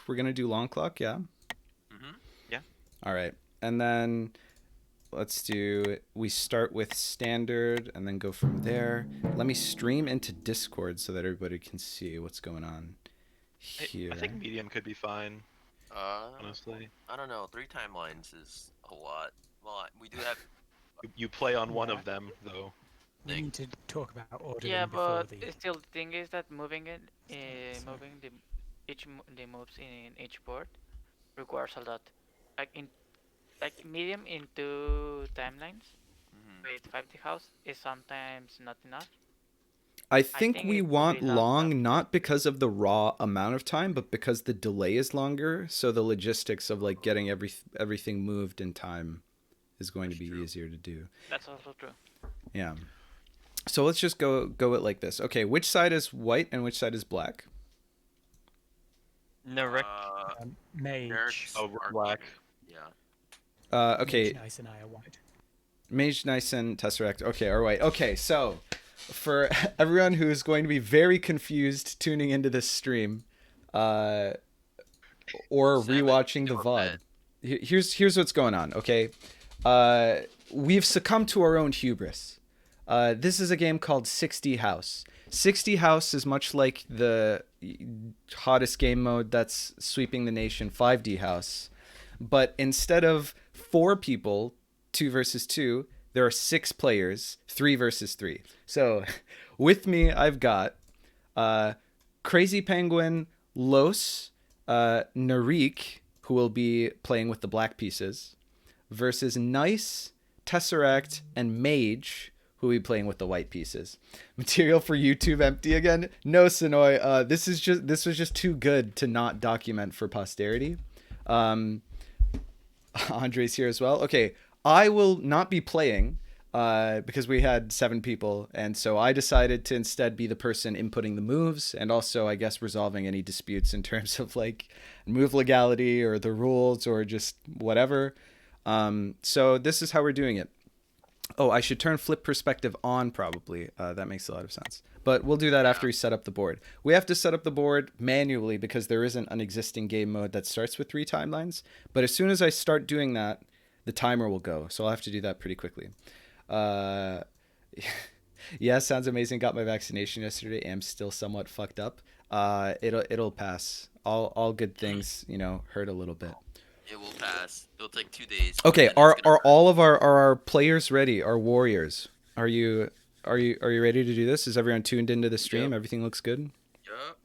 We're gonna do long clock, yeah. Yeah. All right, and then we start with standard and then go from there. Let me stream into Discord so that everybody can see what's going on here. I think medium could be fine, Uh, honestly. I don't know. 3 timelines is a lot. Well, we do have. You play on one Yeah. of them, though. We need to talk about ordering Yeah, before but the. still, the thing is that moving it, So- moving the moves in each board requires a lot. Like in medium into timelines with 5D house is sometimes not enough. I think think we it would want be long long clock. not because of the raw amount of time, but because the delay is longer. So the logistics of like getting everything moved in time is going to be easier to do. That's also true. Yeah. So let's just go it like this. Okay, which side is white and which side is black? No, Rick. Mage. Nerds Oh, we're are black. Yeah. Okay. Mage, Nice, and I are white. Mage, Nyson, Tesseract. Okay, all right. Okay, so for everyone who is going to be very confused tuning into this stream, or rewatching the VOD, here's what's going on. Okay, we've succumbed to our own hubris. This is a game called 60 House. 60 House is much like the hottest game mode that's sweeping the nation, 5D House, but instead of 4 people, 2 versus 2, there are 6 players, 3 versus 3. So with me, I've got Crazy Penguin, Los, Narik, who will be playing with the black pieces, versus Nice, Tesseract, and Mage, who will be playing with the white pieces. Material for YouTube empty again? No, Sonoy. This was just too good to not document for posterity. Andre's here as well. Okay, I will not be playing because we had 7 people, and so I decided to instead be the person inputting the moves and also, I guess, resolving any disputes in terms of like move legality or the rules or just whatever. So this is how we're doing it. Oh, I should turn flip perspective on probably. That makes a lot of sense. But we'll do that after we set up the board. We have to set up the board manually because there isn't an existing game mode that starts with 3 timelines. But as soon as I start doing that, the timer will go. So I'll have to do that pretty quickly. Yeah, sounds amazing. Got my vaccination yesterday. Am still somewhat fucked up. It'll pass. All good things, hurt a little bit. It will pass. It'll take 2 days. Okay, are all of our players ready? Our warriors? Are you ready to do this? Is everyone tuned into the stream? Yep. Everything looks good?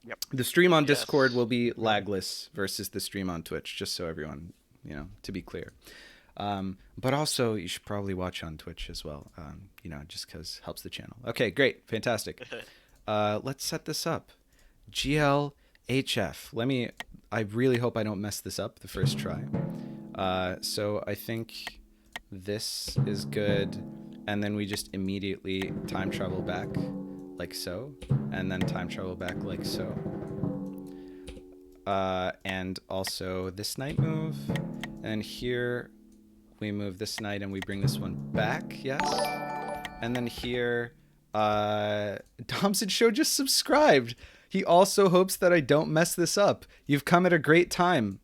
Yep. The stream on Yes. Discord will be lagless versus the stream on Twitch, just so everyone, to be clear. But also, you should probably watch on Twitch as well, just because it helps the channel. Okay, great. Fantastic. Let's set this up. GLHF. I really hope I don't mess this up the first try. So I think this is good. And then we just immediately time travel back like so. And then time travel back like so. And also this knight move. And here we move this knight and we bring this one back. Yes. And then here, Domson Show just subscribed. He also hopes that I don't mess this up. You've come at a great time.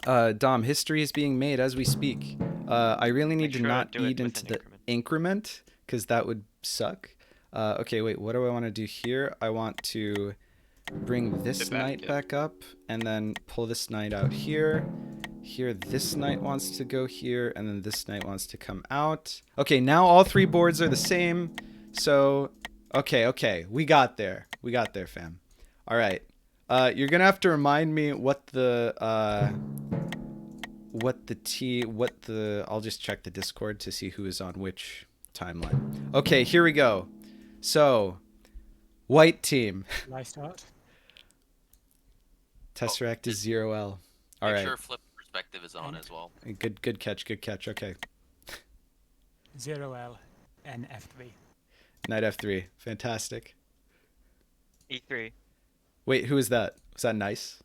Dom, history is being made as we speak. I really need to not eat into the increment because that would suck. Okay, wait, what do I want to do here? I want to bring this knight back up and then pull this knight out here. Here, this knight wants to go here, and then this knight wants to come out. Okay, now all 3 boards are the same. So, okay, we got there. We got there, fam. All right. You're gonna have to remind me I'll just check the Discord to see who is on which timeline. Okay, here we go. So, white team. I start? Tesseract is 0L. All right. Make sure flip perspective is on as well. Good catch. Okay. 0L and F3. Knight F3. Fantastic. E3. Wait, who is that? Was that Nice?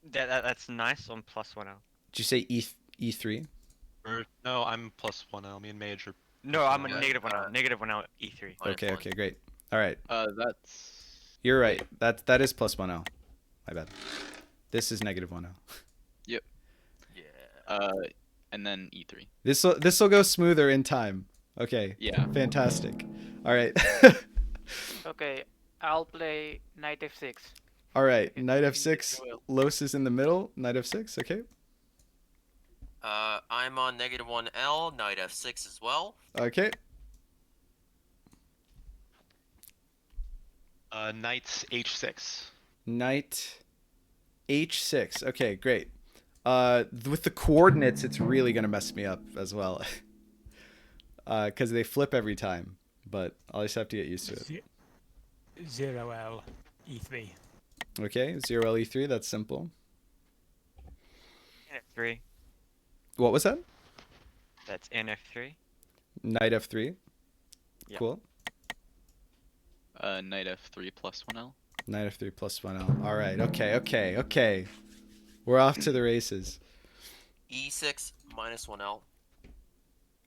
That's nice on +1L. Did you say E3? No, I'm +1L. Me and Mage are. No, I'm a -1L. -1L E3. Okay, great. All right. That's. You're right. That is +1L. My bad. This is -1L. Yeah. And then E3. This'll go smoother in time. Okay. Yeah. Fantastic. All right. Okay, I'll play knight f6. All right. Okay, Knight in f6. the Los is in the middle. Knight f6. Okay. I'm on -1L, knight f6 as well. Okay. Knight h6. Knight h6. Okay, great. With the coordinates, it's really gonna mess me up as well, because they flip every time. But I'll just have to get used to it. 0L E3. Okay, 0L E3. That's simple. F3. What was that? That's NF3. Knight f3. Yep. Cool. Knight F3 plus 1L. Knight f3 plus 1L. All right. Okay. We're off to the races. E6 -1L.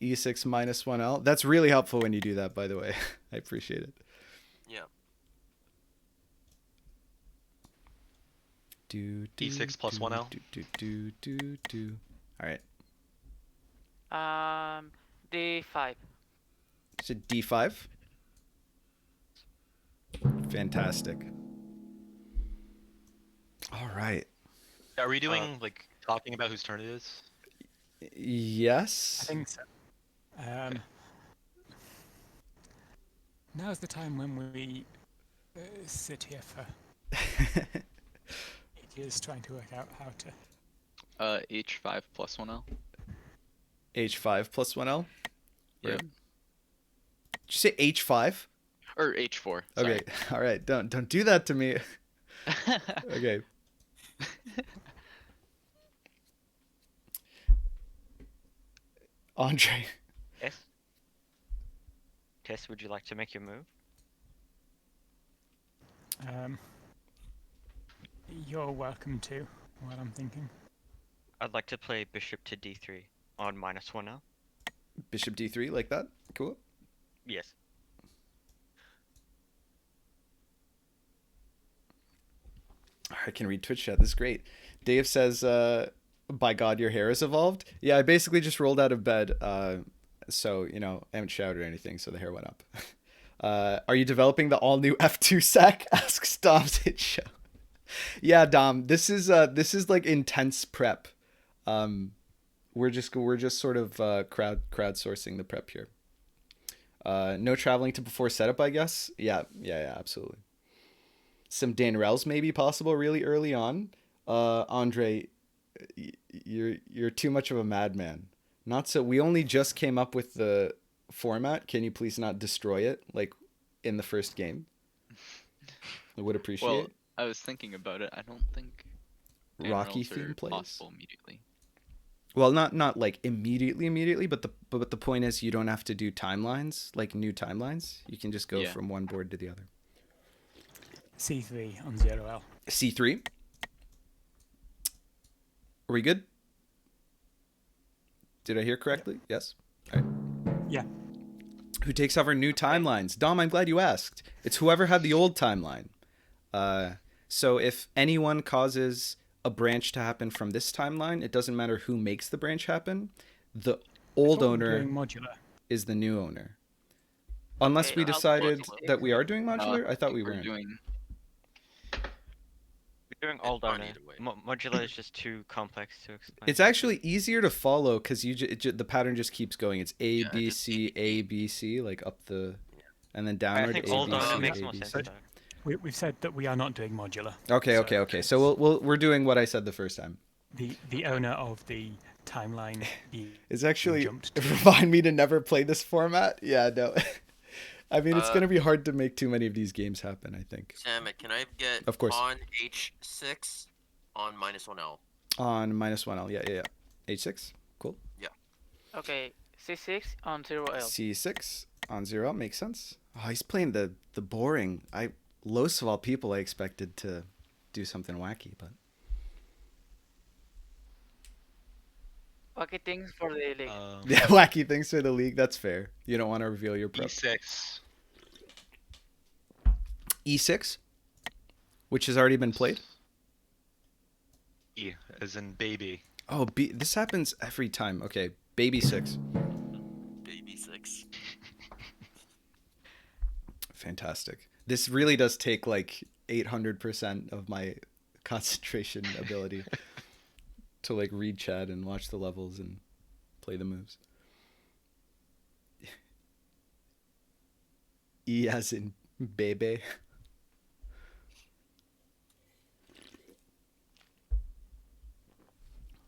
E6 minus 1L. That's really helpful when you do that, by the way. I appreciate it. Yeah. E6 plus 1L. All right. D5. So D5. Fantastic. All right. Are we doing like talking about whose turn it is? I Yes. think so. Now's the time when we sit here for ages trying to work out how to. H5 plus 1L. H5 plus 1L. Yeah. Did you say H5? Or H4. Okay. All right. Don't do that to me. Sorry. Okay. Andre. Yes. Tess, would you like to make your move? You're welcome to. What I'm thinking. I'd like to play bishop to d3 on -1L. Bishop D3 like that. Cool. Yes. I can read Twitch chat. This is great. Dave says, by God, your hair has evolved. Yeah, I basically just rolled out of bed. So, I haven't showered or anything, so the hair went up. Are you developing the all-new F2 sack? Asks Dom's hit show. Yeah, Dom, this is like intense prep. We're just sort of crowdsourcing the prep here. No traveling to before setup, I guess. Yeah, absolutely. Some Danrels may be possible really early on. Andre, you're too much of a madman. Not so. We only just came up with the format. Can you please not destroy it like in the first game? I would appreciate Well, it. I was thinking about it. I don't think Rocky Danrels are theme plays. possible immediately. Well, not like immediately, but the point is you don't have to do timelines, like new timelines. You can just go Yeah. from one board to the other. C3 on 0L. C3. Are we good? Did I hear correctly? Yes. All right. Yeah. Who takes over new timelines? Dom, I'm glad you asked. It's whoever had the old timeline. So if anyone causes a branch to happen from this timeline, it doesn't matter who makes the branch happen. The old owner Doing modular. is the new owner. Unless we Okay, I'll decided modular. that we are doing modular? I thought think we we're weren't. doing. We're doing It's all fine donor. either way. Modular is just too complex to explain. It's actually easier to follow because the pattern just keeps going. It's A, Yeah, B, just C, A, B, C, like up the, and then I downward. think A, all B, donor C, makes A, more B, sense. C. Though. We've said that we are not doing modular. Okay. So we're doing what I said the first time. The owner of the timeline. It's actually jumped to- remind me to never play this format. Yeah, no. I mean, it's Uh, gonna be hard to make too many of these games happen. I think. Sam, can I get Of course. pawn H6 on -1L? On -1L. Yeah. H6. Cool. Okay, C6 on 0L. C6 on 0 makes sense. Oh, he's playing the boring. Los of all people, I expected to do something wacky, but Okay, things for the league. yeah, wacky things for the league. That's fair. You don't want to reveal your prep. E6. E6, which has already been played. E, as in baby. Oh, this happens every time. Okay, baby 6. Baby 6. Fantastic. This really does take like 800% of my concentration ability to like read chat and watch the levels and play the moves. E as in baby.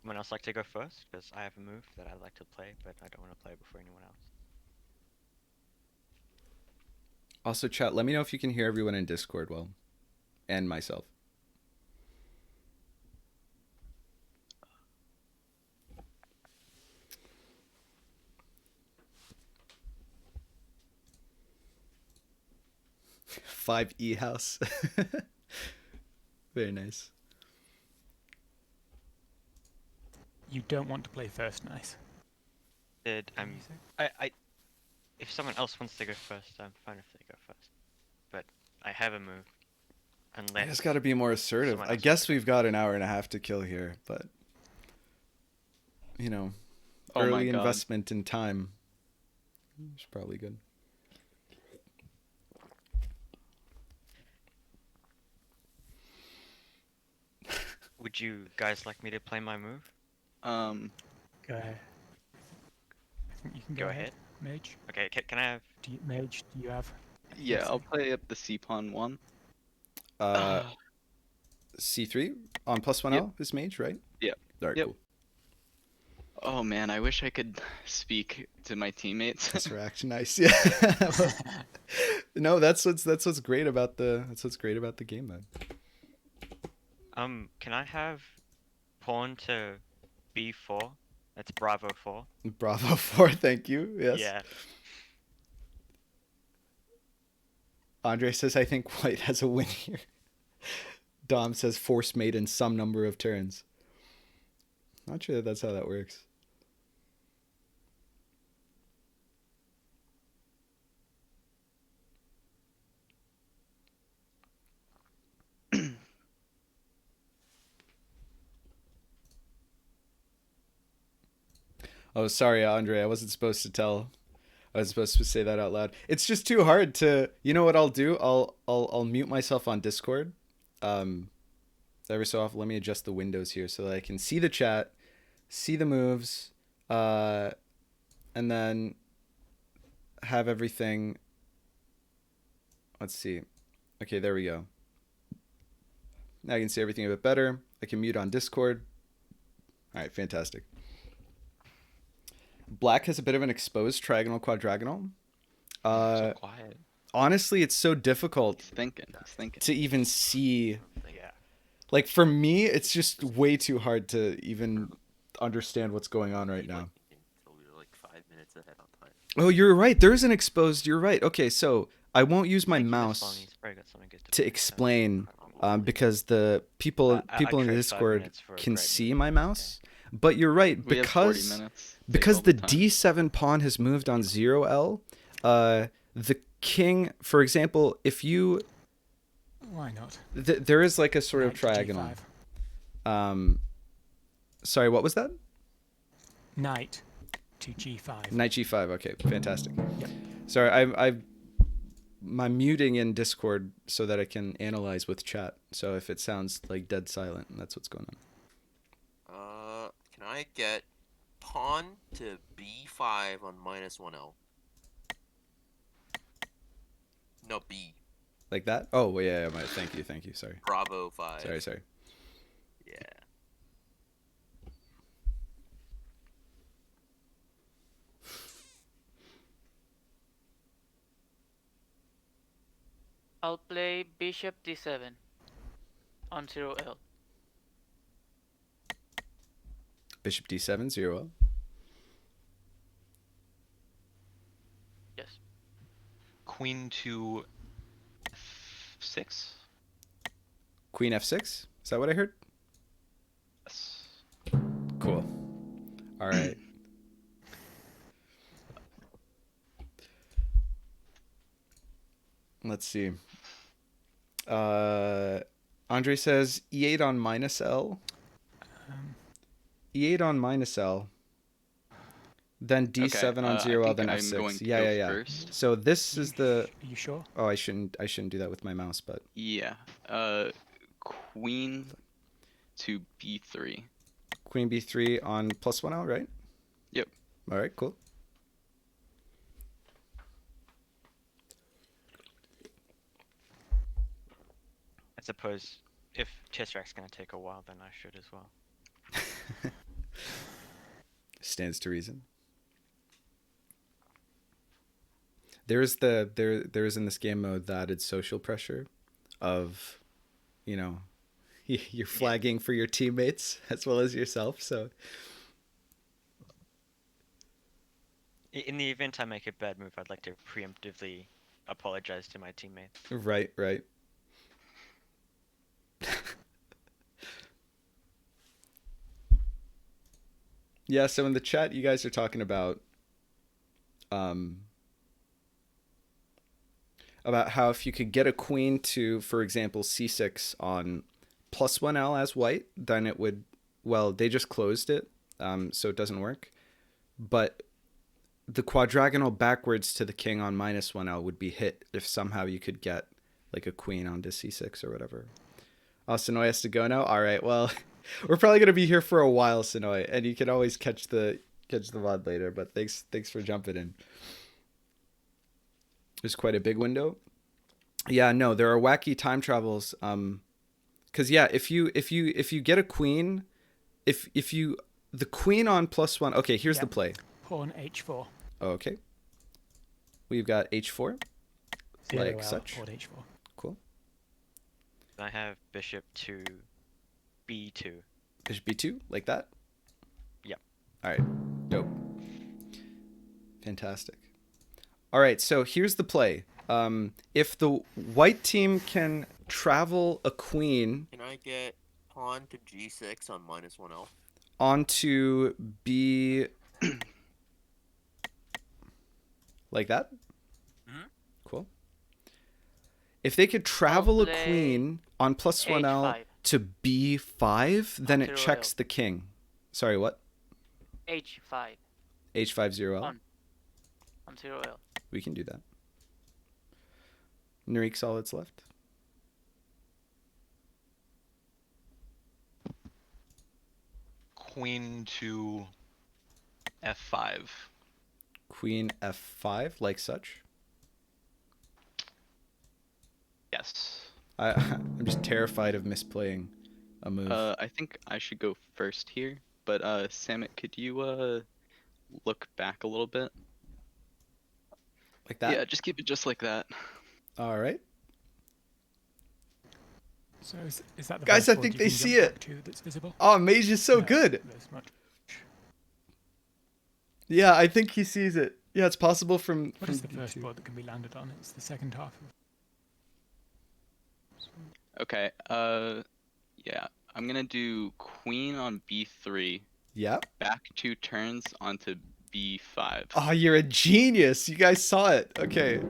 Someone else like to go first? Because I have a move that I'd like to play, but I don't want to play before anyone else. Also, chat, let me know if you can hear everyone in Discord well. And myself. Five E house. Very nice. You don't want to play first, nice. If someone else wants to go first, I'm fine if they go first. But I have a move. I Unless just got to be more assertive. someone I else guess wants to we've got an hour and a half to kill here, but you know, Oh my early God. investment in time is probably good. Would you guys like me to play my move? Go ahead. I think you can Go go ahead. Mage. Okay, can I have... Mage, do you have? yeah, I'll play up the C pawn 1. C3 on +1L Yep. is mage, right? Yep. All right, Yep. cool. Oh man, I wish I could speak to my teammates. That's her action. Nice. Yeah. No, that's what's great about the game mode. Can I have pawn to B4? That's Bravo 4. Bravo 4, thank you. Yes. Yeah. Andre says, I think white has a win here. Dom says, force mate in some number of turns. Not sure that's how that works. Oh, sorry, Andre. I wasn't supposed to say that out loud. It's just too hard to. You know what I'll do? I'll mute myself on Discord. Every so often, let me adjust the windows here so that I can see the chat, see the moves, and then have everything. Let's see. Okay, there we go. Now I can see everything a bit better. I can mute on Discord. All right, fantastic. Black has a bit of an exposed trigonal quadrigonal. So quiet. Honestly, it's so difficult He's thinking. to even see. Yeah. Like, for me, it's just way too hard to even understand what's going on right now. So we were like 5 minutes ahead on time. Oh, you're right. There's an exposed. You're right. Okay, so I won't use my Thank you, this mouse long, he's probably got something good to play, so- explain because the people I in the trade 5 Discord minutes for a can great see move. my mouse. But you're right, We have 40 because minutes. because Take the all time. D7 pawn has moved on 0L, the king, for example, if you Why not? there is like a sort of Knight to triagonal. G5. Sorry, what was that? Knight to G5. Knight G5. Okay, fantastic. Yep. Sorry, I'm muting in Discord so that I can analyze with chat. So if it sounds like dead silent, that's what's going on. Can I get pawn to B5 on -1L? No, B. Like that? Oh, well, yeah. Thank you. Sorry. Bravo 5. Sorry. Yeah. I'll play bishop d7 on 0L. Bishop D7, 0L. Yes. Queen to F6. Queen F6. Is that what I heard? Yes. Cool. All right. Let's see. Andre says E8 on -L. E8 on minus L, then D7 on I 0L, think then I'm F6. going to Yeah, go yeah, yeah. first. So this is the. Are you sure? Oh, I shouldn't do that with my mouse, but Yeah. Queen to B3. Queen B3 on +1L, right? Yep. All right, cool. I suppose if Tesserakt's gonna take a while, then I should as well. Stands to reason. There's in this game mode the added social pressure of, you know, you're flagging for your teammates as well as yourself. So In the event I make a bad move, I'd like to preemptively apologize to my teammates. right. Yeah, so in the chat you guys are talking about how if you could get a queen to, for example, c6 on +1L as white, then it would, well, they just closed it, so it doesn't work. But the quadrigonal backwards to the king on -1L would be hit if somehow you could get like a queen onto c6 or whatever. Oh, Sonoy has to go now? All right, well, we're probably going to be here for a while, Sonoy, and you can always catch the VOD later, but thanks for jumping in. There's quite a big window. Yeah, no, there are wacky time travels. Cause yeah, if you get a queen, if you the queen on +1. Okay, here's the play. Pawn H4. Okay. We've got H4, like 0L, such. Pawn H4. Cool. I have bishop to B2. Bishop B2, like that. Yep. All right. Dope. Fantastic. All right, so here's the play. If the white team can travel a queen Can I get pawn to G6 on -1L? onto B, like that. Mhm. Cool. If they could travel a play queen on +1L H5. to B5, then it Zero checks L. the king. Sorry, what? H5 H5 0L. on 0L. We can do that. Narik, all that's left. Queen to F5. Queen F5, like such. Yes. I'm just terrified of misplaying a move. I think I should go first here, but Samit, could you look back a little bit? Like that? Yeah, just keep it just like that. All right. So is that the Guys, first I board think you they can see jump it. back to that's visible? Oh, Mage is so No, good. there's much. Yeah, I think he sees it. Yeah, it's possible from. What is the B2. first board that can be landed on? It's the second half of. Okay, yeah, I'm gonna do queen on B3, Yeah. back 2 turns onto B5. Oh, you're a genius. You guys saw it. Okay.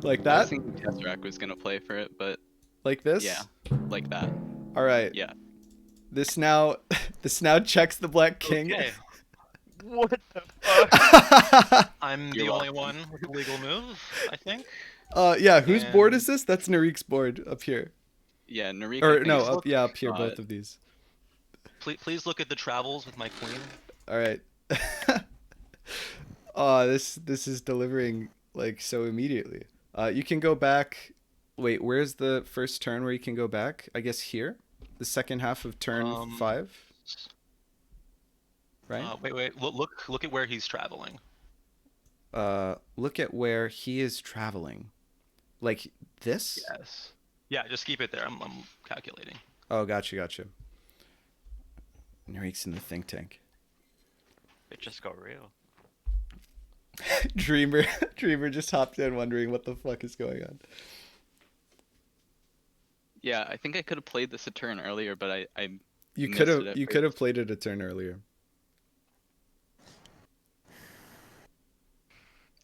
Like I was that? thinking Tesseract was gonna play for it, but Like this? yeah, like that. All right. Yeah. This now checks the black king. Okay. What the fuck? I'm You're the only welcome. one with a legal move, I think. Yeah, whose board And- is this? That's Narik's board up here. Yeah, Narik. I Or think no, is- up here, uh, both of these. Please look at the travels with my queen. All right. Oh, this is delivering like so immediately. You can go back. Wait, where's the first turn where you can go back? I guess here. The second half of turn 5. Right. Wait. Look at where he's traveling. Look at where he is traveling. Like this? Yes. Yeah, just keep it there. I'm calculating. Oh, gotcha. Narik's in the think tank. It just got real. Dreamer just hopped in wondering what the fuck is going on. Yeah, I think I could have played this a turn earlier, but I You missed could it have at you could have first. played it a turn earlier.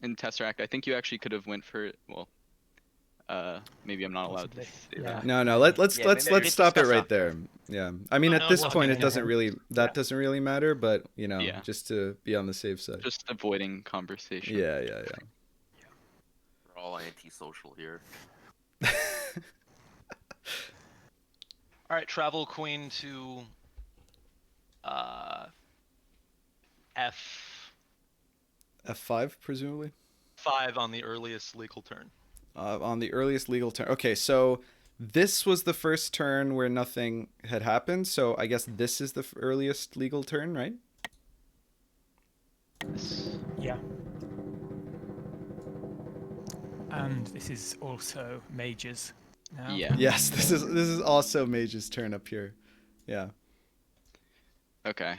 In Tesseract, I think you actually could have went for it. Well, maybe I'm not allowed to Possibly, say yeah. that. No, let's Yeah, let's maybe let's stop it discuss right after. there. Yeah, I mean, Oh, at no, this it's point, okay. it doesn't really Yeah. doesn't really matter, but you know, Yeah. just to be on the safe side. Just avoiding conversation. Yeah. We're all antisocial here. All right, travel queen to F5 F5 presumably. on the earliest legal turn. On the earliest legal turn. Okay, so this was the first turn where nothing had happened. So I guess this is the earliest legal turn, right? Yeah. And this is also Mage's now. Yeah. Yes, this is also Mage's turn up here. Yeah. Okay.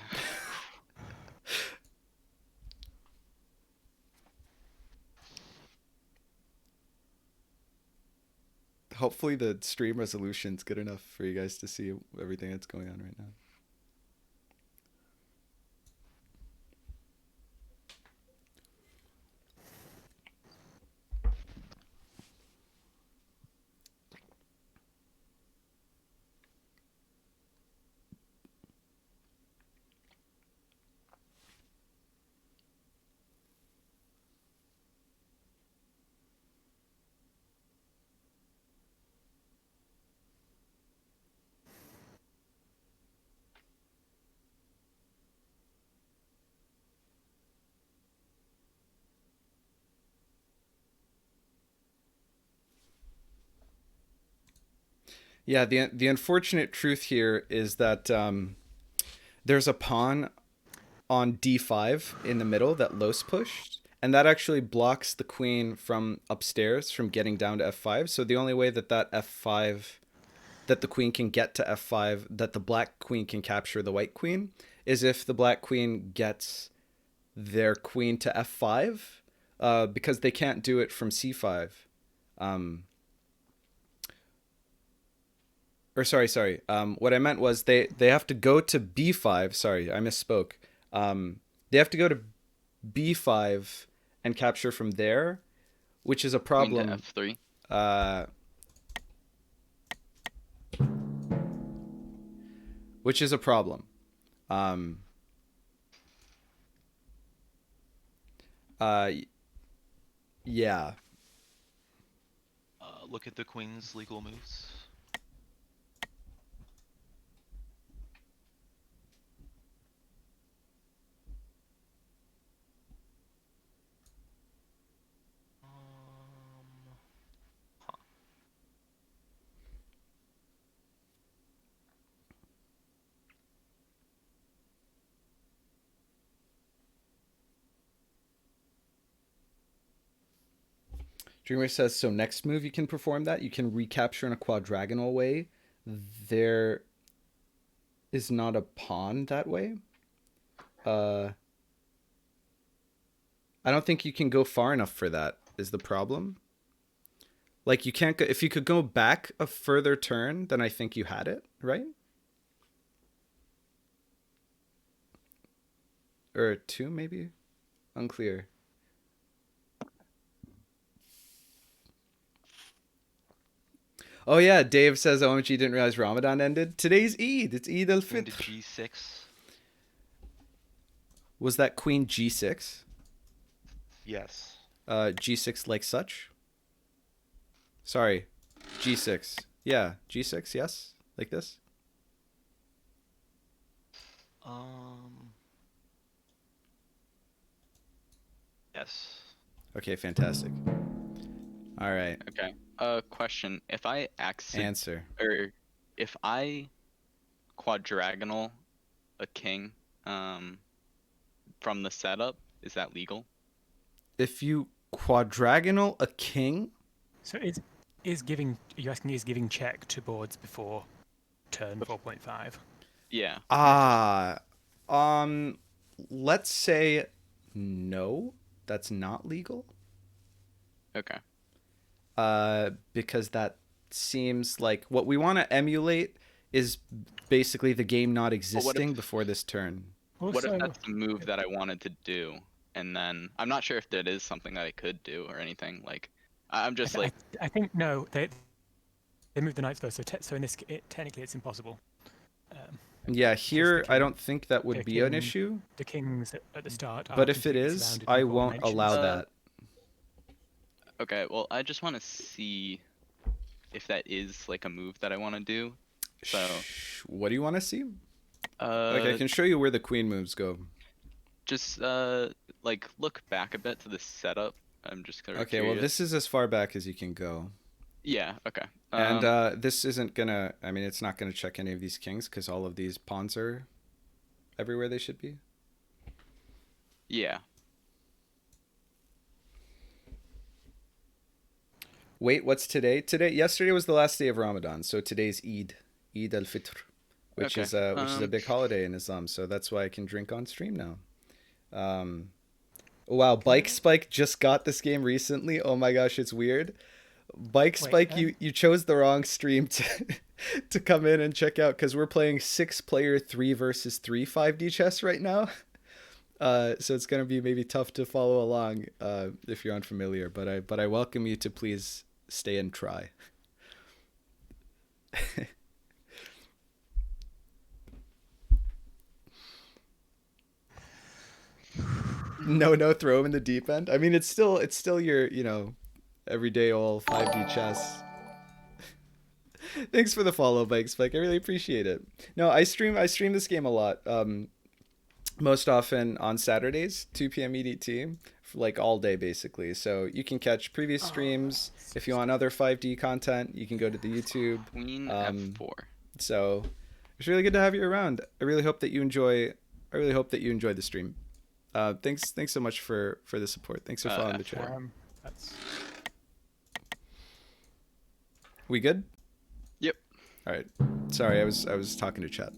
Hopefully the stream resolution's good enough for you guys to see everything that's going on right now. Yeah, the unfortunate truth here is that there's a pawn on d5 in the middle that Los pushed, and that actually blocks the queen from upstairs from getting down to f5. So the only way that f5 that the queen can get to f5, that the black queen can capture the white queen, is if the black queen gets their queen to f5, because they can't do it from c5. Or sorry. What I meant was they have to go to b5. Sorry, I misspoke. They have to go to b5 and capture from there, which is a problem. Queen to f3. Which is a problem. Yeah. Look at the queen's legal moves. Dreamer says, so next move you can perform that. You can recapture in a quadrigonal way. There is not a pawn that way. I don't think you can go far enough for that, is the problem. Like, you can't go, if you could go back a further turn, then I think you had it, right? Or two, maybe? Unclear. Oh yeah, Dave says OMG didn't realize Ramadan ended. Today's Eid. It's Eid Queen to al-Fitr. G6. Was that Queen G6? Yes. G6 like such? Sorry. G6. Yeah, G6, yes? Like this? Yes. Okay, fantastic. All right. Okay. Question. If I Answer. or if I quadrigonal a king from the setup, is that legal? If you quadrigonal a king, So is giving, you're asking is giving check to boards before turn 4.5? Yeah. let's say no, that's not legal. Okay. Because that seems like what we want to emulate is basically the game not existing before this turn. What Also, if that's the move that I wanted to do, and then I'm not sure if that is something that I could do or anything. Like, I'm just like, I think no, they moved the knights first, so in this technically it's impossible. Yeah, here I king- don't think that would the be an king- issue. The kings at the start. Are But if it completely is, surrounded I in won't formations. allow that. okay, well, I just want to see if that is like a move that I want to do. So, What do you want to see? uh, Like I can show you where the queen moves go. just like look back a bit to the setup. I'm just kind of Okay, well this is as far back as you can go. Yeah. Okay. And this isn't gonna, I mean, it's not gonna check any of these kings because all of these pawns are everywhere they should be. Yeah. Wait, what's today? Yesterday was the last day of Ramadan, so today's Eid al-Fitr, which Okay, is a big holiday in Islam. So that's why I can drink on stream now. Wow, Bike Spike just got this game recently. Oh my gosh, it's weird. Bike Spike, you chose the wrong stream to to come in and check out because we're playing 6-player 3 versus 3 5D chess right now. So it's gonna be maybe tough to follow along if you're unfamiliar. But I welcome you to please stay and try. No, throw him in the deep end. I mean, it's still your everyday old 5D chess. Thanks for the follow, Bike Spike. I really appreciate it. No, I stream this game a lot. Most often on Saturdays, 2 p.m. EDT, for like all day basically. So you can catch previous streams. If you want other 5D content, you can go to the YouTube. Queen F4. So it's really good to have you around. I really hope that you enjoy the stream. Thanks so much for the support. Thanks for following the chat. We good? Yep. All right. Sorry, I was talking to chat.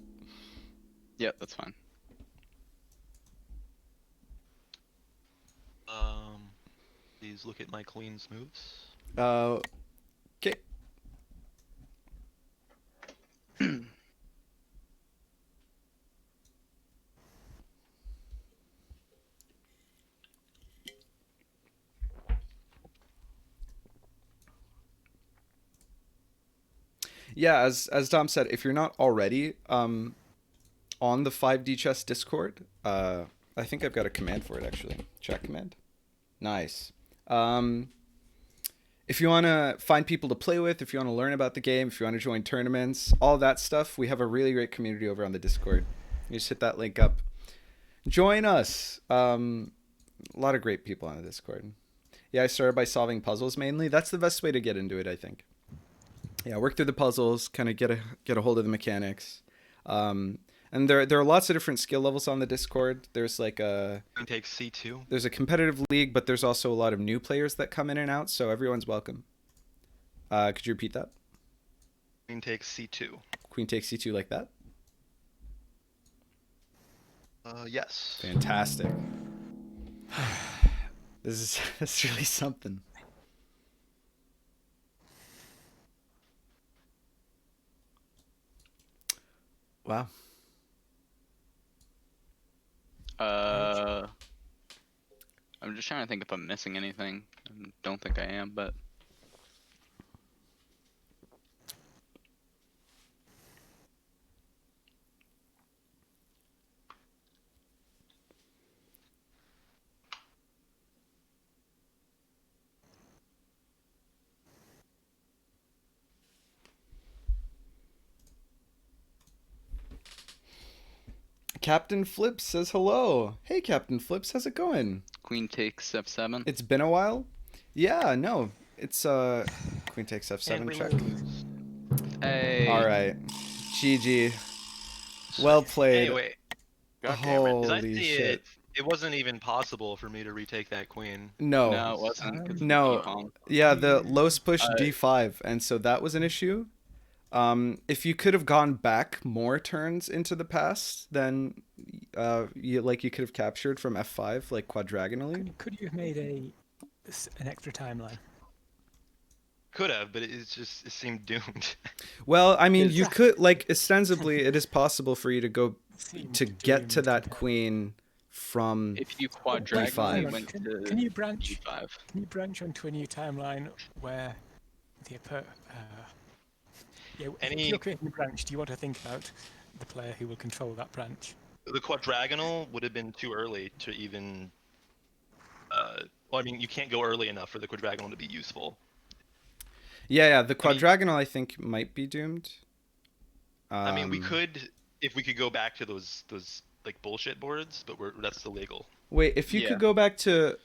Yep, that's fine. Please look at my queen's moves. Okay. Yeah, as Dom said, if you're not already on the 5D Chess Discord, I think I've got a command for it actually. Chat command. Nice. If you want to find people to play with, if you want to learn about the game, if you want to join tournaments, all that stuff, we have a really great community over on the Discord. You just hit that link up. Join us. A lot of great people on the Discord. Yeah, I started by solving puzzles mainly. That's the best way to get into it, I think. Yeah, work through the puzzles, kind of get a hold of the mechanics. And there are lots of different skill levels on the Discord. There's like Take C2. There's a competitive league, but there's also a lot of new players that come in and out, so everyone's welcome. Could you repeat that? Queen takes C2. Queen takes C2 like that? Yes. Fantastic. That's really something. Wow. I'm just trying to think if I'm missing anything. I don't think I am, but Captain Flips says hello. Hey, Captain Flips, how's it going? Queen takes F7. It's been a while. Yeah, no, it's Queen takes F7 check. Hey. All right, GG. Well played. Anyway, God damn it. as I Holy see shit. it wasn't even possible for me to retake that queen. No. No, it wasn't. 'cause of the No. d-pawn. Yeah, the Los pushed D5, and so that was an issue. If you could have gone back more turns into the past, then you could have captured from F5 like quadragonally. Could you have made an extra timeline? Could have, but it seemed doomed. Well, I mean, you could, like, ostensibly, it is possible for you to go Seemed to get to doomed. that queen from If you Hang quadragally on, went can, to can you branch? E5. Can you branch onto a new timeline where the yeah, if Any you're creating a branch, do you want to think about the player who will control that branch? the quadrigonal would have been too early to even. Well, I mean, you can't go early enough for the quadrigonal to be useful. Yeah, the I mean- quadrigonal I think might be doomed. I mean, we could if we could go back to those like bullshit boards, but that's illegal. Wait, if you Yeah. could go back to,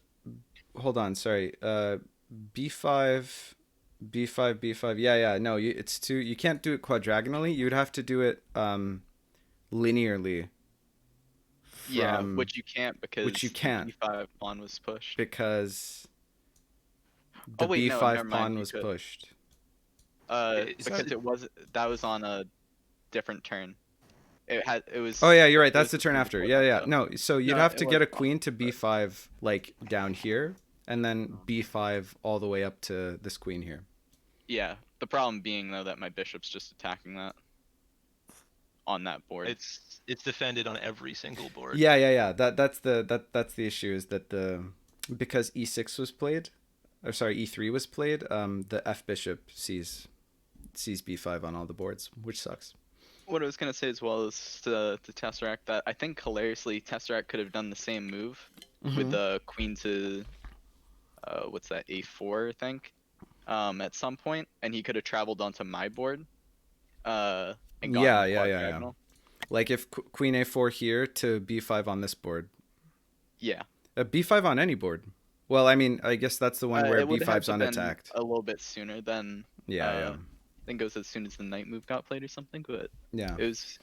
hold on, sorry, b5, b5, b5. Yeah. No, it's too. You can't do it quadrigonally. You would have to do it linearly. Yeah, from- which you can't because which you can't. the E5 pawn was pushed. because the Oh, wait, no, b5 never mind, pawn you was could. pushed. Because that was on a different turn. It was. Oh yeah, you're right. it That's was the turn turn after. before Yeah. that, No, so you'd No, have it to get a wasn't queen to but- b5 like down here, and then b5 all the way up to this queen here. Yeah, the problem being though that my bishop's just attacking that on that board. It's defended on every single board. Yeah. That's the issue is that because e6 was played, or sorry, e3 was played, the f bishop sees b5 on all the boards, which sucks. What I was gonna say as well is to Tesseract that I think hilariously Tesseract could have done the same move with Mhm. the queen to what's that, a4 I think, at some point, and he could have traveled onto my board and gotten Yeah, the yeah. quadrigonal. Like if queen a4 here to b5 on this board, Yeah. b5 on any board. Well, I mean, I guess that's the one where It would have b5's to been unattacked. a little bit sooner than Yeah. I think it was as soon as the knight move got played or something, but Yeah. it was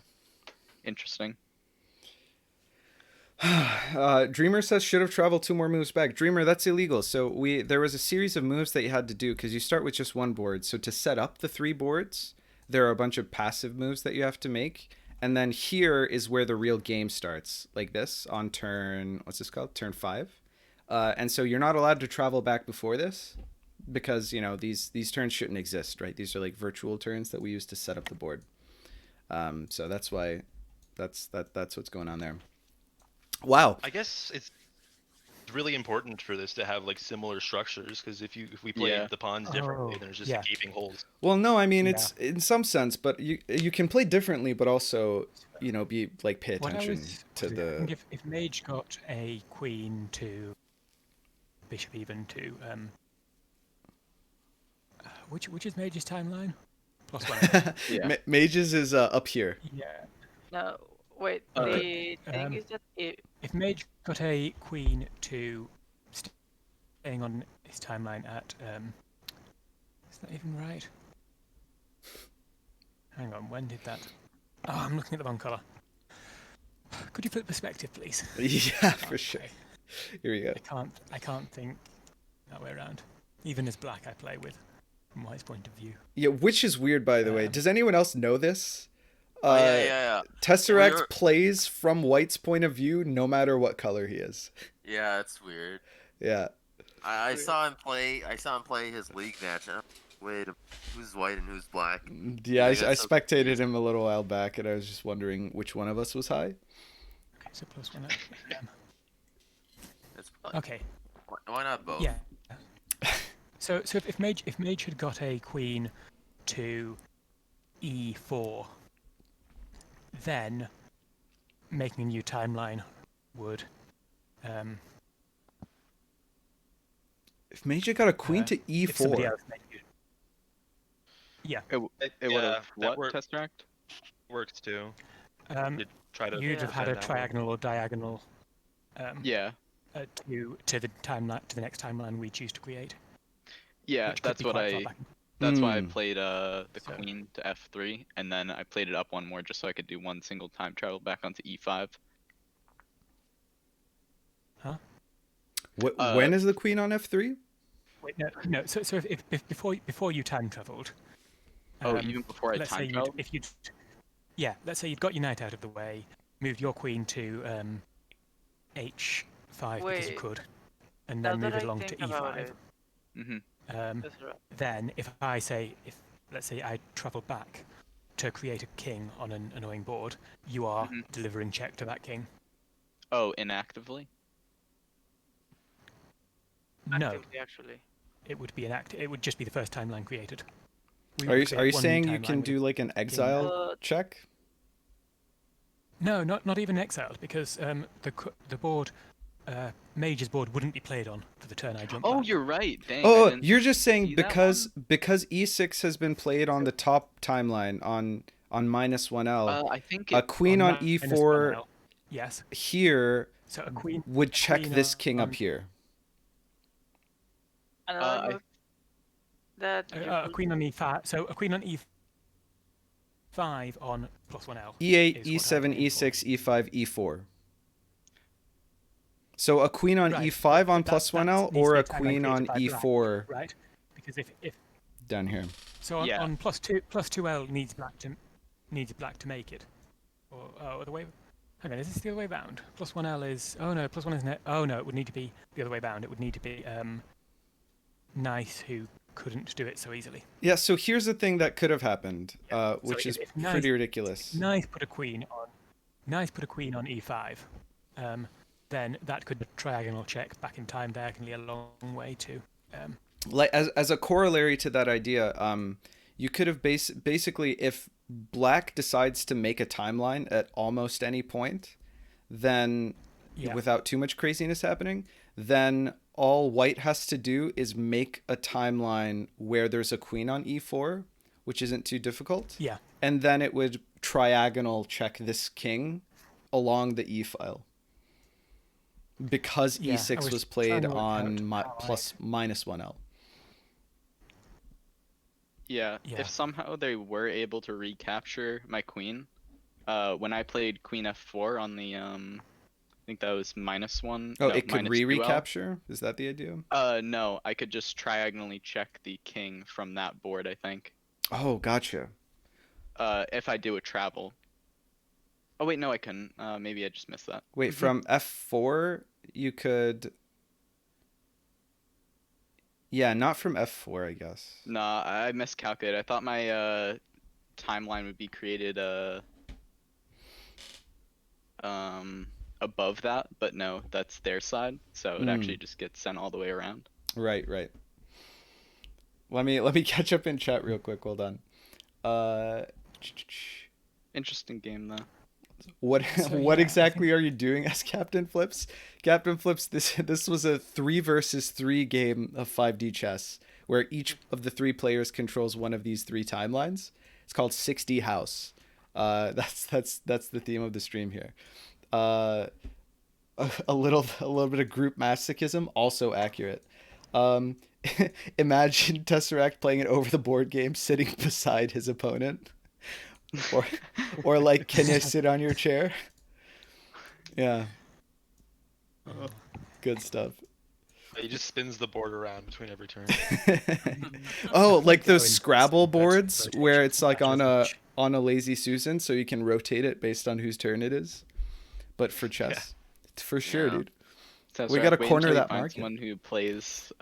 interesting. Dreamer says should have traveled 2 more moves back. Dreamer, that's illegal. So there was a series of moves that you had to do because you start with just one board. So to set up the 3 boards, there are a bunch of passive moves that you have to make. And then here is where the real game starts, like this on turn, what's this called? Turn 5. And so you're not allowed to travel back before this because, you know, these turns shouldn't exist, right? These are like virtual turns that we use to set up the board. So that's why that's what's going on there. Wow. I guess it's really important for this to have like similar structures because if we play the pawns differently, Oh, there's just yeah. gaping holes. Well, no, I mean it's in some sense, but you can play differently, but also be like pay What I attention was- to I the. think if mage got a queen to bishop even to which is mage's timeline? +1. Yeah. Mages is up here. Yeah. No, wait. Okay. The thing is that If mage got a queen to staying on his timeline at is that even right? Hang on, when did that? Oh, I'm looking at the wrong colour. Could you flip perspective, please? Yeah, for sure. Okay. Here we go. I can't think that way around. Even as black, I play with from White's point of view. Yeah, which is weird, by the way. Does anyone else know this? Oh, yeah. Tesseract We're- plays from White's point of view, no matter what color he is. Yeah, it's weird. Yeah. I saw him play. I saw him play his league match. And I'm like, wait, who's white and who's black? Yeah, I that's so spectated him a little while back, and I was just wondering which one of us was high. Okay, so +1. It's probably, Okay, why not both? yeah. So if mage had got a queen to e4, then making a new timeline would If Mage got a queen to if somebody e4. else made you. Yeah. It would Yeah, have that what, Tesseract? Works too. Um, You'd try to. you'd have had a defend that one. triagonal or diagonal Yeah. to the timeline to the next timeline we choose to create. Yeah, which could that's be what quite far I back. that's why I Hmm. played the So- queen to f3, and then I played it up one more just so I could do one single time travel back onto e5. When is the queen on f3? Wait, no. So if before you time traveled. Oh, even before I let's say time traveled? let's say you'd got your knight out of the way, moved your queen to h5 because Wait, you could, and now then move that it I along to think about e5. it, Mm-hmm. that's right. Then if let's say I travel back to create a king on an annoying board, you are Mhm. delivering check to that king. Oh, inactively. No, Actively, actually. it would be an act. It would just be the first timeline created. We Are would you create one new saying you timeline can with- do like an exile But check? No, not even exiled, because the board, Mage's board wouldn't be played on for the turn I jump Oh, back. you're right. Dang. I Oh, didn't you're just saying see that because E6 has been played on the top timeline on -1L. I think A it, queen on -1L. E4 Yes. here So a queen would check queen this king up on- here. another I- move that you a could- queen on E5. So a queen on E5 on +1L. E8, is what E7, I'm aiming for. E6, E5, E4. So a queen on Right, E5 on but that +1L needs to or be a timeline queen created on by black, E4 right? Because if down here. so on, Yeah. on +2L needs black to make it. Or the way. Hang on, is this the other way round? +1L is. Oh no, +1 is net. Oh no, it would need to be the other way round. It would need to be Nice, who couldn't do it so easily. Yeah, so here's the thing that could have happened, So which is if Nice- pretty ridiculous. Nice put a queen on E5. Then that could triagonal check back in time diagonally a long way too. Like as a corollary to that idea, you could have basically if black decides to make a timeline at almost any point, then Yeah. without too much craziness happening, then all white has to do is make a timeline where there's a queen on E4, which isn't too difficult. Yeah. And then it would triagonal check this king along the E file. Because Yeah, I E6 was was trying played to work on out how plus -1L. Yeah, Yeah. if somehow they were able to recapture my queen, when I played queen f4 on the I think that was -1. Oh, no, it could -2L. recapture? Is that the idea? No, I could just triagonally check the king from that board, I think. Oh, gotcha. If I do a travel. Oh wait, no, I couldn't. Maybe I just missed that. Wait, from F4 you could. Yeah, not from F4, I guess. Nah, I miscalculated. I thought my timeline would be created above that, but no, that's their side, so it actually just gets sent all the way around. Right. Let me catch up in chat real quick. Hold on. Interesting game though. What So, what yeah, I exactly are you doing as Captain Flips? Captain Flips, this was a 3 versus 3 game of 5D chess where each of the 3 players controls one of these 3 timelines. It's called 6D House. That's the theme of the stream here. A little bit of group masochism, also accurate. Imagine Tesseract playing an over the board game sitting beside his opponent. Or like, can you sit on your chair? Yeah. Good stuff. He just spins the board around between every turn. Oh, like Go those in Scrabble rotation, boards where it's like on a rotation. lazy Susan, so you can rotate it based on whose turn it is. But for chess, for sure, Yeah. dude. That's We right, gotta wait corner until you that find market. Someone who plays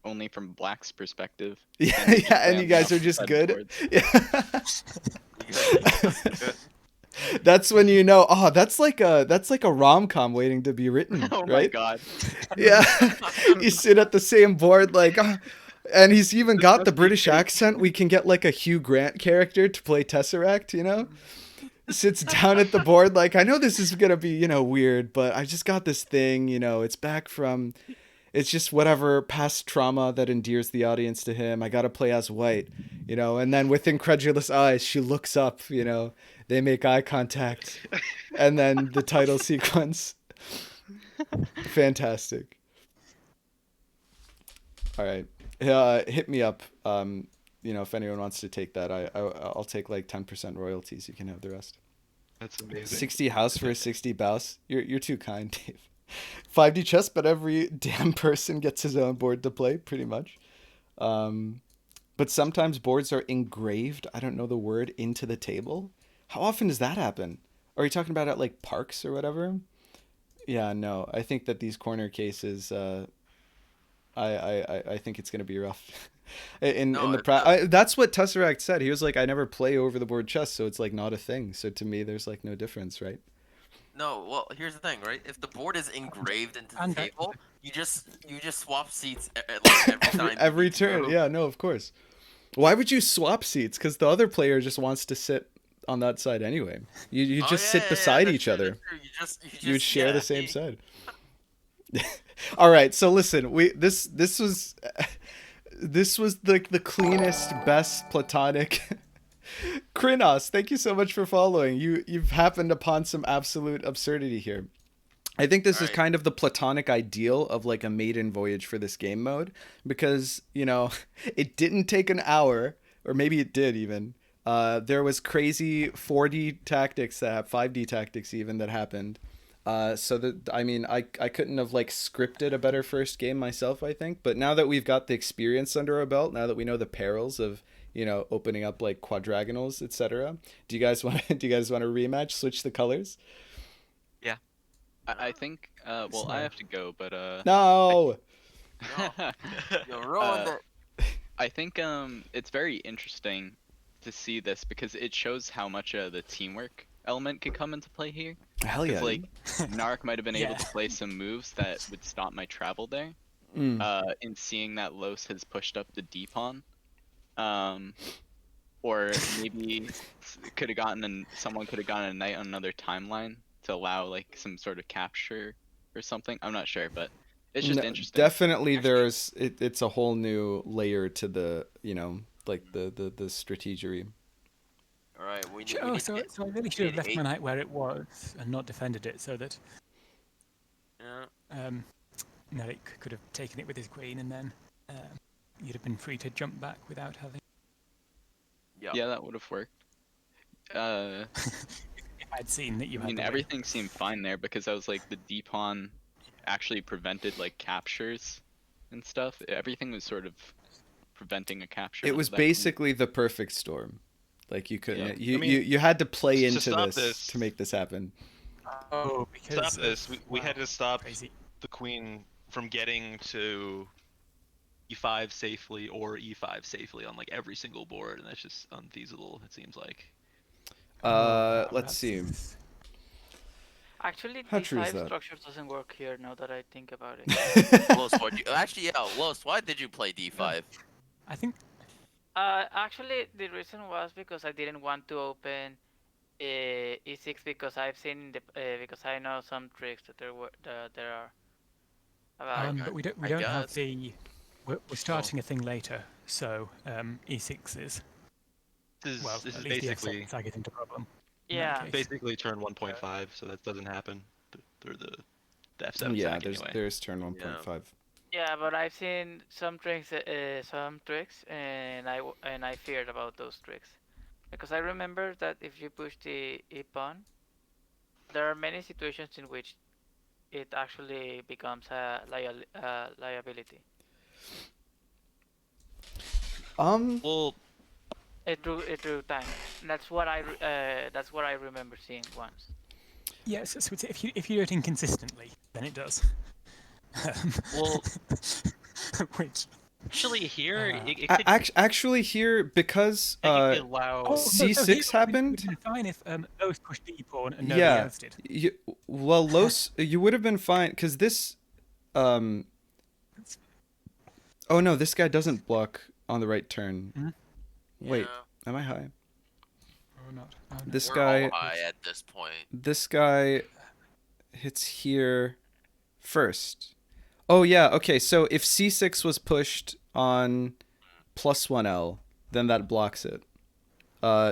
only from black's perspective. Yeah, then you can yeah, and play you on guys the are just opposite good. boards. Yeah. That's when you know. Oh, that's like a rom-com waiting to be written, Oh my right? god. Yeah, you sit at the same board, like, and he's even got the must be British crazy. accent. We can get like a Hugh Grant character to play Tesseract, you know? Sits down at the board, like, I know this is gonna be, weird, but I just got this thing, it's back from, it's just whatever past trauma that endears the audience to him. I gotta play as white, and then with incredulous eyes, she looks up, they make eye contact, and then the title sequence. Fantastic. All right, hit me up. If anyone wants to take that, I'll take like 10% royalties. You can have the rest. That's amazing. 60 house for a 60 bouse. You're too kind, Dave. 5D chess, but every damn person gets his own board to play, pretty much. But sometimes boards are engraved, I don't know the word, into the table. How often does that happen? Are you talking about at like parks or whatever? Yeah, no. I think that these corner cases, I think it's gonna be rough. That's what Tesseract said. He was like, I never play over the board chess, so it's like not a thing. So to me, there's like no difference, right? No, well, here's the thing, right? If the board is engraved into the And table, you just swap seats like every time. Every you turn. move. Yeah, no, of course. Why would you swap seats? Because the other player just wants to sit on that side anyway. You Oh, just yeah, sit yeah, beside that's each true, other. that's true. You would share yeah, the same side. All right, so listen, this was the cleanest, best platonic. Krinos, thank you so much for following. You've happened upon some absolute absurdity here. I think this is Alright. kind of the platonic ideal of like a maiden voyage for this game mode because, you know, it didn't take an hour, or maybe it did even. There was crazy 4D tactics that have 5D tactics even that happened. So that, I mean, I couldn't have like scripted a better first game myself, I think. But now that we've got the experience under our belt, now that we know the perils of, you know, opening up like quadrigonals, etc. Do you guys want to rematch, switch the colors? I think. Well, I have to go, but No. No. You ruined Uh, it. I think it's very interesting to see this because it shows how much the teamwork element could come into play here. Hell yeah. Because like Narc might have been able Yeah. to play some moves that would stop my travel there. Mm. In seeing that Los has pushed up the D pawn, or maybe someone could have gotten a knight on another timeline to allow like some sort of capture or something. I'm not sure, but it's just No, interesting. definitely there's it's a whole new layer to the, you know, like the strategery. All right, we need. Oh, we need to so I really we should have need left my knight where it was and not defended it, so that Yeah. Nelik could have taken it with his queen, and then you'd have been free to jump back without having. Yeah. Yeah, that would have worked. If I'd seen that you I had. mean, the win. everything seemed fine there because I was like the D pawn actually prevented like captures and stuff. Everything was sort of preventing a capture. It onto was that queen. basically the perfect storm. Like you couldn't, Yeah. you, I mean, you had to play to into stop this this- to make this happen. Oh, because Stop this. We had wow, to stop crazy. the queen from getting to e5 safely or e5 safely on like every single board, and that's just unfeasible. It seems like. Let's see. Actually, How true is D5 that? structure doesn't work here now that I think about it. Los, actually, yeah, Los, why did you play D5? I think Actually, the reason was because I didn't want to open E6 because I've seen because I know some tricks that there are about. Okay. but we I don't have guess. the. We're starting a thing later, so E6 This well, is, this at is least the basically F7 get into problem. in that Yeah. case. basically turn 1.5, so that doesn't happen through the F7 Yeah, sack there's anyway. there's turn 1.5. Yeah, but I've seen some tricks, and I feared about those tricks, because I remember that if you push the E pawn, there are many situations in which it actually becomes a liability. Well, It drew time. That's what I remember seeing once. Yeah, so it's, if you do it inconsistently, then it does. Well, Which actually here it could Actually, here because technically allow. C6 happened. It would have been fine if Lowe's pushed the pawn and nobody Yeah. else did. Well, Los, you would have been fine because this. Oh no, this guy doesn't block on the right turn. Mhm. Wait, Yeah, am I high? Or not. Oh, no. This we're guy. all high at this point. This guy hits here first. Oh yeah, okay. So if C6 was pushed on +1L, then that blocks it.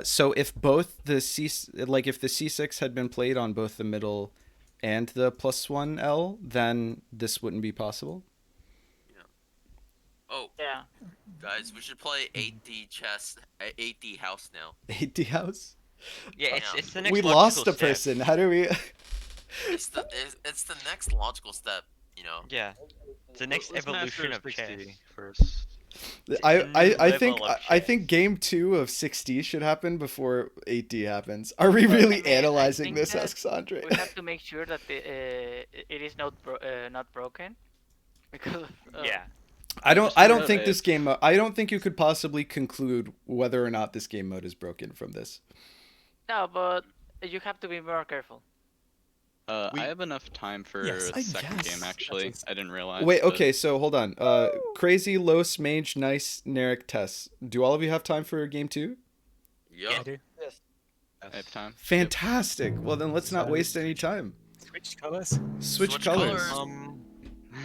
So if both the if the C6 had been played on both the middle and the +1L, then this wouldn't be possible. Oh, Yeah. guys, we should play 8D chess, 8D house now. 80 house. Yeah, Yeah. it's the next We logical lost a step. person. How do we? It's the next logical step, you know. Yeah, it's the next Let's evolution master of chess. 60 first. I new think level of I think chess. game 2 of 6D should happen before 8D happens. Are we really I analyzing think this, that asks Andre? We have to make sure that it is not broken, because Yeah, I don't know think that this game mode, I don't think you could possibly conclude whether or not this game mode is broken from this. No, but you have to be more careful. We- I have enough time for Yes, a I second guess game actually. that is- I didn't realize. Wait, but- okay, so hold on. Crazy, Los, Mage, Nice, Narek, Tess. Do all of you have time for game 2? Yep. I do. I have time. Fantastic. Well, then let's not So- waste any time. Switch colours. Switch, Switch colors. colors.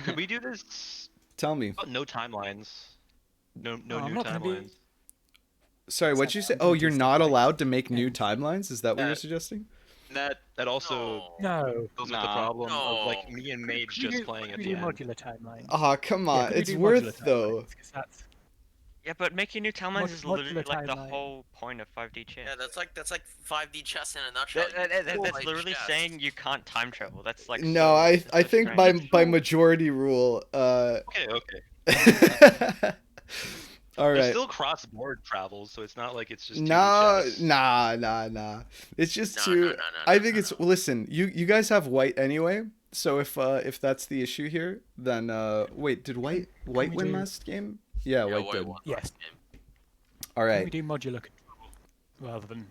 Could we do this? Tell me. Oh, no timelines. No Oh, I'm new not gonna be- timelines. Sorry, what'd you say? I'm Oh, gonna you're do not something. allowed to make new timelines? Is that what you're Uh, suggesting? That also No. No. goes with the Nah. problem of like No. me and Mage Could we just do- playing could at we the do end. modular timeline. Ah, come on. could we It's do worth modular though. timelines? 'Cause that's Yeah, but making new timelines is modular literally like the timeline. whole point of 5D chess. Yeah, that's like 5D chess in a nutshell. That's literally saying you can't time travel. That's like No, so, I it's so think strange. by majority rule. Okay. All There's right. still cross-board travels, so it's not like it's just 2D Nah, chess. nah. It's just No, too. no, no, no, I no, think no, it's. no. Listen, you guys have white anyway. So if that's the issue here, then wait, did white we win do- last game? Yeah, white did. won Yes. last game. All Can right. we do modular control rather than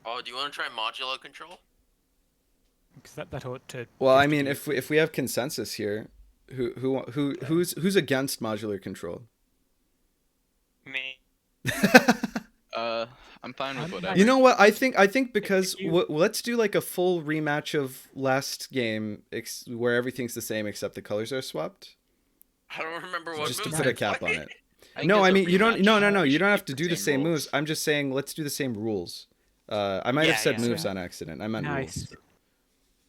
Oh, do you want to try modulo control? because that ought to. Well, I just mean, be- if we have consensus here, who's against modular control? Me. I'm fine with I'm whatever. You know what? I think because you- let's do like a full rematch of last game where everything's the same except the colors are swapped. I don't remember what Just to moves put a I cap on played. it. think No, as I a mean you don't. rematch, No. we You should don't have keep to do the same moves. I'm just saying let's do the same rules. I might have Yeah, said yeah. moves on accident. I meant nice. rules.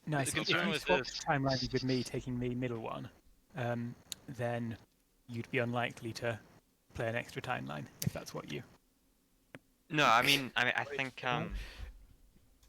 Nice. The If concern you with swapped this- timelines with me taking the middle one, then you'd be unlikely to play an extra timeline if that's what you. No, I think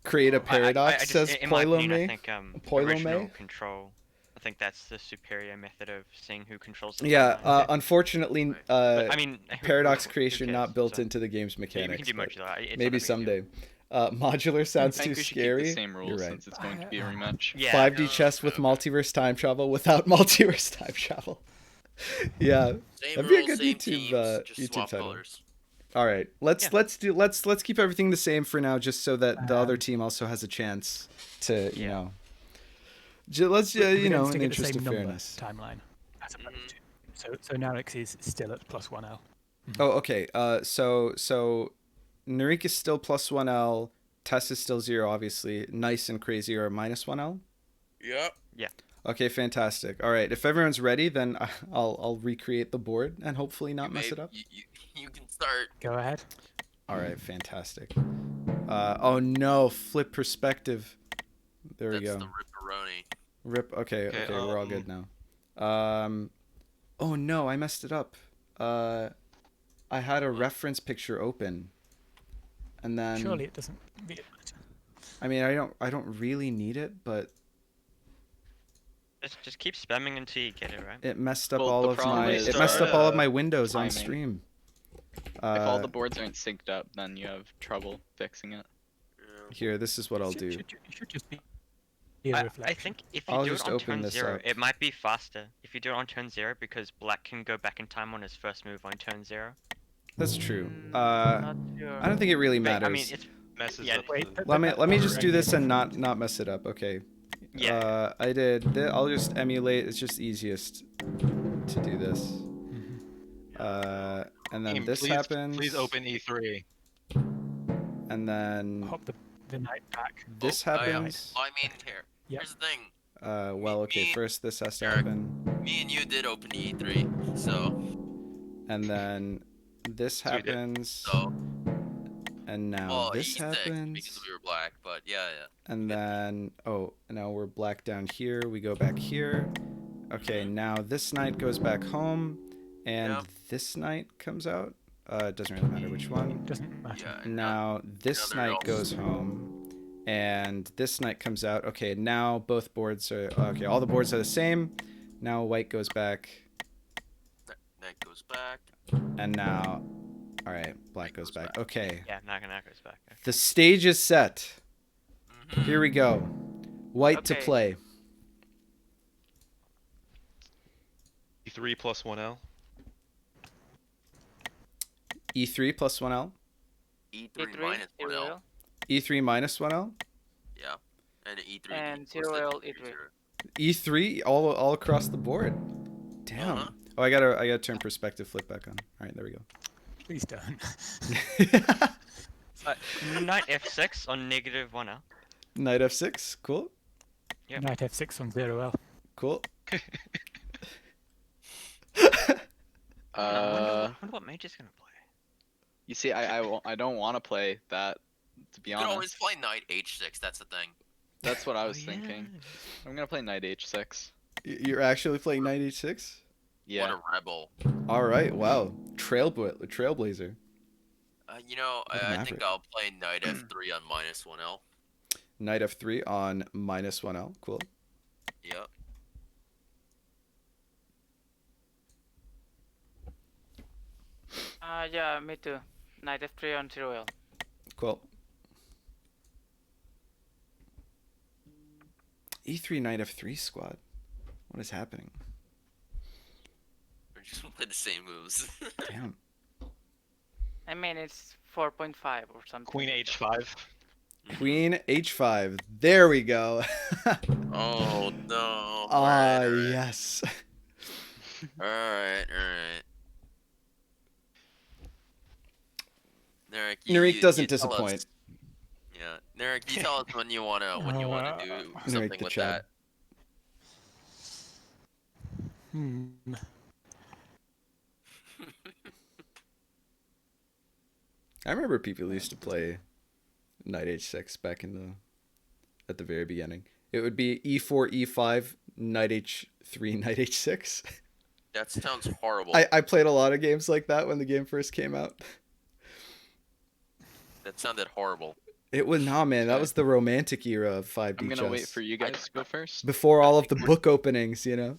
Create a I paradox, just- says in my opinion, I Poilome. think Poilome? original control. I think that's the superior method of seeing who controls the Yeah. timeline. Unfortunately, But, I mean, paradox who creation cares? not built So, into the game's yeah, we mechanics. can do but modular. It's not maybe that big a deal. someday. Modular sounds I think too we should scary. keep the same rules You're right. since it's going to be a rematch. Yeah. 5D no, chess with no. multiverse time travel without multiverse time travel. Yeah. Same That'd be a rules, good same YouTube, teams, just YouTube swap title. colors. All right. Let's Yeah. let's keep everything the same for now, just so that the other Um, team also has a chance to you Yeah. know. Let's We're you going know to in stick the at the interest same of number fairness. timeline. As opposed to. So Narix is still at +1L. Oh, okay. So Narik is still +1L. Tess is still 0, obviously. Nice and Crazy are -1L. Yep. Okay, fantastic. All right, if everyone's ready, then I'll recreate the board and hopefully not mess it up. You can start. Go ahead. All right, fantastic. Oh no, flip perspective. There we That's go. the ripperoni. Rip. Okay, Okay, we're all good now. Oh no, I messed it up. I had a reference picture open, and then Surely it doesn't really matter. I mean, I don't really need it, but Just keep spamming until you get it right. it messed up Well, all the of problem my is, it messed up all of uh, my windows on timing. stream. If all the boards aren't synced up, then you have trouble fixing it. Here, this is what I'll do. It should just be a I reflection. think if you I'll do just it on open turn this 0, up. it might be faster. If you do it on turn 0, because black can go back in time on his first move on turn 0. That's true. Not sure. I don't think it really matters. I mean, it's Messes Yeah, up Wait, the- let me just do this and not mess it up. Okay. yeah. I did. I'll just emulate. It's just easiest to do this. Mhm. And then Team, this please, happens. Please open E3. And then Pop the knight back. this Oh, yeah. happens. I mean, here. Yep. Here's the thing. Well, okay. me- First, this has to Eric. happen, Me and you did open E3, so and then this So we did. happens, and now well, this E6 happens, because we were black, but yeah. and then now we're black down here. We go back here. Okay, now this knight goes back home, and Yep. this knight comes out. It doesn't really matter which one. It doesn't matter. Yeah. Now this Now they're knight all- goes home, and this knight comes out. Okay, now both boards are okay. All the boards are the same. Now white goes back, That goes back. and now, all right, black goes back. Okay, Yeah, now goes back. Okay. the stage is set. Mhm. Here we go. White to Okay. play. E3 +1L. E3 +1L. E3 E3, minus you 1L. will. E3 -1L. Yeah. And E3. And What's the 0L E3? E3 all across the board. Damn. Uh-huh. Oh, I gotta turn perspective flip back on. All right, there we go. Please don't. Knight f6 on -1L. Knight f6. Cool. Yep. Knight f6 on 0L. Cool. I wonder what mage is gonna play. You see, I don't want to play that. To be You can honest, always play Knight H6. That's the thing. that's what I was Oh, thinking. yeah. I'm gonna play Knight H6. You're actually playing Knight h6? Yeah. What a rebel. All right. Wow. Trailblazer. You know, What a I maverick. think I'll play Knight F3 on -1L. Knight f3 on -1L. Cool. Yep. Yeah, me too. Knight F3 on 0L. Cool. E3 Knight f3 squad. What is happening? We're just gonna play the same moves. Damn. I mean, it's 4.5 or something. Queen H5. Queen h5. There we go. Oh no. Ah, Alright, yes. alright. Narek, Narik doesn't you tell disappoint. us- Yeah, Narek, you tell us when you wanna do Narik something the with Chad. that. Hmm. I remember people used to play Knight h6 back at the very beginning. It would be e4, e5, Knight h3, Knight h6. That sounds horrible. I played a lot of games like that when the game first came out. That sounded horrible. It was man. That was the romantic era of 5D I'm gonna chess. wait for you guys to go first. Before all of the book openings, you know.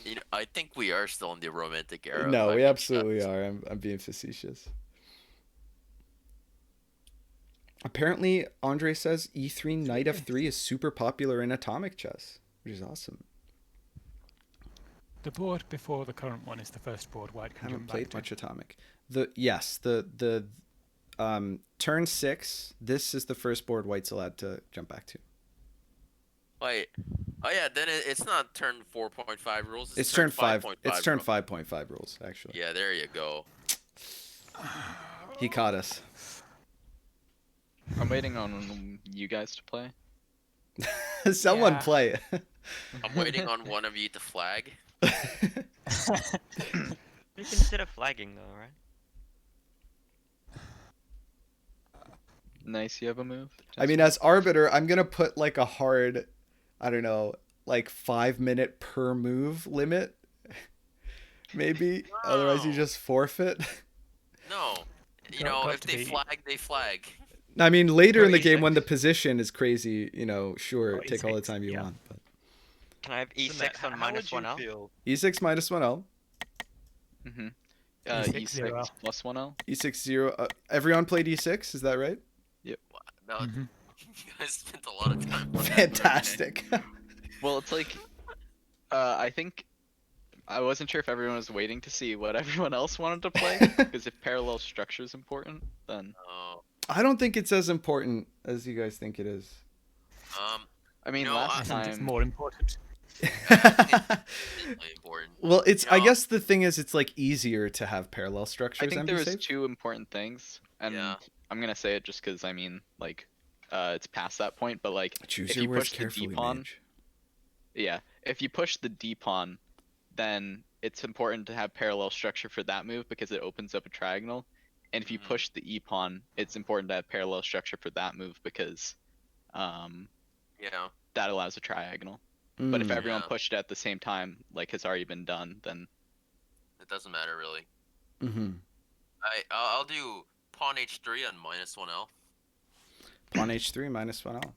You know, I think we are still in the romantic era. No, of we 5D absolutely chess. are. I'm being facetious. Apparently, Andre says E3 Knight F3 is super popular in atomic chess, which is awesome. The board before the current one is the first board White I can haven't jump played back to. much atomic. The turn 6. This is the first board White's allowed to jump back to. Wait. Oh yeah, then it's not turn 4.5 rules. It's turn 5. 5.5 It's turn rules. 5.5 rules actually. Yeah, there you go. He caught us. I'm waiting on you guys to play. Someone Yeah. play. I'm waiting on one of you to flag. You consider flagging though, right? Nice, you have a move. I mean, as arbiter, I'm gonna put like a hard, I don't know, like 5-minute per move limit. Maybe. Otherwise, you No. just forfeit. No. You Got- know, got if to they be- flag, they flag. I mean, later Or in the game when E6. the position is crazy, you know, sure, Or take all the E6, time you yeah. want. But Can I have So Matt, e6 on how would you -1L? feel? E6 -1L, Mm-hmm. E6, E6 0L. plus 1L. E6 0. Everyone played E6, is that right? No, Mhm. you guys spent a lot of time on that. Fantastic. Well, it's like, I think I wasn't sure if everyone was waiting to see what everyone else wanted to play. Because if parallel structure is important, then Oh, I don't think it's as important as you guys think it is. I mean, know, I last think it's time more important. really important. Well, it's. You I know- guess the thing is, it's like easier to have parallel I structures think and there be was safe. 2 important things, and Yeah. I'm gonna say it just because I mean, like, it's past that point. But like, Choose if your you words push the carefully, d-pawn, Mage. yeah, if you push the d pawn, then it's important to have parallel structure for that move because it opens up a triagonal. And if you Mhm. push the e pawn, it's important to have parallel structure for that move because Yeah. that allows a triagonal. But if Mm. everyone Yeah. pushed it at the same time, like has already been done, then It doesn't matter really. Mhm. I'll do pawn h3 on -1L. Pawn h3 -1L.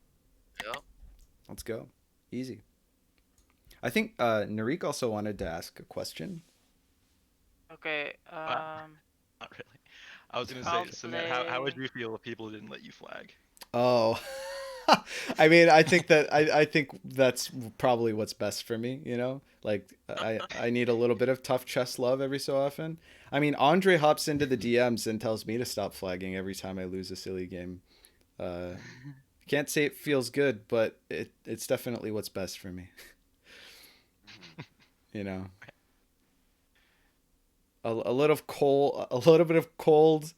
Yeah. Let's go. Easy. I think Narik also wanted to ask a question. Okay. Not really. I was gonna I'll say, Submit, how would play- you feel if people didn't let you flag? Oh. I mean, I think that's probably what's best for me, you know? Like I need a little bit of tough chess love every so often. I mean, Andre hops into the DMs and tells me to stop flagging every time I lose a silly game. Can't say it feels good, but it's definitely what's best for me. You know, a little bit of cold,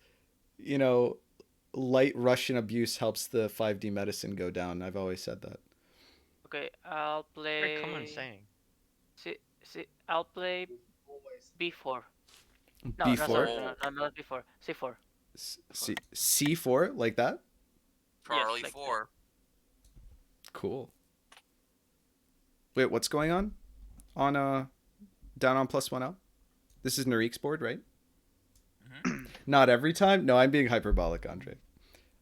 you know, light Russian abuse helps the 5D medicine go down. I've always said that. Okay, I'll Very common play. saying. I'll play B4. No, no, B4, sorry, no, not B4. C4. C4 like that. Charlie like 4. Cool. Wait, what's going on down on +1L? This is Narik's board, right? Not every time. No, I'm being hyperbolic, Andre.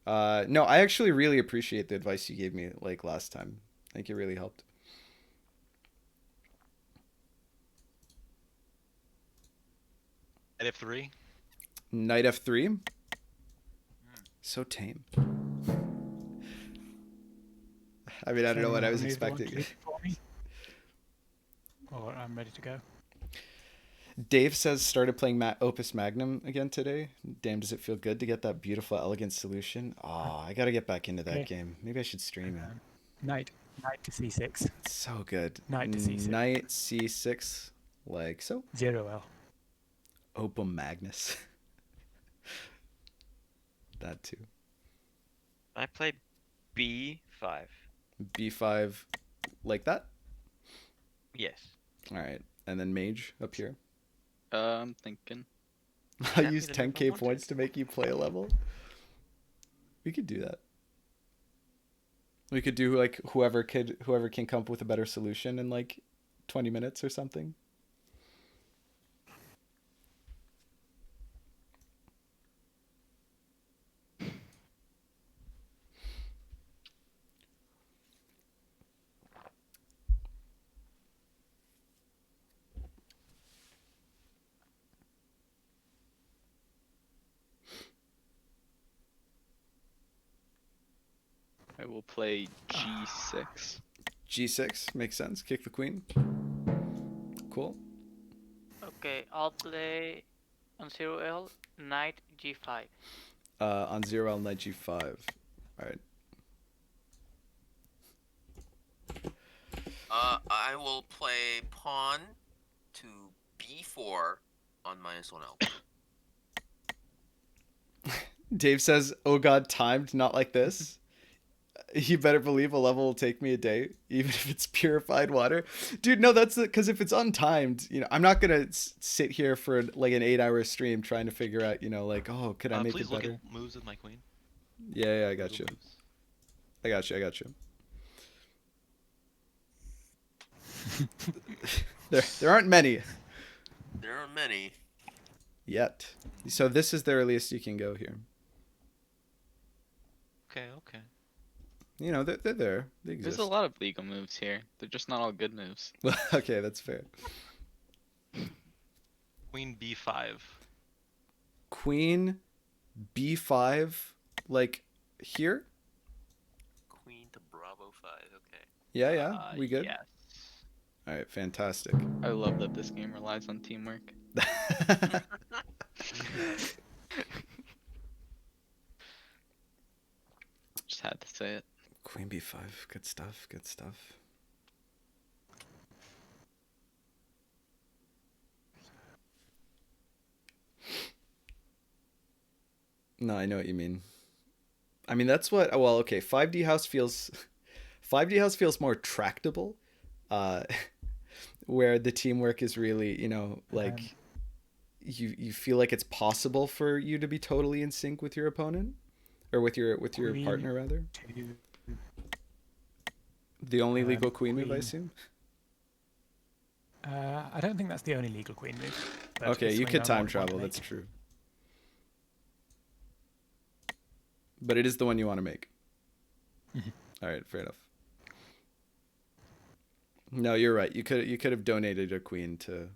No, I actually really appreciate the advice you gave me like last time. I think it really helped. At F3. Knight F3. So tame. I mean, I don't know what I was expecting. Or I'm ready to go. Dave says started playing Opus Magnum again today. Damn, does it feel good to get that beautiful, elegant solution? Oh, I gotta get back into that game. Maybe I should stream it. Knight to c6. It's so good. Knight to c6. Knight c6, like so. 0L. Opum Magnus. That too. I play B5. B5, like that. Yes. All right, and then mage up here. I'm thinking. I Yeah, use we don't 10k want points it. to make you play a level. We could do that. We could do like whoever can come up with a better solution in like 20 minutes or something. I will play G6. G6 makes sense. Kick the queen. Cool. Okay, I'll play on 0L Knight G5. On 0L Knight G5. All right. I will play pawn to B4 on -1L. Dave says, "Oh God, timed, not like this." You better believe a level will take me a day, even if it's purified water. Dude, no, that's because if it's untimed, you know, I'm not gonna sit here for like an 8-hour stream trying to figure out, you know, like, oh, could I make Please it look better? at moves with my queen. Yeah, I got you. Moves. I got you. There aren't many There are many. yet. So this is the earliest you can go here. Okay. You know, they're there. They There's exist. a lot of legal moves here. They're just not all good moves. Okay, that's fair. Queen B5. Queen B5, like here? Queen to Bravo 5. Okay. Yeah, we good? Yes. All right, fantastic. I love that this game relies on teamwork. Just had to say it. Queen B5, good stuff. No, I know what you mean. I mean, that's what, well, okay, 5D house feels more tractable, where the teamwork is really, you know, like you feel like it's possible for you to be totally in sync with your opponent or with your Queen partner rather. to The only legal queen move, I queen. assume. I don't think that's the only legal queen move. but Okay, it's you something could I time want to travel. make. That's true. But it is the one you want to make. All right, fair enough. No, you're right. You could have donated a queen to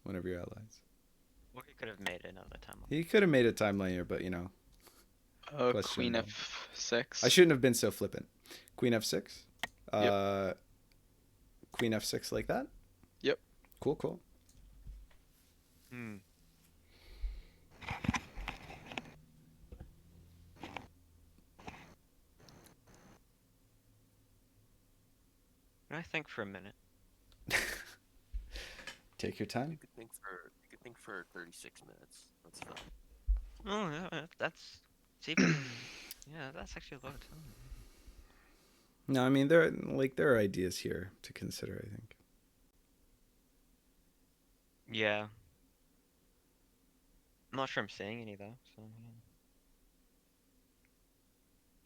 one of your allies. Or you could have made another time. You could have made it time linear, but you know, Queen Questionable. F6. I shouldn't have been so flippant. Queen F6. Queen F6 like that. Yep. Cool. Hmm. I think for a minute? Take your time. You could think for 36 minutes. That's fine. Oh, yeah, that's it's even. Yeah, that's actually a lot of time. No, I mean there are ideas here to consider, I think. Yeah. I'm not sure I'm saying any though, so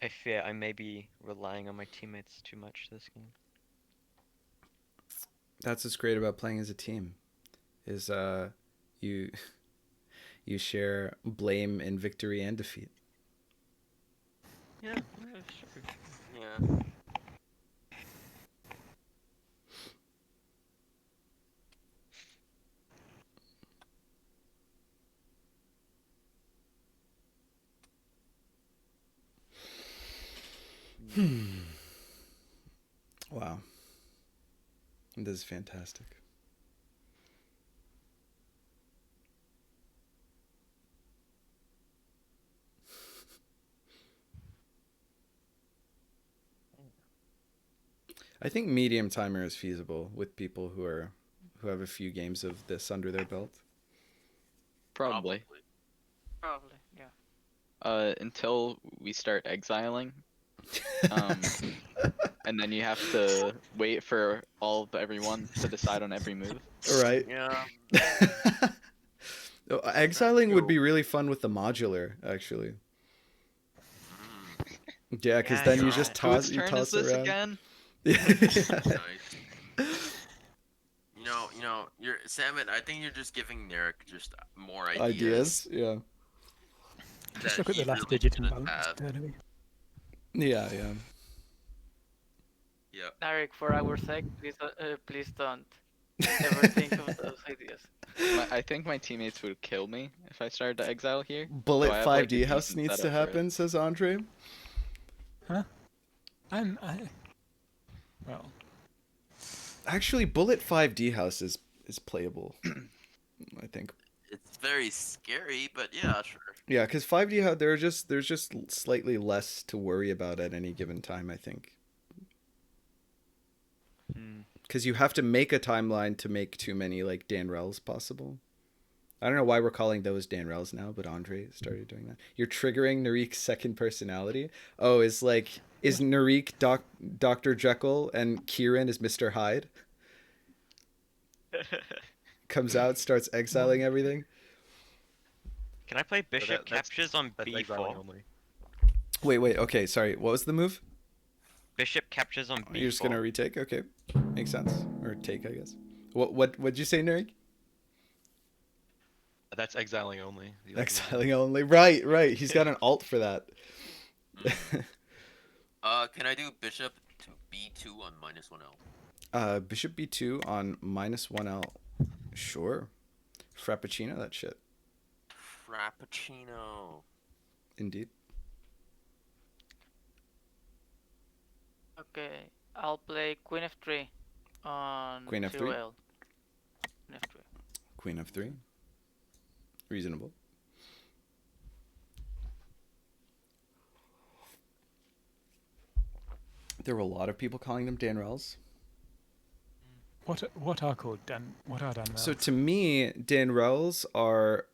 yeah. I fear I may be relying on my teammates too much this game. That's what's great about playing as a team, is you you share blame in victory and defeat. Yeah, sure. Yeah. Wow. This is fantastic. I think medium timer is feasible with people who have a few games of this under their belt. Probably. Probably, yeah. Until we start exiling. And then you have to wait for everyone to decide on every move. Right. Yeah. Oh, exiling would be really fun with the modular, actually. Yeah, because Yeah, then you're you right. just toss Whose turn is this around. again? Nice. You're Salmon. I think you're just giving Narek just more Ideas, yeah. Just that look at he the last really digit shouldn't imbalance. have. Turn Yeah, yeah. Yep. Narek, for our sake, please don't ever think of those ideas. I think my teammates would kill me if I started to exile here. Bullet So I have, like, a 5D house decent needs to setup for it. happen, says Andre. Well, Actually, Bullet 5D house is playable. I think. It's very scary, but yeah, sure. Yeah, because 5D house there's just slightly less to worry about at any given time, I think. Because you have to make a timeline to make too many like Danrels possible. I don't know why we're calling those Danrels now, but Andre started doing that. You're triggering Narik's second personality. Oh, is Narik Dr. Jekyll and Kieran is Mr. Hyde? Comes out, starts exiling everything. Can I play Bishop that's captures on exiling B4? only. Wait. Okay, sorry. What was the move? Bishop captures on B4. You're just gonna retake? Okay, makes sense. Or take, I guess. What'd you say, Narik? That's exiling only. Exiling only. Right. He's got an alt for that. Can I do bishop to b2 on -1L? Bishop b2 on -1L. Sure. Frappuccino that shit. Frappuccino. Indeed. Okay, I'll play Queen f3 on Queen f3? 2L. Queen f3. Queen f3. Reasonable. There were a lot of people calling them Danrels. what are called Dan? What are Danrels? So to me, Danrels are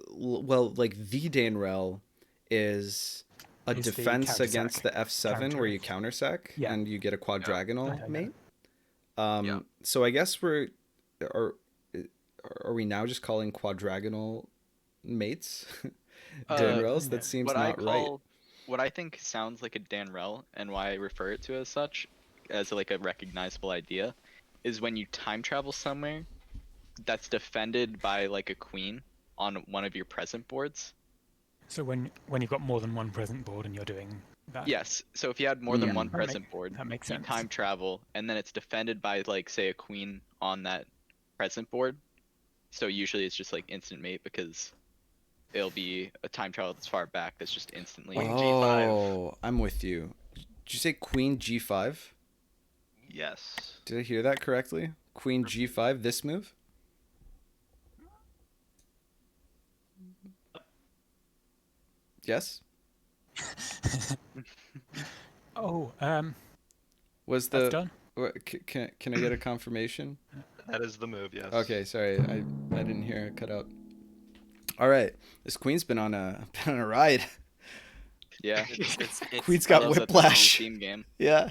like the Danrel is a Is the defense counter against sack. the F7 where you counter sack Yeah. and you get a quadrigonal I know. mate. Yeah. So I guess are we now just calling quadrigonal mates Danrels? That seems not right. What I think sounds like a Danrel, and why I refer it to as such, as like a recognizable idea, is when you time travel somewhere that's defended by like a queen on one of your present boards. So when you've got more than one present board and you're doing that. Yes. So if you had more than Yeah, one that present board, that makes you sense. time travel, and then it's defended by like say a queen on that present board. So usually it's just like instant mate because it'll be a time travel that's far back that's just instantly. Queen G5. Oh, I'm with you. Did you say Queen G5? Yes. Did I hear that correctly? Queen G5, this move? Yes? Oh, Was that's the done. Can I get a confirmation? That is the move, yes. Okay, sorry, I didn't hear it cut out. All right, this queen's been on a ride. Yeah. Queen's I got love that this is a whiplash. team game. Yeah,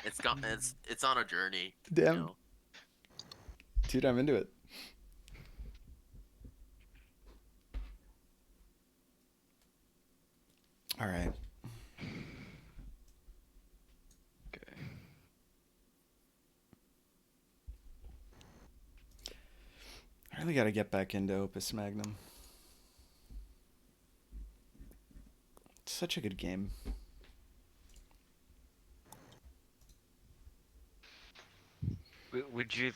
It's on a journey. damn, You know? dude, I'm into it. All right. Okay. I really got to get back into Opus Magnum. It's such a good game. Would you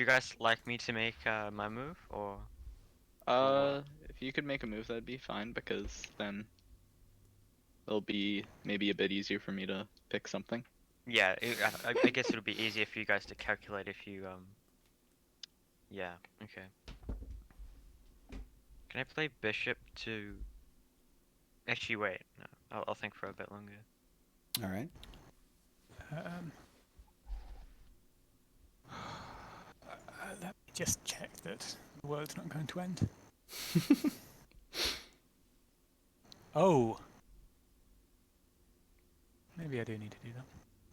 guys like me to make my move or? If you could make a move, that'd be fine because then it'll be maybe a bit easier for me to pick something. Yeah, I guess it'll be easier for you guys to calculate if you Yeah. Okay. Can I play bishop to? Actually, wait. No, I'll think for a bit longer. All right. Let me just check that the world's not going to end. Oh. Maybe I do need to do that.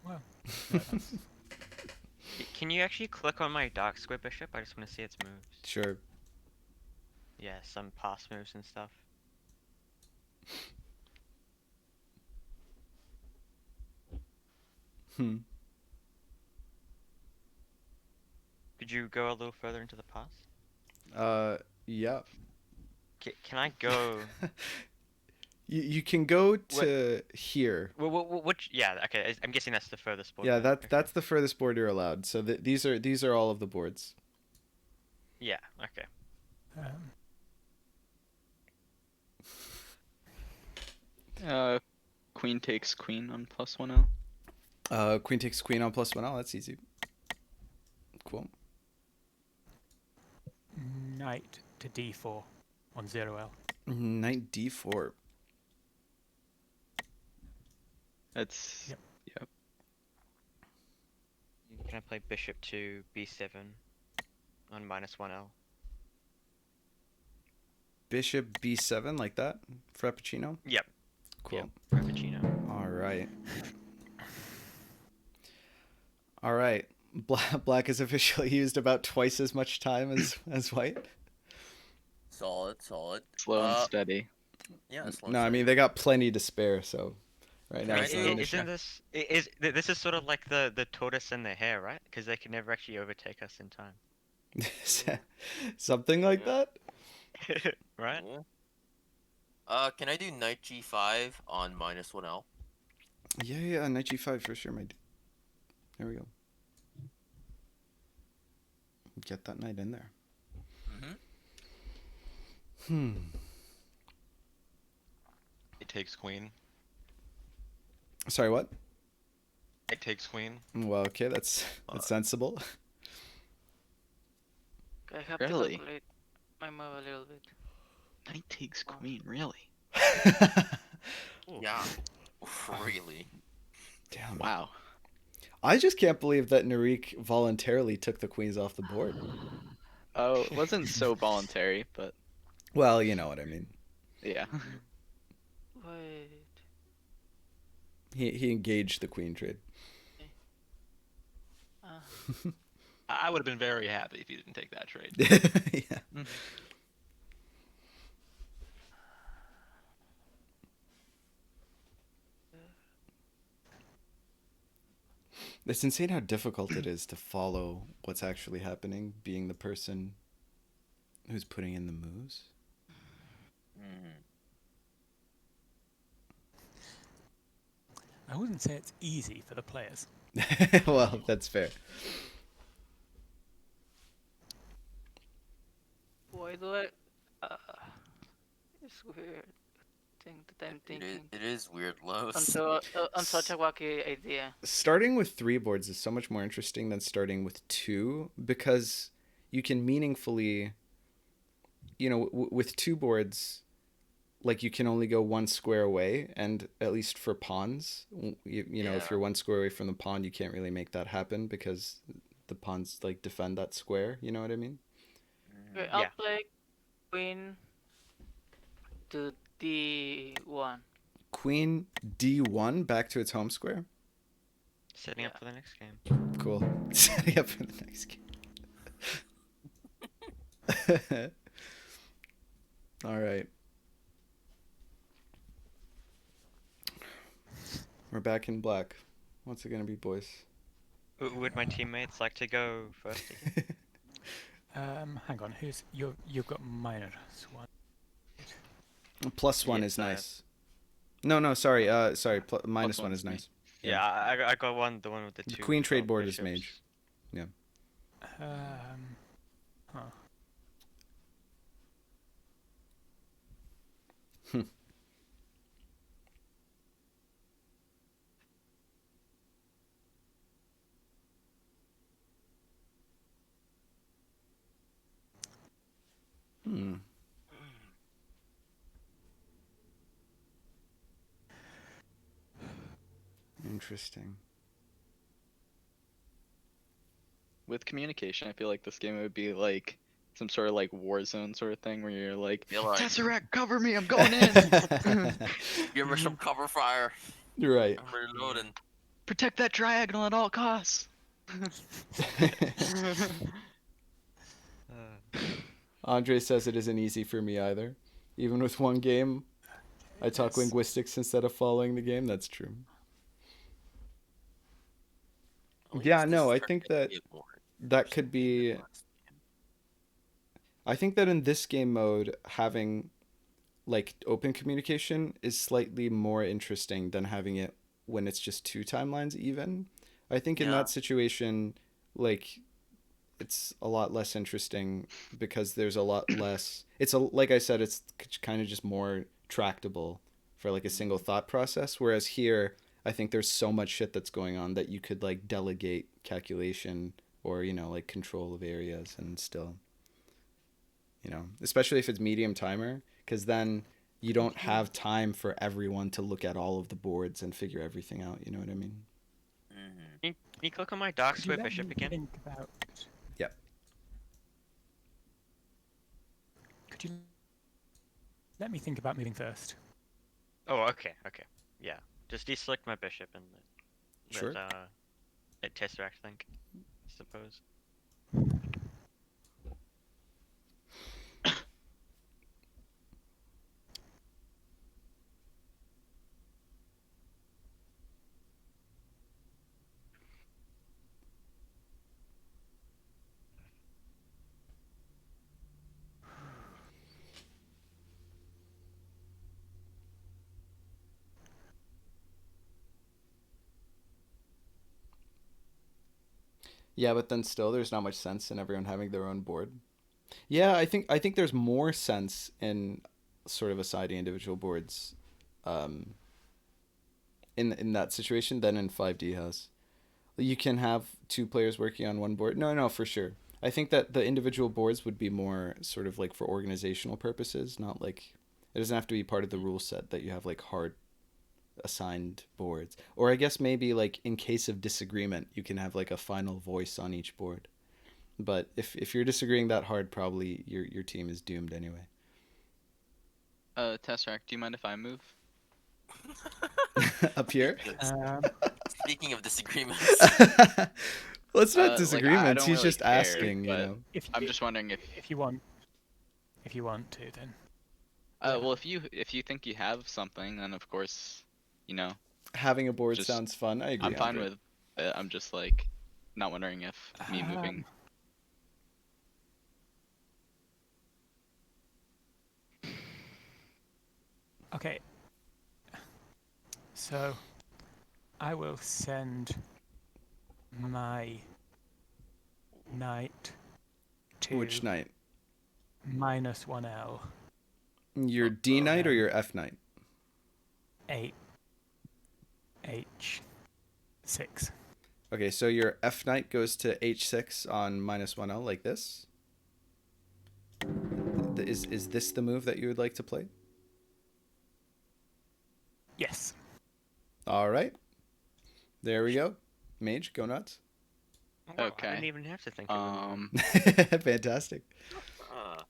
Well, yeah, that's... Can you actually click on my dark square bishop? I just want to see its moves. Sure. Yeah, some pass moves and stuff. Hmm. Could you go a little further into the pass? Yeah. Can I go? You can go to here. Which? Yeah. Okay. I'm guessing that's the furthest board. Yeah, then. that's the furthest board you're allowed. So these are all of the boards. Yeah. Okay. Queen takes queen on +1L. Queen takes queen on +1. Oh, that's easy. Cool. Knight to d4 on 0L. Knight d4. That's Yep. Yep. Can I play bishop to b7 on -1L? Bishop b7 like that. Frappuccino. Yep. Cool. Yep. Frappuccino. All right. All right. Black has officially used about twice as much time as white. Solid. slow and steady. Yeah. Slow No, I and mean they got plenty to spare, so right now Can I it's do- not an Isn't issue. this is sort of like the tortoise and the hare, right? Because they can never actually overtake us in time, Something like that. right? Can I do knight g5 on -1L? Yeah, knight g5 for sure, my dude. There we go. Get that knight in there. Mm-hmm. It takes queen. Sorry, what? It takes queen. Well, okay, that's sensible. I have Really? to calculate my move a little bit. Knight takes queen, really? Yeah. Really. Damn. Wow. I just can't believe that Narik voluntarily took the queens off the board. Oh, it wasn't so voluntary, but Well, you know what I mean. yeah. Wait. He engaged the queen trade. I would have been very happy if you didn't take that trade. Yeah. It's insane how difficult it is to follow what's actually happening, being the person who's putting in the moves. I wouldn't say it's easy for the players. Well, that's fair. Why do I? It's weird. Thing that I'm thinking. It is weird, Los. On such a wacky idea. Starting with 3 boards is so much more interesting than starting with 2 because you can meaningfully, with 2 boards, like you can only go one square away, and at least for pawns, you know, if Yeah. you're one square away from the pawn, you can't really make that happen because the pawns like defend that square. You know what I mean? Okay, I'll Yeah. play queen to d1. Queen D1 back to its home square. Setting up Yeah. for the next game. Cool. Setting up for the next game. All right. We're back in black. What's it gonna be, boys? Would my teammates like to go first again? Hang on. You've got minus one. Plus one Yeah, is nice. No, sorry. Sorry. Minus one one's is me. nice. Yeah, I got the one with the The two. queen trade sharp board is bishops. mage. Huh. Hmm. Interesting. With communication, I feel like this game would be like some sort of like war zone sort of thing where you're like, You're like, Tesseract, cover me, I'm going in. give her some cover fire. You're right. I'm reloading. Protect that diagonal at all costs. Andre says it isn't easy for me either. Even with one game, I talk Yes. linguistics instead of following the game. That's true. At least Yeah, this no, is I turning think into that be a more that could interesting game be. than last game. I think that in this game mode, having like open communication is slightly more interesting than having it when it's just two timelines even. I think in Yeah. that situation, like it's a lot less interesting because there's a lot less. It's a like I said, it's kind of just more tractable for like a single thought process. Whereas here, I think there's so much shit that's going on that you could like delegate calculation or you know like control of areas and still, you know, especially if it's medium timer, because then you don't have time for everyone to look at all of the boards and figure everything out. You know what I mean? Mhm. Can you click on my dark Could you square let bishop me again? think about? Yep. Could you let me think about moving first? Oh, okay. Yeah. Just deselect my bishop and Sure. let Tesseract think, I suppose. Yeah, but then still, there's not much sense in everyone having their own board. Yeah, I think there's more sense in sort of assigning individual boards, um, in that situation than in 5D has. You can have two players working on one board. No, for sure. I think that the individual boards would be more sort of like for organizational purposes, not like it doesn't have to be part of the rule set that you have like hard assigned boards. Or I guess maybe like in case of disagreement, you can have like a final voice on each board. But if you're disagreeing that hard, probably your team is doomed anyway. Tesseract, do you mind if I move? Up here? Speaking of disagreements, Well, it's not Like, I disagreements. don't He's really just care, asking, you but- know. If I'm just wondering if you want to, then well, if you think you have something, then of course, you know, Having a board just- sounds fun. I agree. I'm fine Andre. with it. I'm just like not wondering if me moving. Okay. So, I will send my knight to Which knight? minus 1L Your D knight or your F knight? 8 H6. Okay, so your F knight goes to H6 on -1L like this. Is this the move that you would like to play? Yes. All right. There we go. Mage, go nuts. Oh, wow, I Okay. didn't even have to think of them. Fantastic. Uh,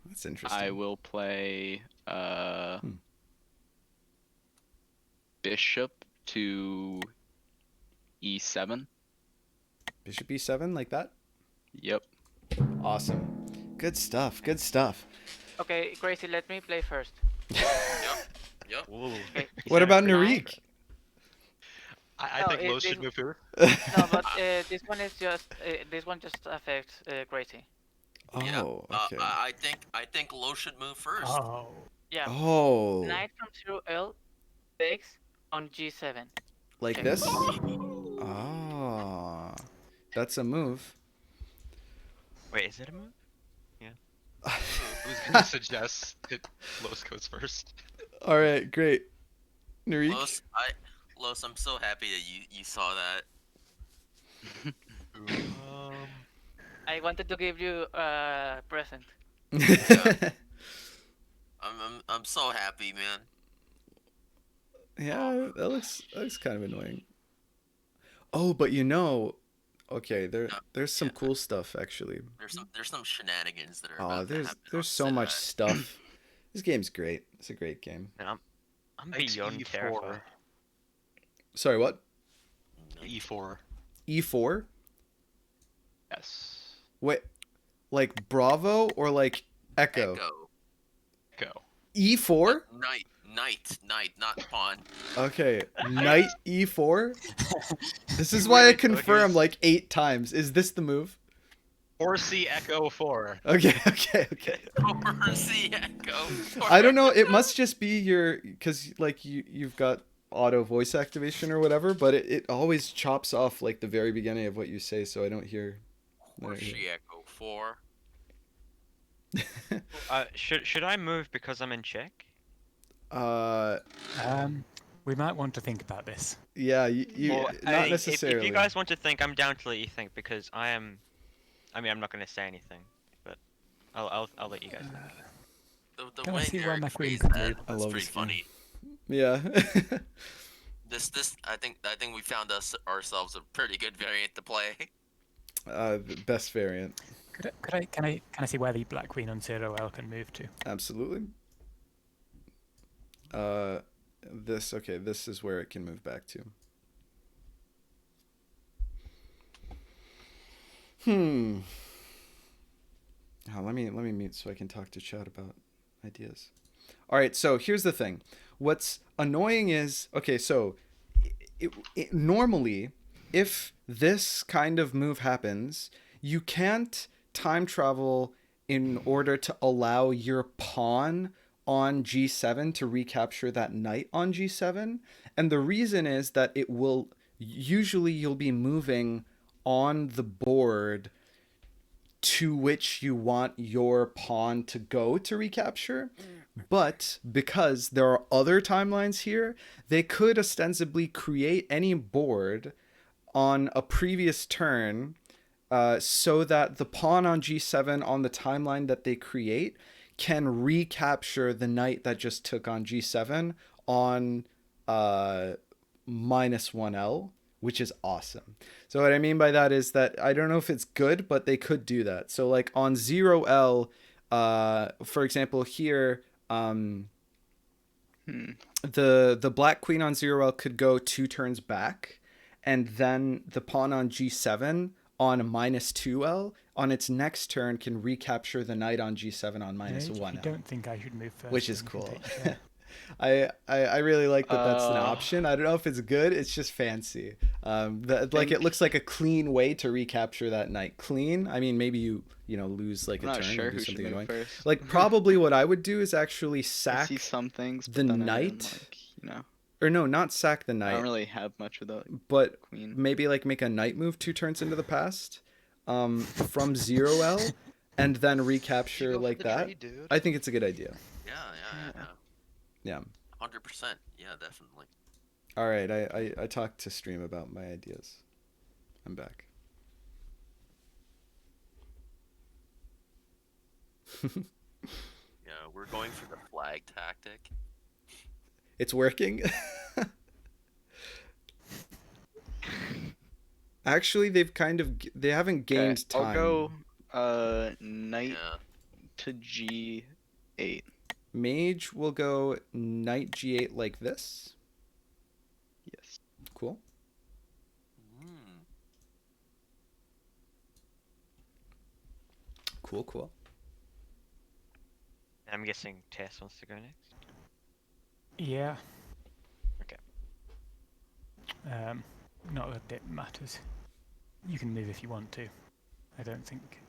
That's interesting. I will play Hmm. bishop to e7. Bishop e7 like that. Yep. Awesome. Good stuff. Good stuff. Okay, Crazy, let me play first. yep. Ooh, Okay. he What sounded about pretty Narik? I No, think it- Los should this- move here. No, but this one is just this one just affects Crazy. Yeah. Oh, okay. I think Lo should move first. Oh. Yeah. Oh, Knight from 0L takes on G7. like check. this? Ah, that's a move. Wait, is it a move? Who's gonna suggest that Los goes first? All right, great. Narik? Los, I'm so happy that you saw that. I wanted to give you a present. I'm so happy, man. Yeah, that looks kind of annoying. Oh, but okay, there's some cool stuff actually. There's some shenanigans that are Oh, about to happen. I'll there's so say much that. stuff. This game's great. It's a great game. And I'm Knight beyond E4. terrified. Sorry, what? E4. E4? Yes. Wait, like Bravo or like Echo? Echo. Go. E4? Knight, not pawn. Okay, Knight E4. This is You why I really thought he confirmed was- like 8 times. Is this the move? Or C Echo 4. Okay. Or see Echo. I don't know. It must just be because like you've got auto voice activation or whatever, but it always chops off like the very beginning of what you say, so I don't hear. Or see Echo 4. Should I move because I'm in check? We might want to think about this. Yeah, you Or, not I mean, necessarily. If you guys want to think, I'm down to let you think because I am. I mean, I'm not going to say anything, but I'll let you guys think. The Can I way see why Derek my queen phrased could that, move? I that's love pretty this game. funny. Yeah. This I think we found ourselves a pretty good variant to play. The best variant. Can I see where the black queen on 0L can move to? Absolutely. This is where it can move back to. Oh, let me mute so I can talk to chat about ideas. All right, so here's the thing. What's annoying is, okay, so normally if this kind of move happens, you can't time travel in order to allow your pawn on G7 to recapture that knight on G7. And the reason is that usually you'll be moving on the board to which you want your pawn to go to recapture. But because there are other timelines here, they could ostensibly create any board on a previous turn so that the pawn on G7 on the timeline that they create can recapture the knight that just took on G7 on -1L, which is awesome. So what I mean by that is that I don't know if it's good, but they could do that. So like on 0L, for example, here, the black queen on 0L could go 2 turns back, and then the pawn on G7 on -2L on its next turn can recapture the knight on G7 on I -1L, don't think I should move first. which is then we can cool. take care. I really like that that's an option. I don't know if it's good. It's just fancy. It looks like a clean way to recapture that knight. Clean. I mean, maybe you lose like I'm a not turn sure or do who should something move annoying. first. Like probably what I would do is actually I sack see some things, the but then knight. again, or no, not sack the I knight, don't really have much with the but queen. maybe like make a knight move 2 turns into the past, from 0L, and then recapture like that. I think it's a good idea. Yeah. 100%. Yeah, definitely. All right, I talked to stream about my ideas. I'm back. Yeah, we're going for the flag tactic. It's working. Actually, they haven't gained I'll time. go knight Yeah. to g8. Mage will go knight g8 like this. Yes. Cool. Hmm. Cool. I'm guessing Tess wants to go next. Yeah. Okay. Not that it matters. You can move if you want to. I don't think.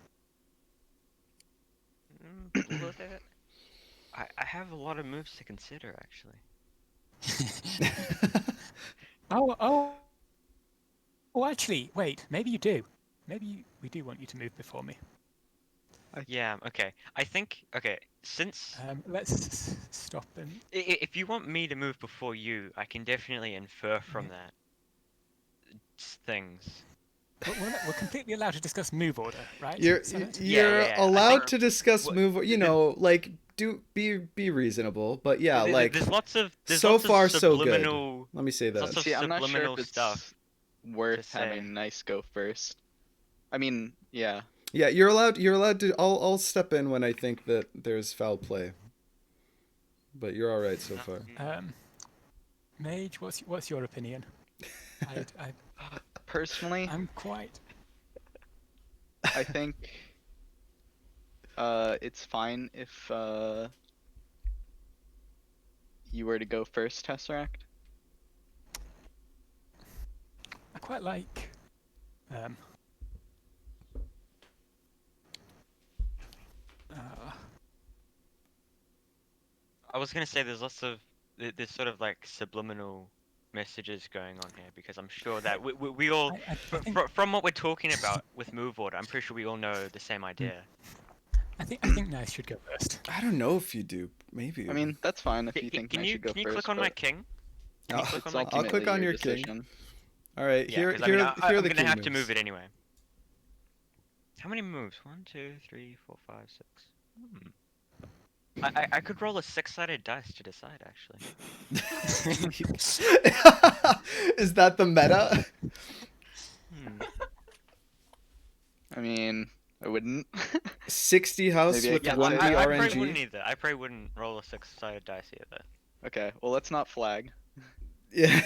Would it? I have a lot of moves to consider, actually. Oh, actually, wait. Maybe you do. Maybe we do want you to move before me. Yeah, okay. I think, okay, since... Let's stop and. If you want me to move before you, I can definitely infer from that things. We're completely allowed to discuss move order, right? You're Summit? you're Yeah. allowed I to discuss What- move. You the- know, like be reasonable. But yeah, like there's lots of so lots of far so good. subliminal. Let me say Lots that. of See, I'm not sure subliminal if it's stuff worth say. having nice go first. I mean, yeah. Yeah, you're allowed. You're allowed to. I'll step in when I think that there's foul play. But you're all right so far. Mage, what's your opinion? Personally, I'm quite. I think it's fine if you were to go first, Tesseract. I quite like. I was gonna say there's lots of there's sort of like subliminal messages going on here because I'm sure that we all I think, from what we're talking about with move order, I'm pretty sure we all know the same idea. I think Nice should go first. I don't know if you do. Maybe. I mean, that's fine if you Can think I you should go can you first. click on my but king? Can you click it's on my king? I'll click ultimately on your king. decision. All right. Yeah, Here 'cause I mean, here I'm are the gonna king have to moves. move it anyway. How many moves? 1, 2, 3, 4, 5, 6. I could roll a 6-sided dice to decide, actually. Is that the meta? I mean, I wouldn't. 60 house Maybe I with can- 1D I probably wouldn't RNG. either. I probably wouldn't roll a 6-sided dice either. Okay, well, let's not flag. Yeah.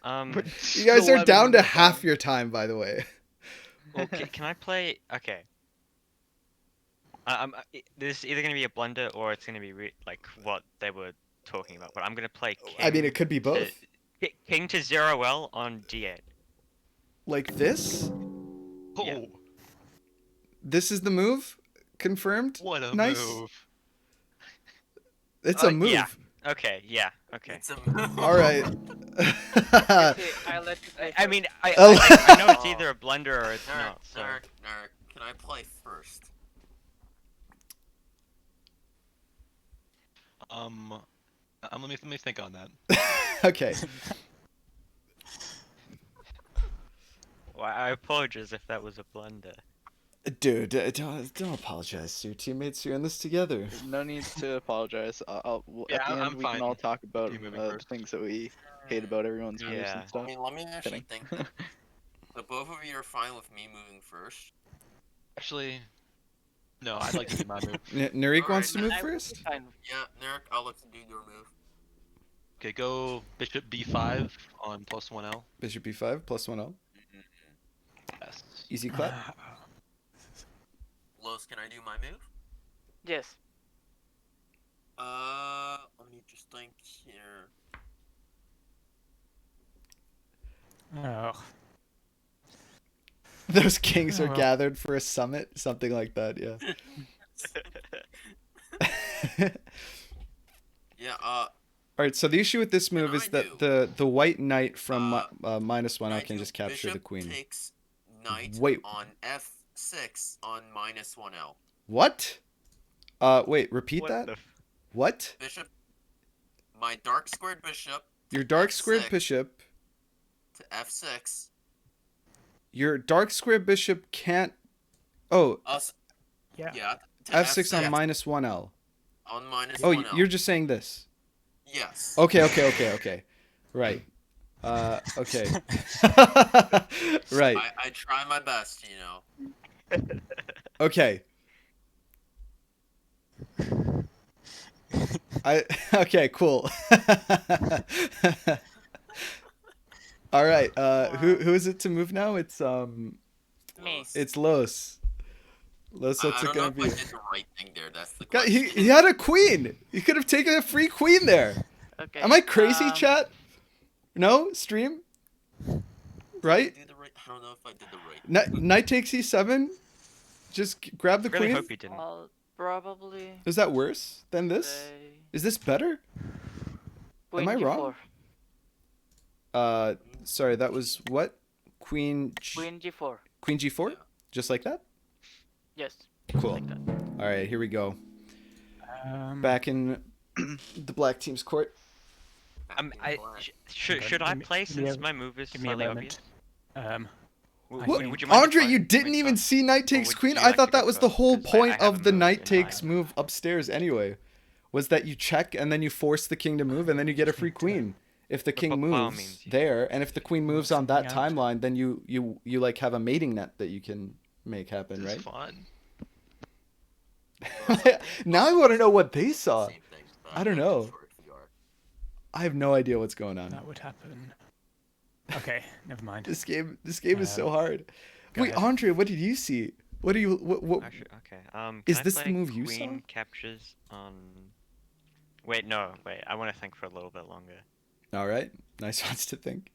Um, You guys are 11 down to minutes half on. your time, by the way. well, can I play? Okay. This is either gonna be a blunder or it's gonna be like what they were talking about. But I'm gonna play king. I mean, it could be both. King to 0L on D8. Like this? Oh, Yeah. This is the move? Confirmed? what a Nice. move! It's a move. Yeah. Okay. Yeah. Okay. It's a All right. Okay, I'll let you play I first. mean, I Oh. know it's either a blunder or it's not. So. Narc, can I play first? Let me think on that. Okay. Well, I apologize if that was a blunder. Dude, don't apologize to your teammates. You're in this together. No need to apologize. Yeah, At the end, I'm we can fine. all talk about You moving the first. things that we hate about everyone's moves Yeah. and stuff. I mean, let me actually Kidding. think. So both of you are fine with me moving first? Actually, no, I'd like to do my move. Narik wants to Alright. move I would be first? fine. Yeah, Narc, I'll let you do your move. Okay, go bishop b5 on +1L. Bishop b5 plus 1L. Yes. Easy clap. Los, can I do my move? Yes. Let me just think here. Oh. Those kings Oh, are well. gathered for a summit, something like that. Yeah. Yeah, All right. So the issue with this move is I that the white knight from -1 I can do just capture the bishop queen. takes knight Wait. on f6 on -1L. What? Wait. Repeat What that. the What? Bishop, my dark squared bishop Your dark squared F6. bishop. to f6. Your dark square bishop can't. Oh, Us, Yeah. yeah. To f6 on -1L. On minus Oh, 1L. you're just saying this. Yes. Okay. Right. Okay. Right. I try my best, you know. Okay. Okay, cool. All right. Who is it to move now? It's Me. it's Los. Los, what's I it don't know gonna if be? I did the right thing there. That's the God, question. he had a queen. You could have taken a free queen there. Okay. Am I crazy, chat? No, stream. Right? I don't know if I did the right. Knight takes e7. Just grab the Really queen. hope you didn't. Well, probably. Is that worse than this? Say Is this better? Queen I G4. wrong? Sorry, that was what? Queen Queen G4. Queen G4? Yeah. Just like that? Yes. Cool. Like that. All right, here we go. Um, Back in the black team's court. Should I Give me- play give me a- since my move is give me a slightly moment. obvious? I What? think- Would you mind Andre, if I you didn't mix even up? see knight Or takes would queen? you I like thought to go that was the first? whole 'Cause point I of the haven't moved knight in takes a move upstairs anyway. Was that you check and then you force the king to move and then you get a free queen. If the king by all moves means, yeah. there, and if the queen moves on that something out. timeline, then you like have a mating net that you can make happen, This right? is fun. Now I want to know what they saw. Same thing, but I don't I'm know. not sure if you are. I have no idea what's going on. That would happen. Okay, never mind. This game is so hard. Go Wait, ahead. Andre, what did you see? What do you what Actually, okay. Is Can I this the play move you saw? Queen captures on. Wait, no, wait. I want to think for a little bit longer. All right. Nice ones to think.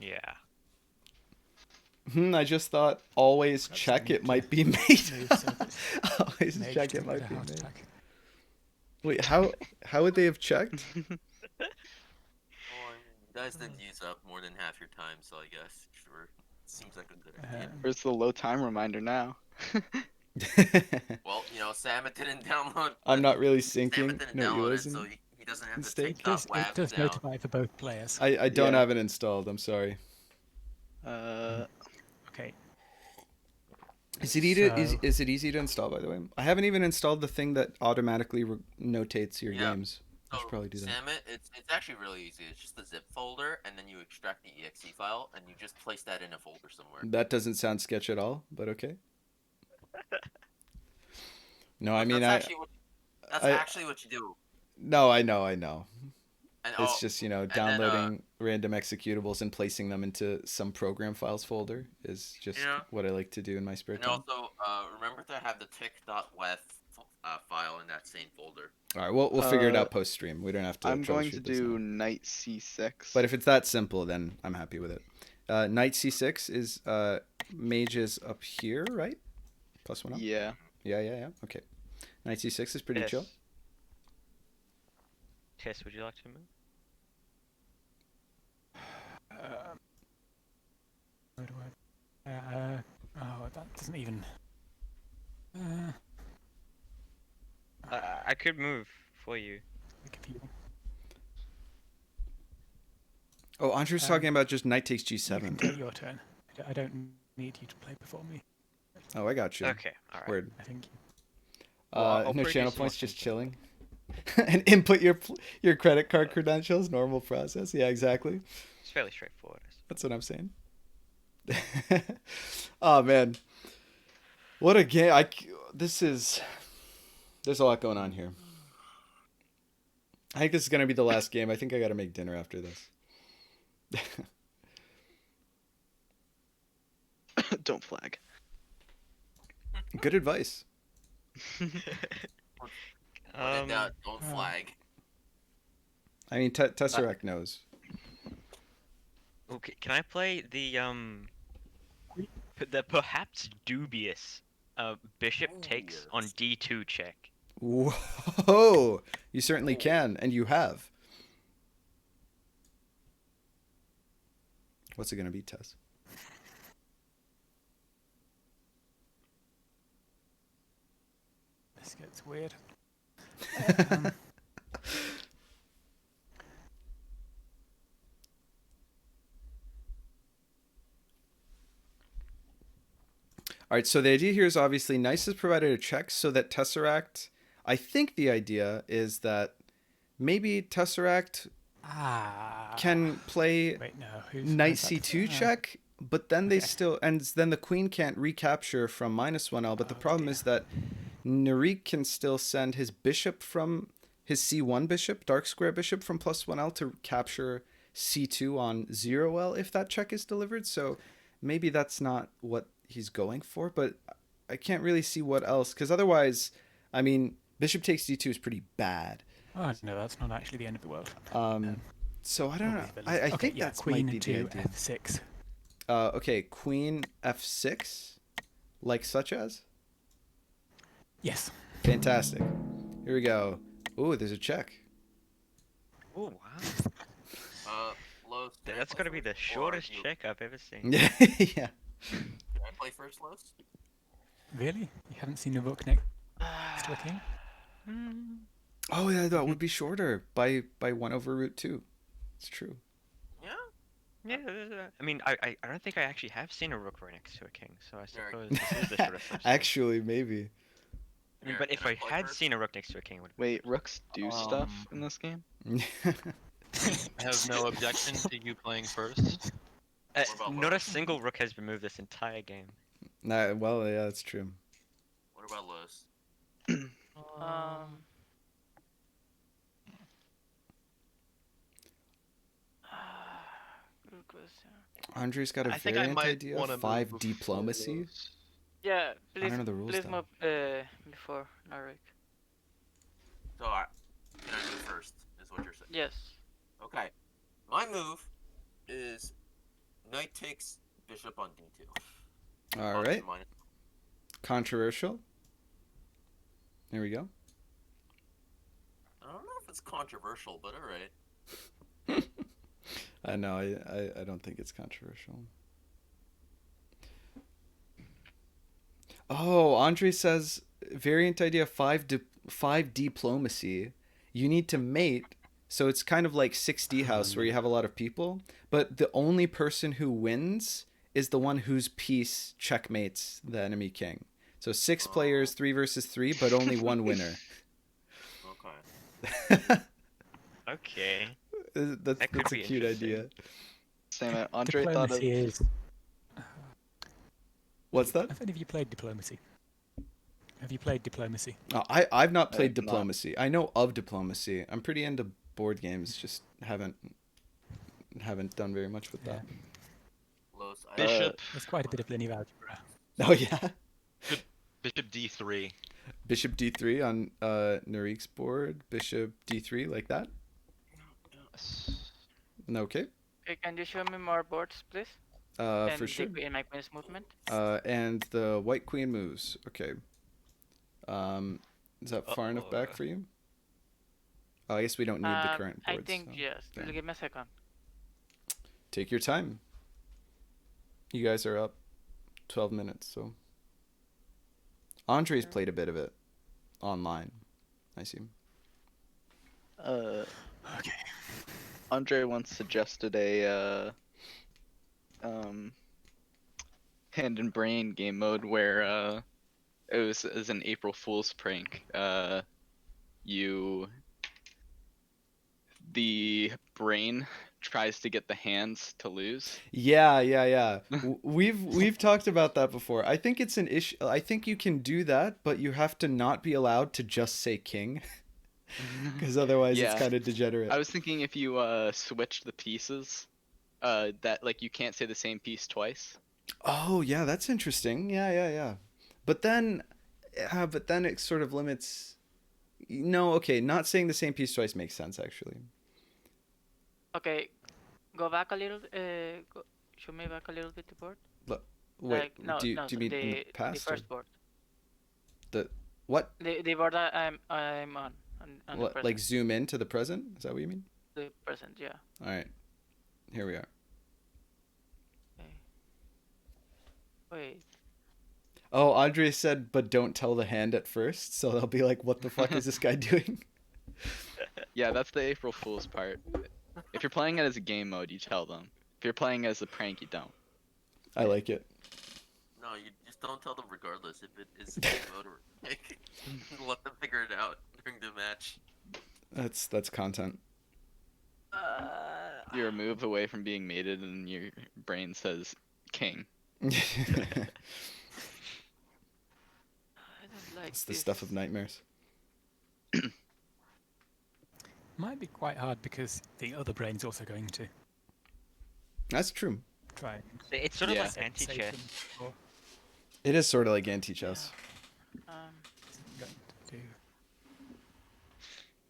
Yeah. I just thought always That's check it neat. might be mate. Move so that Always mage check it doesn't might get a be heart mate. attack. Wait, how would they have checked? Well, I mean, you guys didn't use up more than half your time, so I guess sure. Seems like a good idea. Where's the low time reminder now? Well, you know, Samet didn't download. I'm not really Samet syncing. didn't No, download it, Eulizing. so he doesn't have to Mistake. take It does, that WAV it does down. notify for both players. I don't Yeah. have it installed. I'm sorry. Okay. Is it easy? So- Is it easy to install? By the way, I haven't even installed the thing that automatically notates your Yeah. games. I should probably do that. Samet, it's actually really easy. It's just a zip folder, and then you extract the exe file, and you just place that in a folder somewhere. That doesn't sound sketch at all, but okay. No, I mean that's actually what you do. no, I know. And, It's just, then, downloading random executables and placing them into some program files folder is just Yeah. what I like to do in my spare and time. also remember to have the tick.wef file in that same folder. All right, we'll figure it Uh, out post stream. We don't have to. I'm going to troubleshoot this do now. knight c6. But if it's that simple, then I'm happy with it. Knight c6 is mages up here, right? +1 up. Yeah. Yeah. Okay. Knight c6 is pretty chill. Tess, would you like to move? Where do oh, that doesn't even. I could move for you. Confusing. Oh, Andrew's Um, talking about just knight takes You can g7. take your turn. I don't need you to play before me. Oh, I got you. Okay, alright. Word. I think. Well, I'll No produce channel some points, more just things. chilling. And input your credit card credentials. Normal process. Yeah, exactly. It's fairly straightforward. That's what I'm saying. Oh man, what a game! There's a lot going on here. I think this is gonna be the last game. I think I gotta make dinner after this. Don't flag. Good advice. When in doubt, don't flag. I mean, Tesseract knows. Okay, can I play the perhaps dubious bishop takes on yes. d2 check? Whoa! You certainly can, and you have. What's it gonna be, Tess? This gets weird. All right, so the idea here is obviously Nice has provided a check so that Tesseract. I think the idea is that maybe Tesseract can play Wait, no. Who's Knight where's that? C2 check, but then they okay. still, and then the queen can't recapture from -1L. But the Oh, problem dear. is that Narik can still send his bishop from his C1 bishop, dark square bishop from +1L to capture C2 on 0L if that check is delivered. So maybe that's not what he's going for, but I can't really see what else, because otherwise, I mean, bishop takes D2 is pretty bad. Oh no, that's not actually the end of the world. So I don't know. Probably the I least- okay, think yeah, that's queen might be to the idea. F6. Okay, queen F6, like such as. Yes. Fantastic. Here we go. Ooh, there's a check. Oh wow. Los, can I That's play gotta be first, the or shortest you- check I've ever seen. Yeah, yeah. Can I play first, Los? Really? You haven't seen a rook next to a king? Oh yeah, that would be shorter by 1/√2. It's true. Yeah. Yeah, I mean, I don't think I actually have seen a rook right next to a king, so I Very suppose this is the shortest I've seen. Actually, maybe. I mean, but if Can I play had first? seen a rook next to a king, it would. Wait, rooks do stuff in this game? I have no objection to you playing first. What about Not a Los? single rook has been moved this entire game. Nah, well, yeah, that's true. What about Los? Good question. Andre's got a I think I variant might idea. want to 5 diplomacy. Yeah, please, don't know the rules, please though. move before Narek. So can I move first? Is what you're saying? Yes. Okay. My move is knight takes bishop on d2. All right. Controversial. There we go. I don't know if it's controversial, but all right. I know. I don't think it's controversial. Oh, Andre says variant idea 5 diplomacy. You need to mate, so it's kind of like 6D house where you have a lot of people, but the only person who wins is the one whose piece checkmates the enemy king. So 6 players, 3 versus 3, but only one winner. Okay. Okay. That's That could a be cute interesting. idea. Same. Andre thought of. Diplomacy is. What's that? Have any of you played diplomacy? Have you played diplomacy? Oh, I've not played I've not. diplomacy. I know of diplomacy. I'm pretty into board games. Just haven't done very much with that. Los, Bishop, There's quite a bit of linear algebra. Oh yeah. bishop d3. Bishop d3 on Narik's board. Bishop d3 like that. No, okay. Can you show me more boards, please? For And sure. in my queen's movement. And the white queen moves. Okay. Is that far enough back for you? Oh, I guess we don't need the current boards. I think so. yes. yeah. Give me a second. Take your time. You guys are up 12 minutes, so. Andre's played a bit of it online. I see. Okay. Andre once suggested a hand and brain game mode where it was as an April Fool's prank. The brain tries to get the hands to lose. Yeah. We've talked about that before. I think it's an issue. I think you can do that, but you have to not be allowed to just say king, because otherwise Yeah. it's kind of degenerate. I was thinking if you switched the pieces, that like you can't say the same piece twice. Oh yeah, that's interesting. Yeah. But then it sort of limits. No, okay, not saying the same piece twice makes sense actually. Okay, go back a little. Show me back a little bit the board. Wait, Like, no, do you no, mean in the the past? or first board. what? The board that I'm on the present. Like zoom in to the present? Is that what you mean? The present, yeah. All right, here we are. Okay. Wait. Oh, Andre said, but don't tell the hand at first, so they'll be like, what the fuck is this guy doing? Yeah, that's the April Fool's part. If you're playing it as a game mode, you tell them. If you're playing it as a prank, you don't. I like it. No, you just Just don't tell them regardless if it is game mode or let them figure it out during the match. That's content. You're a move away from being mated, and your brain says king. I don't like It's the stuff of nightmares. Might be quite hard because the other brain's also going to That's true. try and It's sort of Yeah. like save anti-chess. them or It is sort of like anti-chess. Um, isn't going to do.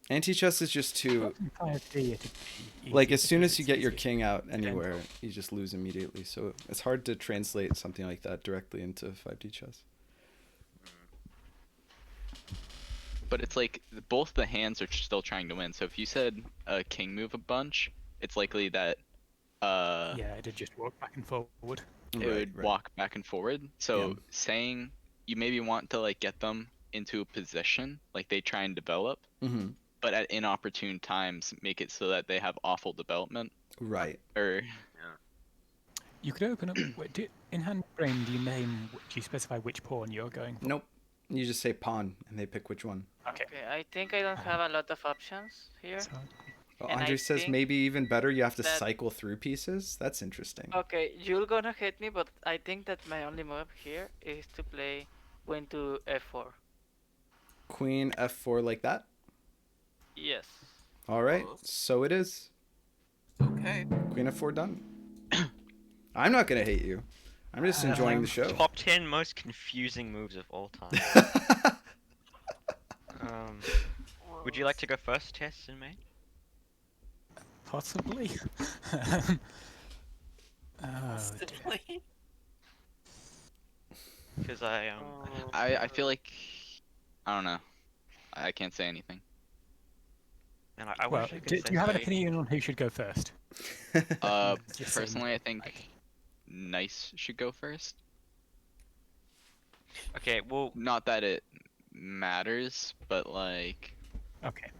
Anti-chess is just too... In 5D, it'd be Like, easy as soon because as you it's get your easy. king out anywhere, you just lose immediately. So it's hard to translate something like that directly into 5D chess. But it's like both the hands are still trying to win. So if you said a king move a bunch, it's likely that Yeah, it'd just walk back and forward. it would walk back and forward. So Yeah. saying you maybe want to like get them into a position, like they try and develop, Mm-hmm. but at inopportune times make it so that they have awful development. Right. Or You could open up. In hand brain, do you name? Do you specify which pawn you're going for? Nope. You just say pawn, and they pick which one. Okay. okay, I think I don't have a lot of options here. So, Well, And I Andre says think maybe even better, you have to that- cycle through pieces. That's interesting. Okay, you're gonna hate me, but I think that my only move here is to play queen to f4. Queen F4 like that. Yes. All right. Close. So it is. Okay. Queen F4 done. I'm not going to hate you. I'm just enjoying the show. Top 10 most confusing moves of all time. Would you like to go first, Tess and May? possibly. Oh, dear. Possibly. Because I feel like I don't know. I can't say anything. and I Well, wish I could do say you have an something. opinion on who should go first? Just saying, Personally, I think like- Nice should go first. Okay, well, Not that it matters, but like Okay.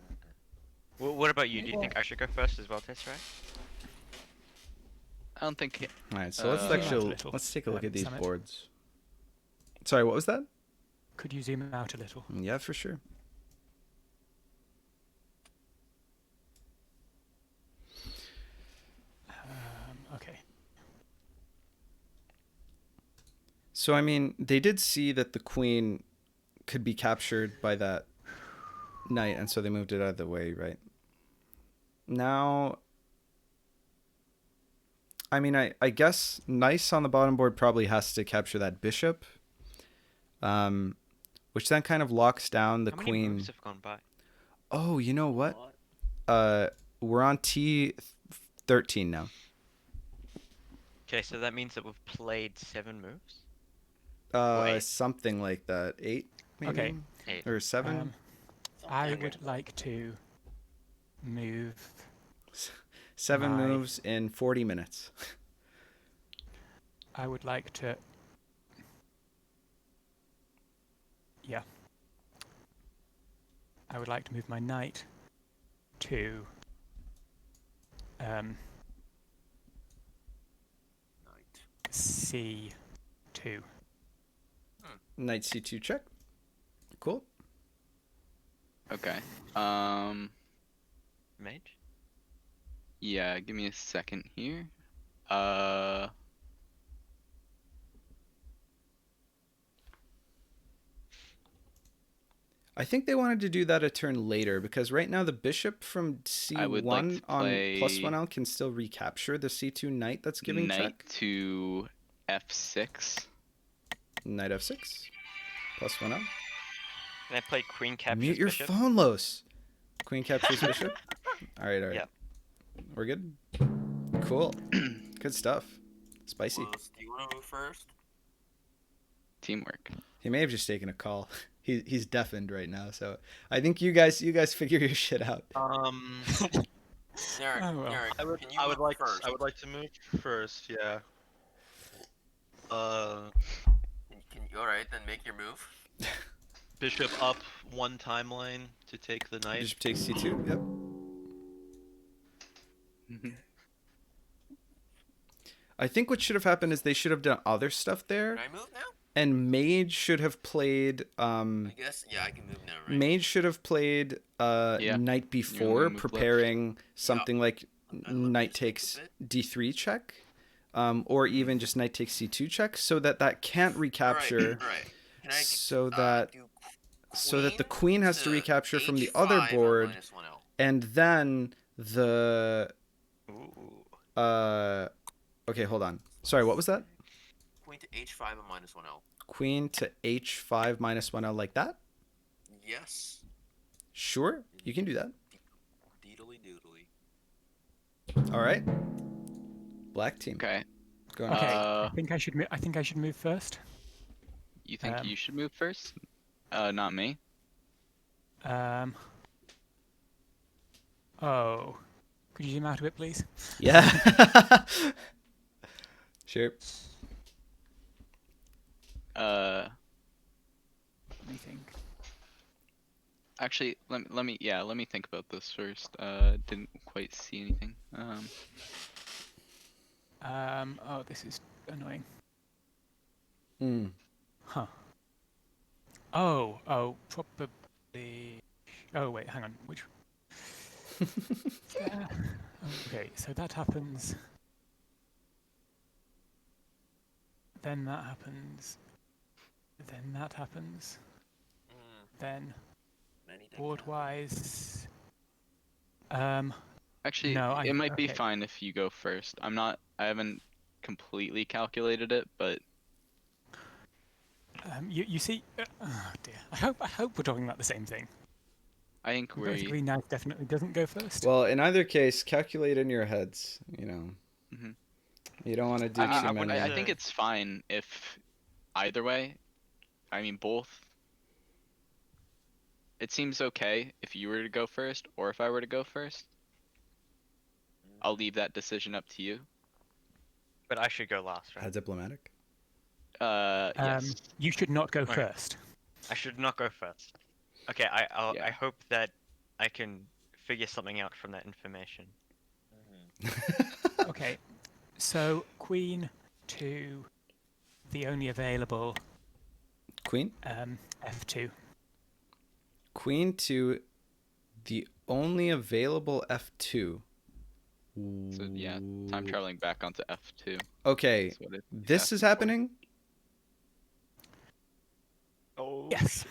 what about you? Do you think I should go first as well, Tess, right? I don't think All right. So let's Zoom out a actually little, let's take a look at these Summit. boards. Sorry, what was that? Could you zoom out a little? Yeah, for sure. Okay. So I mean, they did see that the queen could be captured by that knight, and so they moved it out of the way, right? Now, I mean, I guess Nice on the bottom board probably has to capture that bishop, which then kind of locks down the How many queen. moves have gone by? Oh, you know what? We're on T13 now. Okay, so that means that we've played 7 moves? Wait. Something like that. 8, maybe? Okay. 8. Or 7? I would like to move. 7 my- moves in 40 minutes. I would like to. Yeah. I would like to move my knight to. C2. Knight C2 check. Cool. okay. Mage? Yeah, give me a second here. I think they wanted to do that a turn later because right now the bishop from I would like C1 to on play +1L can still recapture the C2 knight that's giving Knight check. to F6. Knight F6 +1L. And I play Queen captures Mute your bishop. phone, Los. Queen captures bishop. All right. Yep. We're good. Cool. Good stuff. Spicy. Los, do you want to move first? Teamwork. He may have just taken a call. He's deafened right now, so I think you guys figure your shit out. Derek, Oh, well. Derek, I would can you I would move like first? I would like to move first. Yeah. Can you, all right, then make your move. Bishop up 1 timeline to take the knight. Bishop takes C2. Yep. I think what should have happened is they should have done other stuff there, Can I move now? And Mage should have played I guess, yeah, I can move now, right? Mage should have played Yeah. Knight before, move left. preparing something like I Knight left this takes a bit. D3 check, or even just Knight takes C2 check, so that can't recapture, Alright. Can I so that do the queen has to recapture from the other H5 on board, -1L? and then the Ooh. okay, hold on. Sorry, what was that? Queen to H5 on -1L. Queen to H5 -1L like that? Yes. Sure, you can do that. Deedly doodly. All right. Black team. Okay. Go on. Okay, Uh, I think I should move first. You think Um, you should move first? Not me. Oh, could you zoom out a bit, please? Yeah. Sure. Uh, Let me think. Actually, let me think about this first. Didn't quite see anything. Oh, this is annoying. Hmm. Huh. Oh, probably. Oh wait, hang on. Which? Okay, so that happens. Then that happens. Then that happens. Then Many decks board-wise. Actually, No, it might be okay. fine if you go first. I haven't completely calculated it, but You see. Oh dear. I hope we're talking about the same thing. I think We both agree Knight definitely doesn't go first. Well, in either case, calculate in your heads. You know, Mhm. you don't want to do I too mean, many. I think it's fine if either way. I mean, both. It seems okay if you were to go first or if I were to go first. I'll leave that decision up to you. But I should go last, How right? diplomatic. Yes. You should not go Okay. first. I should not go first. Okay, Yeah. I hope that I can figure something out from that information. Okay, so Queen to the only available Queen. F2. Queen to the only available F2. So yeah, time traveling back onto F2. Okay, That's what it's this is asking for. happening. Oh. Yes.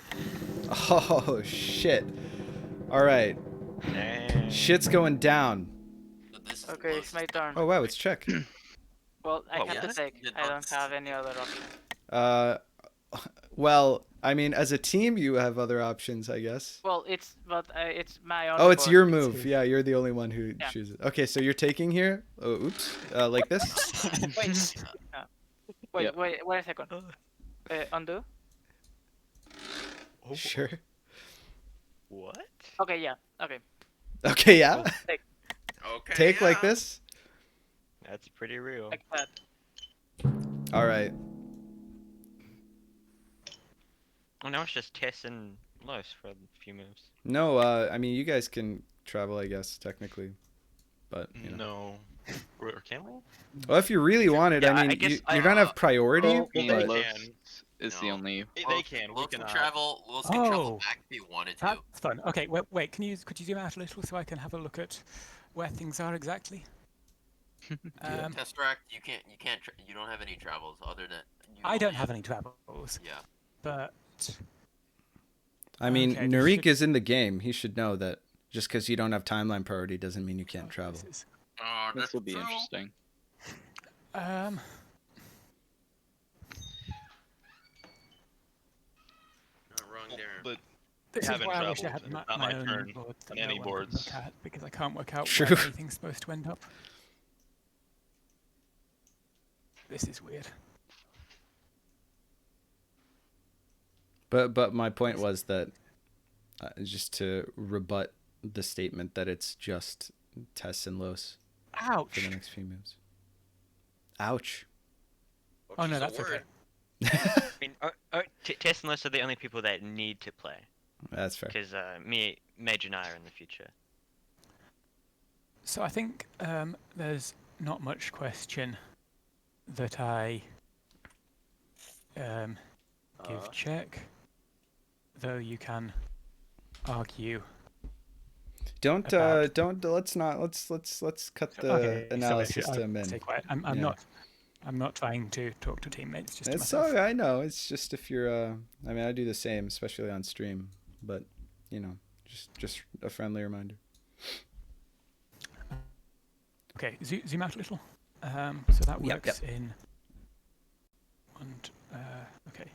Oh shit! All right, Dang. shit's going down. So this is Okay, it's close. my turn. Oh wow, it's check. Well, I Oh, have to yes? take. Did I not don't have any other option. Well, I mean, as a team, you have other options, I guess. Well, it's my own. Oh, it's board. your It's move. his. Yeah, you're the only one who Yeah. chooses. Okay, so you're taking here. Oh, oops. Like this. Wait. Wait, Yep. wait a second. Undo. Oh, Sure. What? Okay, yeah. Okay. Okay, yeah. Take Okay. Take like yeah. this. That's pretty real. like that. All right. Oh, now it's just Tess and Los for a few moves. No, I mean, you guys can travel, I guess, technically, but you know. No. Or can we? Well, if you really wanted, Yeah, I I mean, guess you don't have priority, well, Me but and they Los can. is the No. only. They can. We Los can cannot. travel. Los can travel Oh. back if he wanted to. That's fun. Okay, wait. Could you zoom out a little so I can have a look at where things are exactly? Tesseract, you can't. You don't have any travels other than. You I only don't have any travels, Yeah. but I mean, Okay, this Narik should- is in the game. He should know that just because you don't have timeline priority doesn't mean you can't travel. this is- Oh, This that's will be true. interesting. Not wrong there. But This is haven't why I wish I traveled, had and my, it's not my my own turn board that on no any one can boards. look at, because I can't work out True. where everything's supposed to end up. This is weird. But my point was that just to rebut the statement that it's just Tess and Los for Ouch! the next few moves. Ouch. Oh no, Just a that's okay. word. I mean, Tess and Los are the only people that need to play. That's fair. Because me, Mage, and I are in the future. So I think there's not much question that I give check, though you can argue. Don't About- let's cut the Okay, analysis sorry, to I'll min. stay quiet. I'm Yeah. not trying to talk to teammates. Just to It's myself. so I know. It's just if you're I mean I do the same, especially on stream, but you know, just a friendly reminder. Okay, zoom out a little. So that Yep, works in. And okay.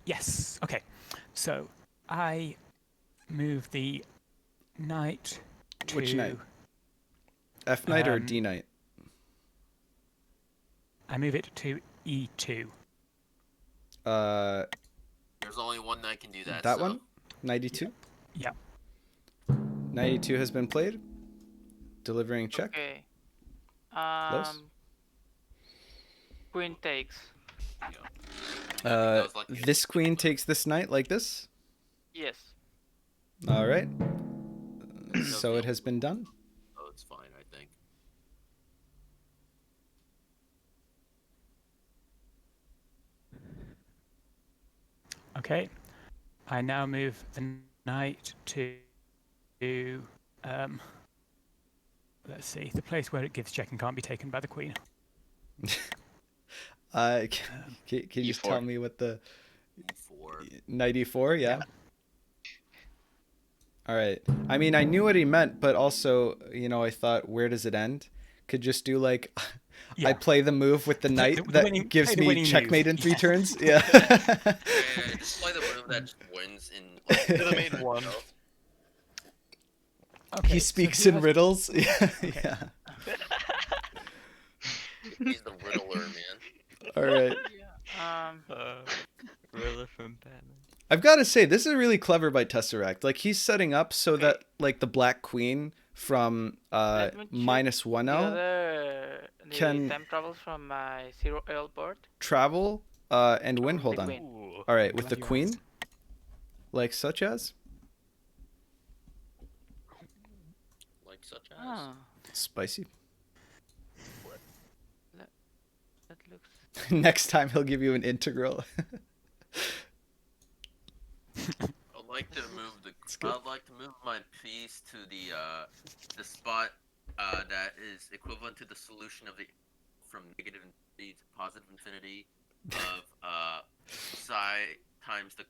Yes. Okay. So I move the knight to. Which knight? F knight or Um, D knight? I move it to E2. There's only one that can do that. That so- one? 92? Yeah. 92 has been played. Delivering check. Okay. Close. Queen takes. that was like- This queen takes this knight like this. Yes. All right. So it has been done. Oh, it's fine, I think. Okay. I now move the knight to. Let's see, the place where it gives check and can't be taken by the queen. Can you just E4. tell me what the E4. 94? Yeah. All right. I mean, I knew what he meant, but also, you know, I thought, where does it end? Could just do like, I Yeah. play the move with the knight the that winning- gives play the me winning checkmate move. in 3 turns. Yeah. Yeah, just play the move that just wins in. Like, The main one. you know? Okay, He so speaks who in has- riddles. Yeah. Yeah. He's the riddler, man. All right. Riddler from Batman. I've got to say, this is really clever by Tesseract. Like, he's setting up so Okay. that, like, the Black Queen from Let me check minus The 1-0 other Can- time travels from my 0L board. travel and win. They Hold on. win. Ooh. All right, with the Glad you queen, asked. like such as Like such as. Ah, spicy. that looks. Next time he'll give you an integral. I'd like to move the. good. I'd like to move my piece to the spot that is equivalent to the solution of the from negative infinity to positive infinity of psi times the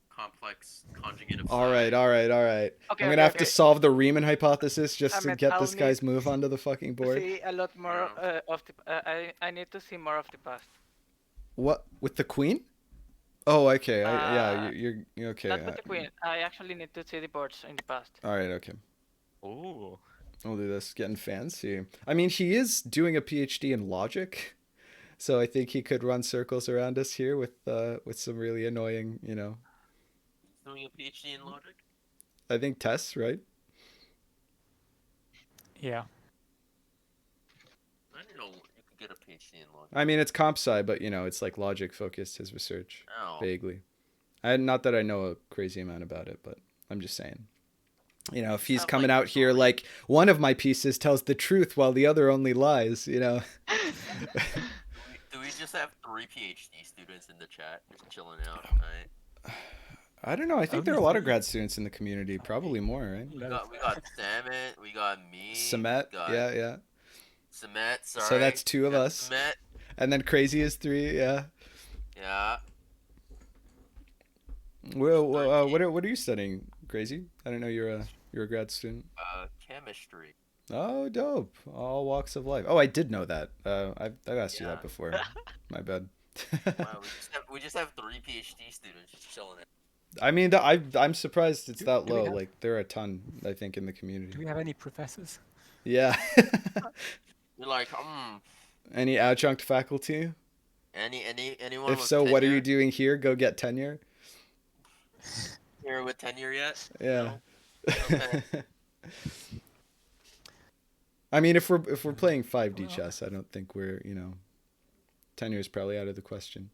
complex conjugate of psi. All right. Okay, I'm gonna have to solve the Riemann hypothesis just to Ahmed, get I'll this guy's move onto the fucking board. See a lot more of the. I need to see more of the past. What with the queen? Oh, okay. Yeah, Uh, you're okay. Not with the queen. I actually need to see the boards in the past. All right, okay. Ooh. We'll do this. Getting fancy. I mean, he is doing a PhD in logic, so I think he could run circles around us here with some really annoying, you know. Doing a PhD in logic. I think Tess, right? Yeah. I didn't know you could get a PhD in logic. I mean, it's comp sci, but you know, it's like logic focused his research Oh. vaguely. Not that I know a crazy amount about it, but I'm just saying. You know, if he's Sounds coming like out here like one of my pieces tells the truth while the other only lies, you know. Do we just have 3 PhD students in the chat just chilling out, Oh. right? I don't know. I think Only there are a lot of three? grad students in the community, probably more, right? We got Samet, we got me. Samet, we got yeah. Samet, sorry. So that's 2 of Yeah, us. Samet, And then crazy is 3, yeah. yeah. Well, what are you studying, Crazy? I don't know you're a grad student. Chemistry. Oh, dope! All walks of life. Oh, I did know that. I've asked you Yeah. that before. My bad. Wow, we just have 3 PhD students just chilling out. I mean, I'm surprised it's that Do we low. have- Like there are a ton, I think, in the Do community. we have any professors? Yeah. You're like, Any adjunct faculty? anyone If with so, what are you tenure doing here? Go get tenure. here with tenure yet? Yeah. Okay. I mean, if we're playing 5D chess, I don't think we're tenure is probably out of the question.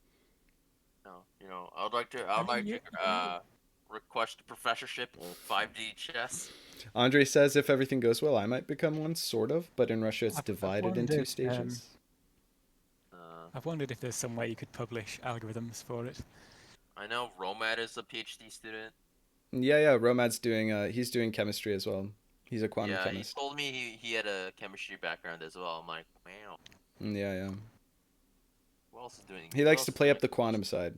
No, I'd like to request a professorship in 5D chess. Andre says if everything goes well, I might become one, sort of. But in Russia, it's I've divided in two wondered, stages. I've wondered if there's some way you could publish algorithms for it. I know Romad is a PhD student. Yeah. Romad's doing. He's doing chemistry as well. He's a quantum Yeah, chemist. he told me he had a chemistry background as well. I'm like, wow. Yeah. Who else is doing? He who likes else to is play doing up the quantum side.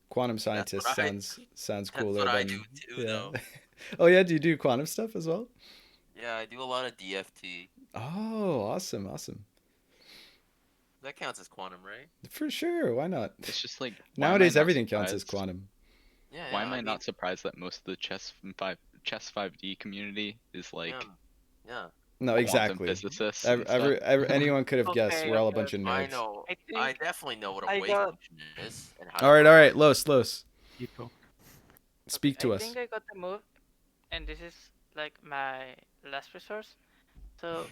Quantum scientist what I- sounds That's cooler what I than. do too, though. Oh yeah, do you do quantum stuff as well? Yeah, I do a lot of DFT. Oh, awesome. That counts as quantum, right? For sure, why not? It's just like why am I Nowadays, not everything counts as surprised- quantum. Yeah. Why yeah, am I mean, not surprised that most of the chess 5D community is like Yeah. No, quantum exactly. physicists? and stuff? Anyone could have guessed. Okay, We're all a okay, bunch of I nerds. know. I I think definitely know what a I wave got- function is and how. to All right, program it. Los. People. Speak to I us. think I got the move, and this is like my last resource. So,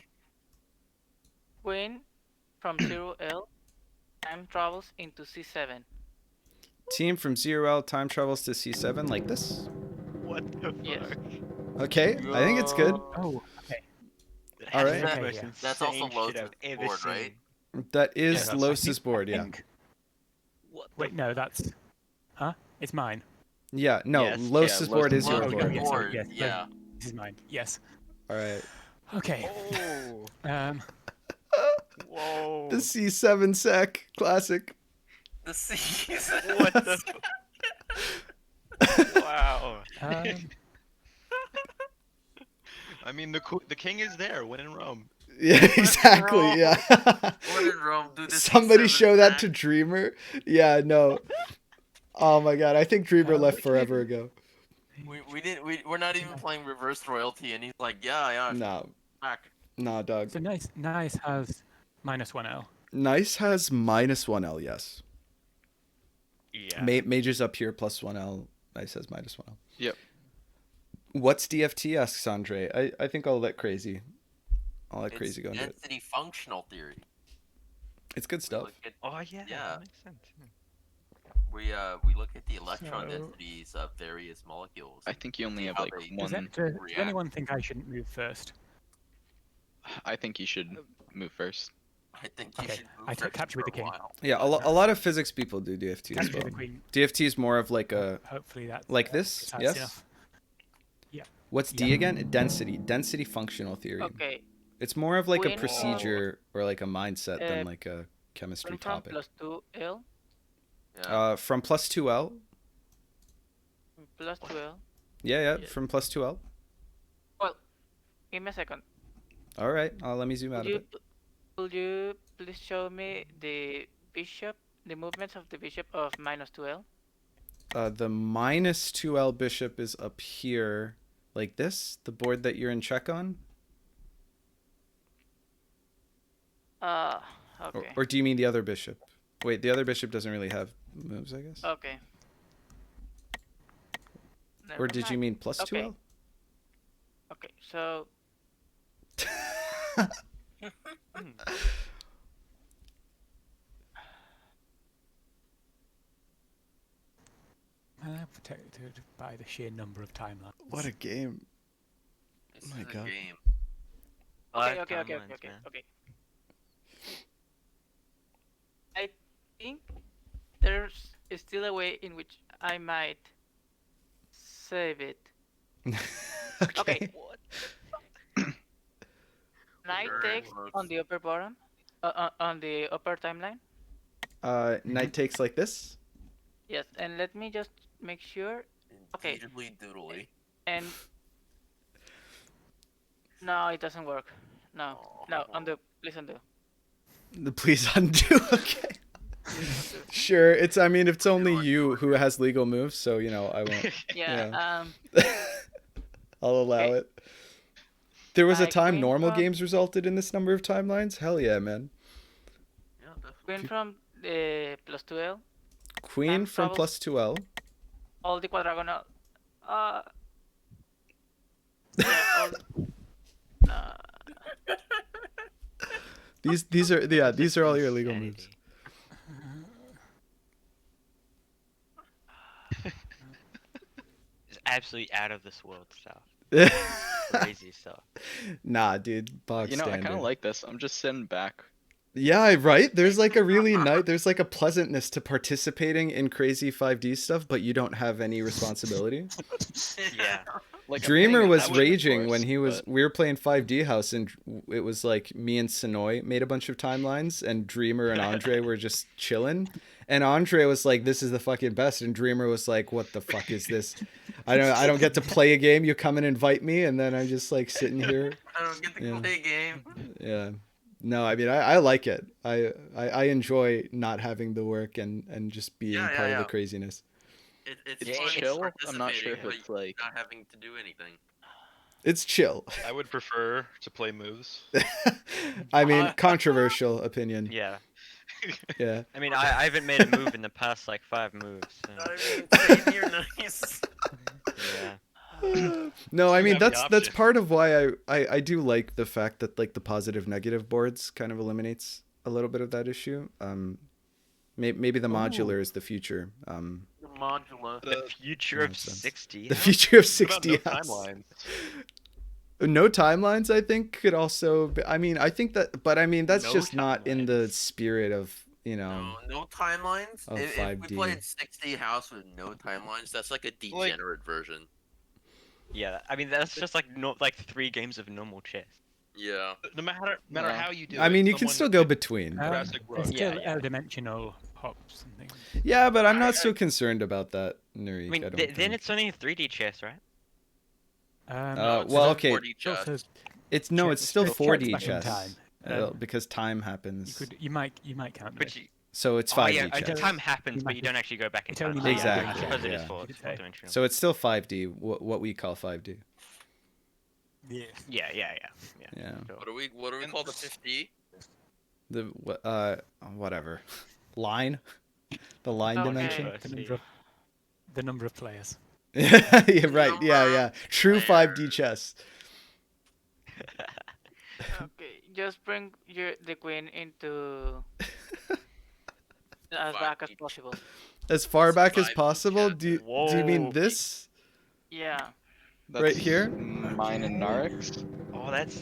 queen from 0L time travels into C7. Team from 0L time travels to C7 like this. What the fuck? Yes. Okay, I think it's good. Oh, okay. All That's right. the Okay, most yeah. That's also insane shit I've Lotus ever board, seen. right? That Yeah, is that's- I Los's think- board, I yeah. think- What the Wait, no, that's. Huh? It's mine. Yeah, no, Yes, Los's yeah, board Los's is your Lotus board. yes, sorry, board, yes, yeah. This is mine. Yes. All right. Okay. Oh, Um. whoa. The C7 sec classic. The C's. What the Wow. um I mean, the king is there. When in Rome. Yeah, exactly. Yeah. When in Rome, do the Somebody C7 show that stack. to Dreamer. Yeah, no. Oh my god, I think Dreamer left which forever ago. We're not even playing reverse royalty, and he's like, yeah, Nah, back. nah, dog. so nice has -1L. Nice has -1L, yes. Yeah. Mage's up here +1L. Nice has -1L. Yep. What's DFT? Asks Andre. I think I'll let Crazy. I'll let It's Crazy go into it. density functional theory. It's good We stuff. look at, Oh yeah. Yeah. That makes sense. we look at the electron So- densities of various molecules. I think you only See have how like they- Does, one. does react. anyone think I shouldn't move first? I think you should move first. I think you Okay, should move I take first capture with for the a king. while. Yeah, a lot of physics people do DFT as Capture well. the queen. DFT is more of like a Hopefully that. like this. that's Yes. enough. What's D Yeah. again? Density functional theory. Okay, It's more of like a Queen- procedure or like a mindset than Uh, like a chemistry queen from topic. +2L Yeah. From +2L. +2L. Yeah, Yeah. from +2L. Give me a second. All right, let me zoom out Could a bit. could you please show me the bishop, the movements of the bishop of -2L? The -2L bishop is up here, like this. The board that you're in check on, Okay. or do you mean the other bishop? Wait, the other bishop doesn't really have moves, I guess. Okay. Or Never did you mind. mean +2L? Okay, so I'm protected by the sheer number of timelines. What a game! This my is a God. game. okay, Live okay, okay, timelines, okay, okay, man. okay. I think there's still a way in which I might save it. Okay. Knight Very takes close. on the upper bottom, on the upper timeline. Knight takes like this. Yes, and let me just make sure. Okay. Indeedly doodly. And no, it doesn't work. No, no, undo. Please undo. Please undo. Okay. Sure. I mean, it's only you who has legal moves, so you know I won't. Yeah. I'll allow Okay. it. There was a Like, time queen normal from- games resulted in this number of timelines. Hell yeah, man. Yeah, definitely. Queen from the +2L. Queen Time from travels- +2L. All the quadragonal. Yeah, all, These are all your legal moves. It's absolutely out of this world stuff. Crazy stuff. Nah, dude, bog You know, I standard. kind of like this. I'm just sitting back. Yeah, right. There's like a really nice. There's like a pleasantness to participating in crazy 5D stuff, but you don't have any responsibility. Yeah. Like I'm Dreamer paying was attention, of raging when course, he was. but- We were playing 5D House, and it was like me and Sonoy made a bunch of timelines, and Dreamer and Andre were just chilling. And Andre was like, "This is the fucking best," and Dreamer was like, "What the fuck is this? I don't get to play a game. You come and invite me, and then I'm just like sitting here." I don't get to Yeah. play a game. Yeah. No, I mean I like it. I enjoy not having the work and just being Yeah, yeah, part of the yeah. craziness. It's It's fun chill. I'm not sure participating, if but it's like. not having to do anything. It's chill. I would prefer to play moves. I mean, controversial opinion. Yeah. Yeah. I mean, I haven't made a move in the past like 5 moves. So, Not even saying you're nice. yeah. No, I You mean have the that's option. part of why I do like the fact that like the positive negative boards kind of eliminates a little bit of that issue. Maybe the modular is the future. The modula. The future Yeah, of makes sense. 60. The huh? future of What about 60 no house. timelines? No timelines, I think, could also be, I mean, I think that, but I mean, that's No just not in the timelines. spirit of, you know, No timelines. of If 5D. we played 60 house with no timelines, that's like a degenerate version. Yeah, I mean, that's just like like 3 games of normal chess. Yeah. No matter No. how you do it. I mean, you can someone still go could- between. Jurassic World. It's Yeah, still yeah. L-dimensional hops and things. Yeah, but I'm not so concerned about that, Narik. I mean, don't then think. it's only 3D chess, right? It's well, still okay. 4D It's also chess. It's no, it's still chess 4D back in chess. time. Because time You happens. you might count But it. you, So it's oh 5D yeah, chess. time happens, You but might you be- don't actually go back in it's time. only Oh, yeah, Exactly, because it yeah. is four, You could say. dimensional. So it's still 5D, what we call 5D. Yeah. yeah. Yeah. Sure. What do we call the 50? Whatever. Line? The line Okay. dimension? The number of players. Yeah, right. Yeah, Number yeah. True 5D chess. Okay, just bring the queen into as back as possible. As far back as 5D possible? chess. Do you mean Whoa. this? Yeah. That's Right here? Mine and Narek's. Oh, that's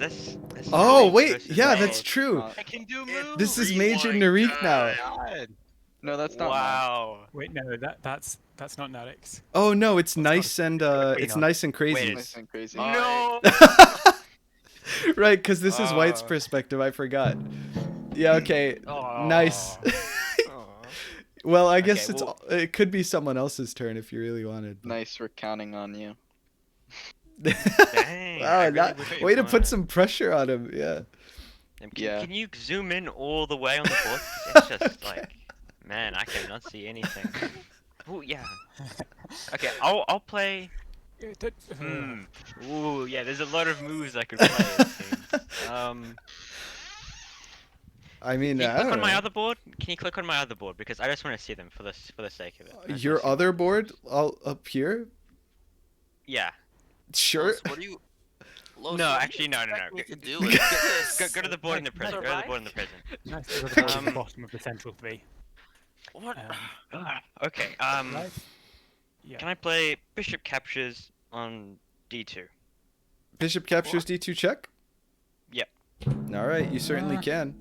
Oh, Narik wait. versus Yeah, Narik. that's true. I can do It's moves. This is Major Rewind Narik now. God. No, that's not. Wow. Wait, no, that's not Narix. Oh no, it's What's nice and queen it's on? nice and crazy. Wait, Nice and crazy. No. Right, because this is White's Oh. perspective. I forgot. Yeah. Okay. Nice. Aw. Well, I Okay, guess well- it could be someone else's turn if you really wanted. Nice, we're counting on you. Dang. Wow, I really not- wish way to you put won. some pressure on him. Yeah. Yeah. Can you zoom in all the way on the board? It's just like, man, I cannot see anything. Oh yeah. Okay, I'll play. Hmm. Ooh, yeah. There's a lot of moves I could play. It seems. I mean, Can you I click don't on my know. other board? Can you click on my other board because I just want to see them for the sake of it. I just wanna Your see other them. board, all up here. Yeah. Sure. Los, what do you? Los, No, what do actually, you no. expect me to do Go- with this? Go to the board in the present. Go to the Survive? board in the present. Nice to go to the Um, bottom of the central three. What? Okay. Right? Yeah. Can I play Bishop captures on D2? Bishop captures D2 check. Yep. All right, you certainly can.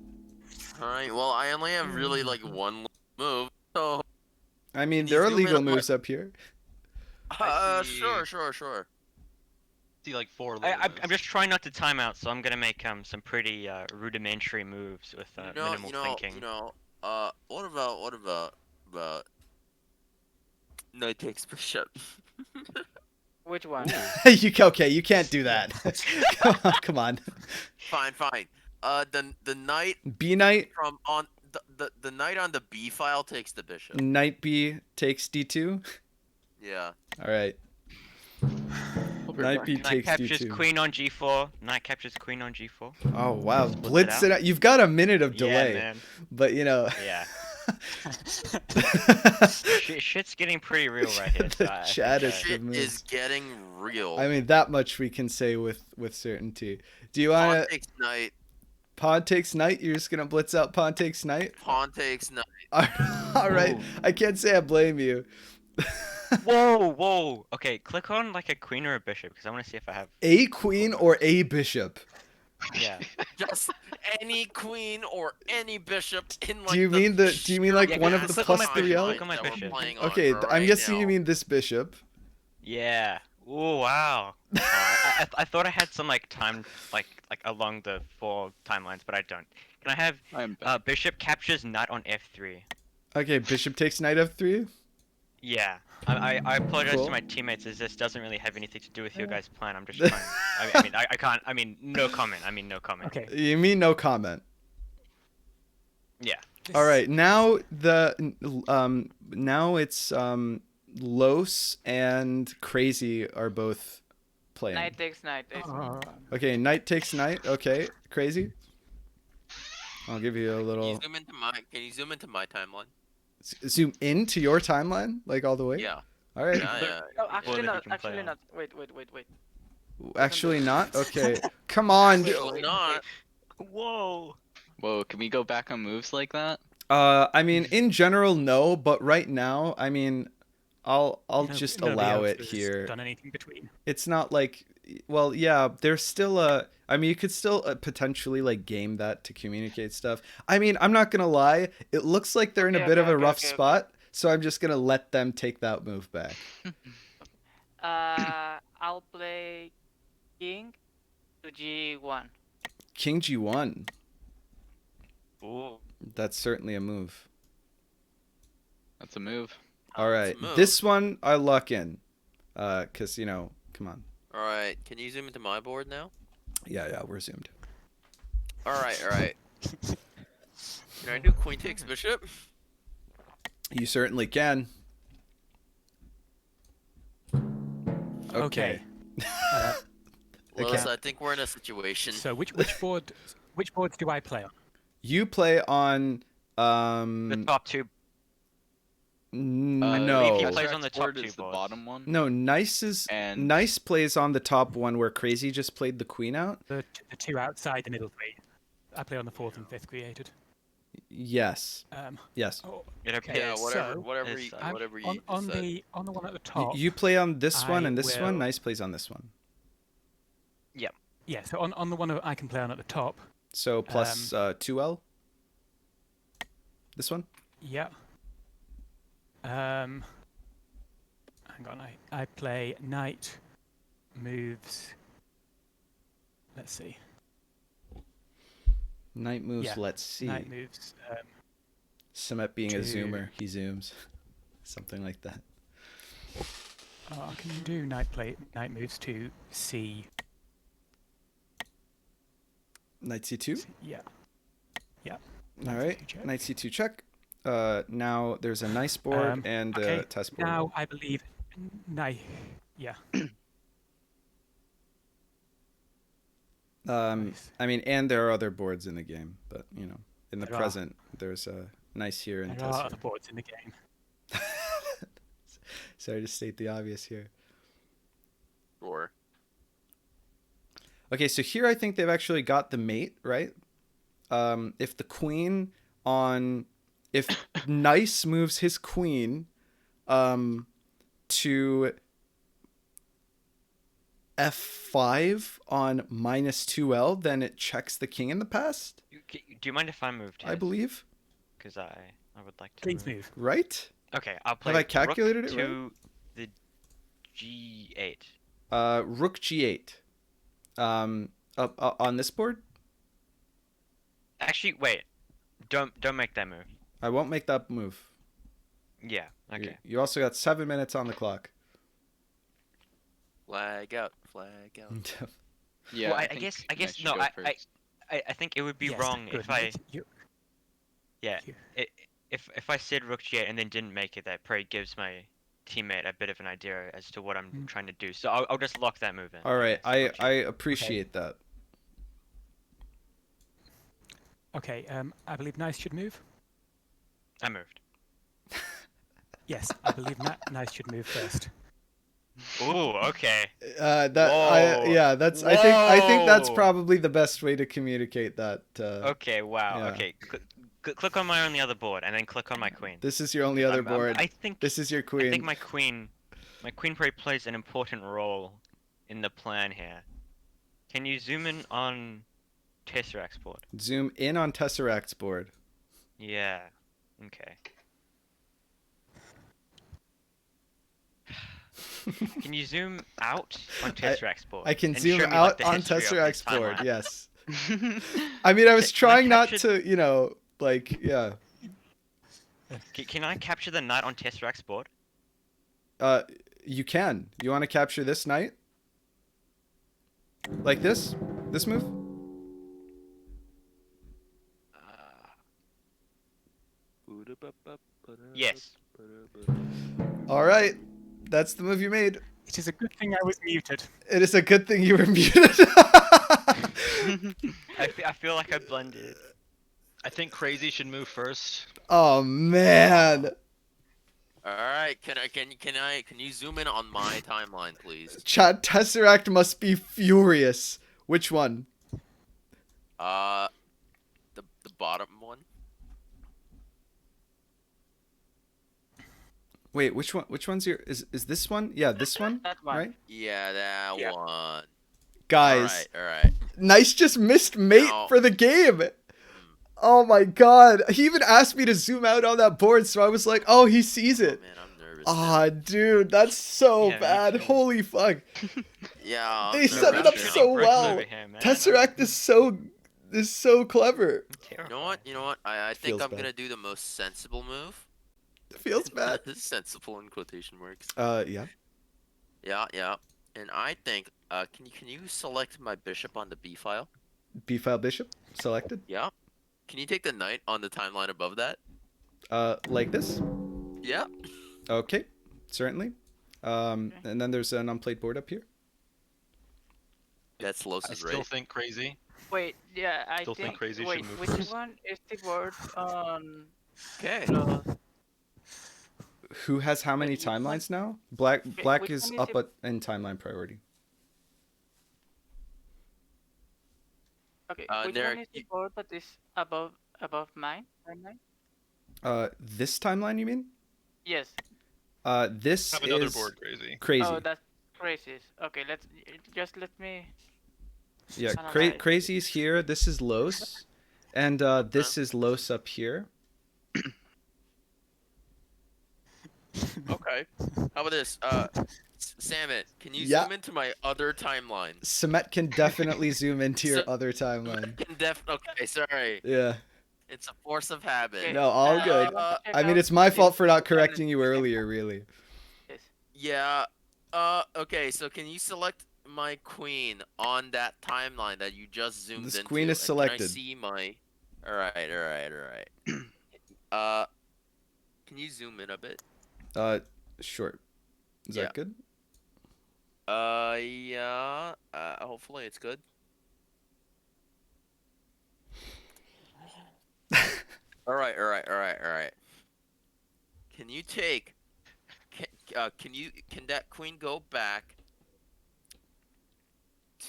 All right. Well, I only have really like one move, so I mean, Can you there are zoom in legal on my- moves up here. I see. sure. See like 4 I'm moves. just trying not to time out, so I'm gonna make some pretty rudimentary moves with minimal thinking. What about knight takes bishop? Which one? You can't do that. Come on. Fine. The knight B knight, from on the knight on the B file takes the bishop. knight B takes D2. Yeah. All right. Knight B Knight takes captures D2. queen on G4. Knight captures queen on G4. Oh wow, Split it blitz it out. out. You've got a minute of delay, Yeah, man. but you know. Yeah. Shit's getting pretty real right here. So The I think, chat is Shit moves. is getting real. I mean, that much we can say with certainty. Do you Pawn want to takes knight. pawn takes knight? You're just gonna blitz out pawn takes knight. Pawn takes knight. All right, Ooh. I can't say I blame you. Whoa, whoa. Okay, click on like a queen or a bishop because I want to see if I have. A queen or a bishop? Yeah. Just any queen or any bishop in like Do you mean do you mean like Yeah, one of click the on my plus bishop, 3L? click on my that we're bishop. playing on Okay, for I'm right guessing you now. mean this bishop. Yeah. Oh wow. I thought I had some like time like along the 4 timelines, but I don't. Can I have I'm back. bishop captures knight on f3? Okay, bishop takes knight f3. Yeah. I apologize Cool. to my teammates as this doesn't really have anything to do with your guys' plan. I'm just trying. I can't. I mean, no comment. I mean, no comment. Okay. You mean no comment? Yeah. All right, now now it's Los and Crazy are both playing. Knight takes knight. Okay, knight takes knight. Okay, Crazy. I'll give you a Can you little zoom into my? Can you zoom into my timeline? zoom into your timeline, like all the way. Yeah. All right. Yeah. No, One actually that not. you can play Actually on. not. Wait. Actually not. Okay. Come on. Well, not. Whoa. Whoa, can we go back on moves like that? I mean, in general, no, but right now, I mean, I'll just Nobody allow else it has here. Done anything between? It's not like, well, yeah, there's still I mean, you could still potentially like game that to communicate stuff. I mean, I'm not gonna lie, it looks like they're in a Okay, bit of okay, a okay, rough okay, okay. spot, so I'm just gonna let them take that move back. I'll play king to g1. King G1. Ooh. That's certainly a move. That's a move. All That's a right, move. this one I luck in, cause you know, come on. All right. Can you zoom into my board now? Yeah, we're zoomed. All right. All right. Can I do queen takes bishop? You certainly can. Okay. Lois, I think we're in a situation. So which boards do I play on? You play on The top 2. no. He plays on the top board 2 is the boards. bottom one. No, Nice plays on the top one where Crazy just played the queen out. The 2 outside the middle 3. I play on the 4th and 5th created. Yes. Yes. Oh, It okay, Yeah, whatever, so whatever, it's, you, I'm whatever you on said. the one at the top. You play on this one I and this one. will- Nice plays on this one. Yeah, so on the one I can play on at the top. So plus 2L. This one. Yeah. Hang on, I play knight moves. Let's see. Knight moves. Yeah, Let's see. Knight moves. Sumet being a to- zoomer, he zooms. Something like that. I can do knight moves to C. Knight C2. Yeah. All right. check. Knight C2 check. Now there's a nice board and okay, a test board. Now I believe knight. Yeah. Nice. I mean, and there are other boards in the game, but you know, in the There are. present, there's a nice here and There test are here. other boards in the game. Sorry to state the obvious here. Sure. Okay, so here I think they've actually got the mate, right? If the queen if Nice moves his queen to F5 on -2L, then it checks the king in the past, Do you mind if I moved? I believe, Because I would like to. Please move. right? Okay, I'll play. I calculated rook it right? to the G8. Rook G8. On this board, Actually, wait. Don't make that move. I won't make that move. Yeah. Okay. You also got 7 minutes on the clock. Flag out. Flag out. Yeah. Well, I think guess Nice should no. go first. I think it would be Yes, wrong good. if I You- if I said rook g8 and then didn't make it. That probably gives my teammate a bit of an idea as to what I'm trying to do. So I'll just lock that move in. All right, guess. Rook I G8. appreciate that. Okay. I believe Nice should move. I moved. Yes, I believe Nice should move first. Ooh. Okay. That's I think that's Whoa. probably the best way to communicate that. Okay. Wow. yeah. Okay. Click on my only other board and then click on my queen. This is your only other board. I think This is your I queen. think my queen My queen probably plays an important role in the plan here. Can you zoom in on Tesseract's board? Zoom in on Tesseract's board. Yeah. Okay. Can you zoom out on Tesseract's board? I can and zoom show me, out the on history of his Tesseract's board. timeline? Yes. I mean, I was Can I trying not capture- to, like, yeah. Can I capture the knight on Tesseract's board? You can. You want to capture this knight? Like this? This move? Yes. All right. That's the move you made. It is a good thing I was muted. It is a good thing you were muted. I feel like I blended. I think Crazy should move first. Oh man. All right, can you zoom in on my timeline, please? Chat Tesseract must be furious. Which one? The bottom one. Wait, which one? Which one's your? Is this one? Yeah, this one. That one. Right, Yeah, that Yeah. one. guys. All right. Nice, just missed mate No. for the game. Oh my god. He even asked me to zoom out on that board, so I was like, oh, he sees Oh, it. man, I'm nervous. Ah, dude, that's so Yeah, me bad. too. Holy fuck. Yeah. They I'm set it nervous up now. so Brooks well. over here, man. Tesseract is so clever. You know what? I think Feels I'm bad. gonna do the most sensible move. It feels bad. Sensible in quotation marks. Yeah. Yeah. And I think, can you select my bishop on the B file? B file bishop selected. Yeah. Can you take the knight on the timeline above that? Like this. Yeah. Okay, certainly. And then there's an unplayed board up here. That's I Los's still right. think Crazy. Wait, yeah, I Still think Crazy should Wait, move which first. one is the word on Okay. los? Who has how many Wait, which one? timelines now? Black which is one is up it? in timeline priority. Okay, Uh, which Derek, one is the you- board that is above mine? Timeline? This timeline you mean? Yes. This Have another is board, Crazy. crazy. Oh, that's crazy. Okay, just let me. Yeah, analyze. crazy's here. This is Los, and this is Los up here. Okay. How about this? Samet, can you Yeah. zoom into my other timeline? Samet can definitely zoom into your So- other timeline. Okay, sorry. Yeah. It's a force of habit. Okay, No, all good. check I mean, out it's my this fault for not timeline. correcting you earlier, really. Yes. Yeah. Okay, so can you select my queen on that timeline that you just zoomed This into? queen is and selected. Can I see my... Alright. Can you zoom in a bit? Sure. Is Yeah. that good? Yeah. Hopefully it's good. Alright. Can you take... Can that queen go back